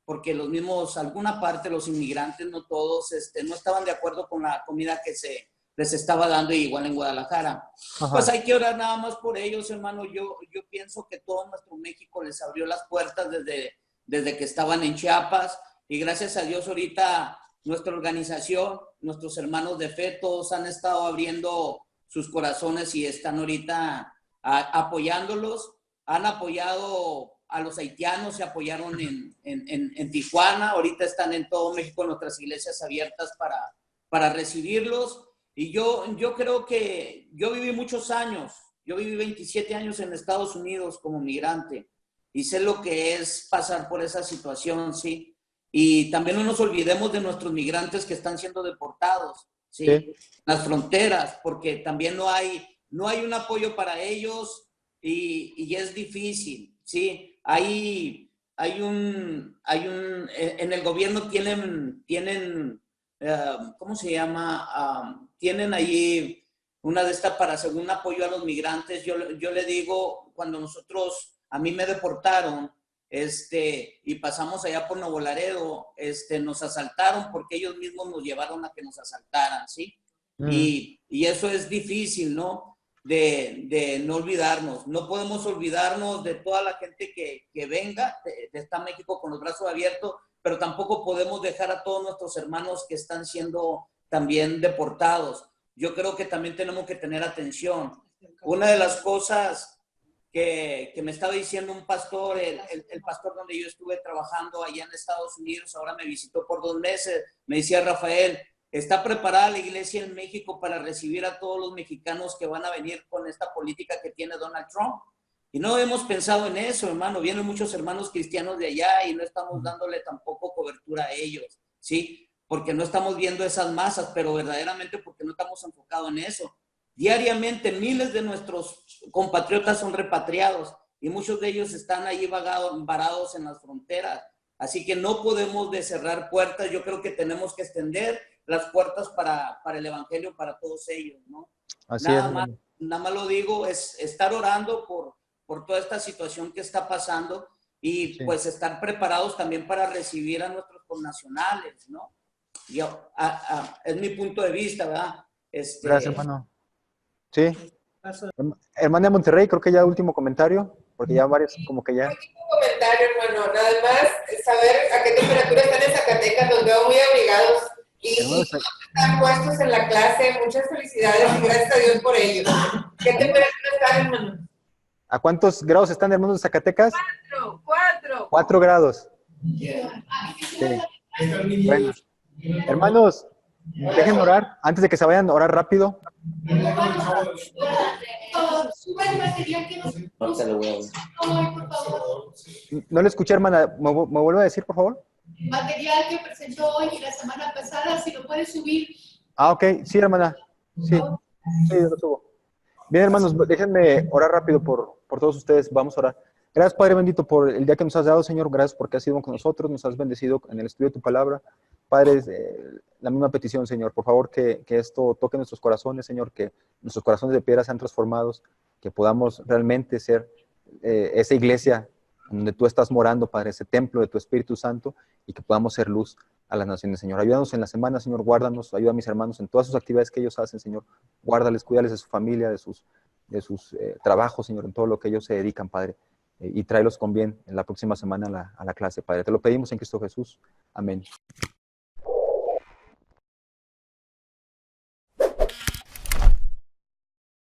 porque alguna parte los inmigrantes, no todos, no estaban de acuerdo con la comida que se les estaba dando, igual en Guadalajara. Ajá. Pues hay que orar nada más por ellos, hermano. Yo pienso que todo nuestro México les abrió las puertas desde que estaban en Chiapas, y gracias a Dios ahorita nuestra organización, nuestros hermanos de fe, todos han estado abriendo sus corazones y están ahorita apoyándolos. Han apoyado a los haitianos, se apoyaron en Tijuana, ahorita están en todo México nuestras iglesias abiertas para recibirlos. Y yo creo que yo viví muchos años, yo viví 27 años en Estados Unidos como migrante y sé lo que es pasar por esa situación, ¿sí? Y también no nos olvidemos de nuestros migrantes que están siendo deportados. ¿sí? Sí. Las fronteras, porque también no hay un apoyo para ellos y es difícil, ¿sí? En el gobierno tienen ¿cómo se y tienen ahí una de estas para según apoyo a los migrantes. Yo le digo, cuando a mí me deportaron, y pasamos allá por Nuevo Laredo, nos asaltaron porque ellos mismos nos llevaron a que nos asaltaran, ¿sí? Y eso es difícil, ¿no? De no olvidarnos. No podemos olvidarnos de toda la gente que venga, está México con los brazos abiertos, pero tampoco podemos dejar a todos nuestros hermanos que están siendo también deportados. Yo creo que también tenemos que tener atención. Una de las cosas que me estaba diciendo un pastor, el pastor donde yo estuve trabajando allá en Estados Unidos, ahora me visitó por 2 meses, me decía: Rafael, ¿está preparada la iglesia en México para recibir a todos los mexicanos que van a venir con esta política que tiene Donald Trump? Y no hemos pensado en eso, hermano. Vienen muchos hermanos cristianos de allá y no estamos dándole tampoco cobertura a ellos, ¿sí? Porque no estamos viendo esas masas, pero verdaderamente porque no estamos enfocados en eso. Diariamente miles de nuestros compatriotas son repatriados y muchos de ellos están ahí varados en las fronteras. Así que no podemos cerrar puertas. Yo creo que tenemos que extender las puertas para el evangelio para todos ellos, ¿no? Así Nada más lo digo, es estar orando por toda esta situación que está pasando y sí, pues estar preparados también para recibir a nuestros connacionales, ¿no? Es mi punto de vista, ¿verdad? Gracias, hermano. Sí. Hermana de Monterrey, creo que ya último comentario, porque ya varios como que ya... Último comentario, hermano. Nada más saber a qué temperatura están en Zacatecas. Los veo muy abrigados y están puestos en la clase. Muchas felicidades y gracias a Dios por ello. ¿Qué temperatura están, hermano? ¿A cuántos grados están, hermanos de Zacatecas? 4. 4 grados. Sí. Bueno, hermanos, dejen orar, antes de que se vayan, orar rápido. Suba el material que nos puso hoy, por favor. No le escuché, hermana. ¿Me vuelve a decir, por favor? Material que presentó hoy y la semana pasada, si lo puedes subir. Ah, ok. Sí, hermana. Sí, yo lo subo. Bien, hermanos, déjenme orar rápido por todos ustedes. Vamos a orar. Gracias, Padre bendito, por el día que nos has dado, Señor. Gracias porque has sido con nosotros, nos has bendecido en el estudio de tu palabra. Padre, la misma petición, Señor. Por favor, que esto toque nuestros corazones, Señor, que nuestros corazones de piedra sean transformados, que podamos realmente ser esa iglesia donde tú estás morando, Padre, ese templo de tu Espíritu Santo, y que podamos ser luz a las naciones, Señor. Ayúdanos en la semana, Señor, guárdanos, ayuda a mis hermanos en todas sus actividades que ellos hacen, Señor. Guárdales, cuídales de su familia, de sus trabajos, Señor, en todo lo que ellos se dedican, Padre. Y tráelos con bien en la próxima semana a la clase, Padre. Te lo pedimos en Cristo Jesús. Amén.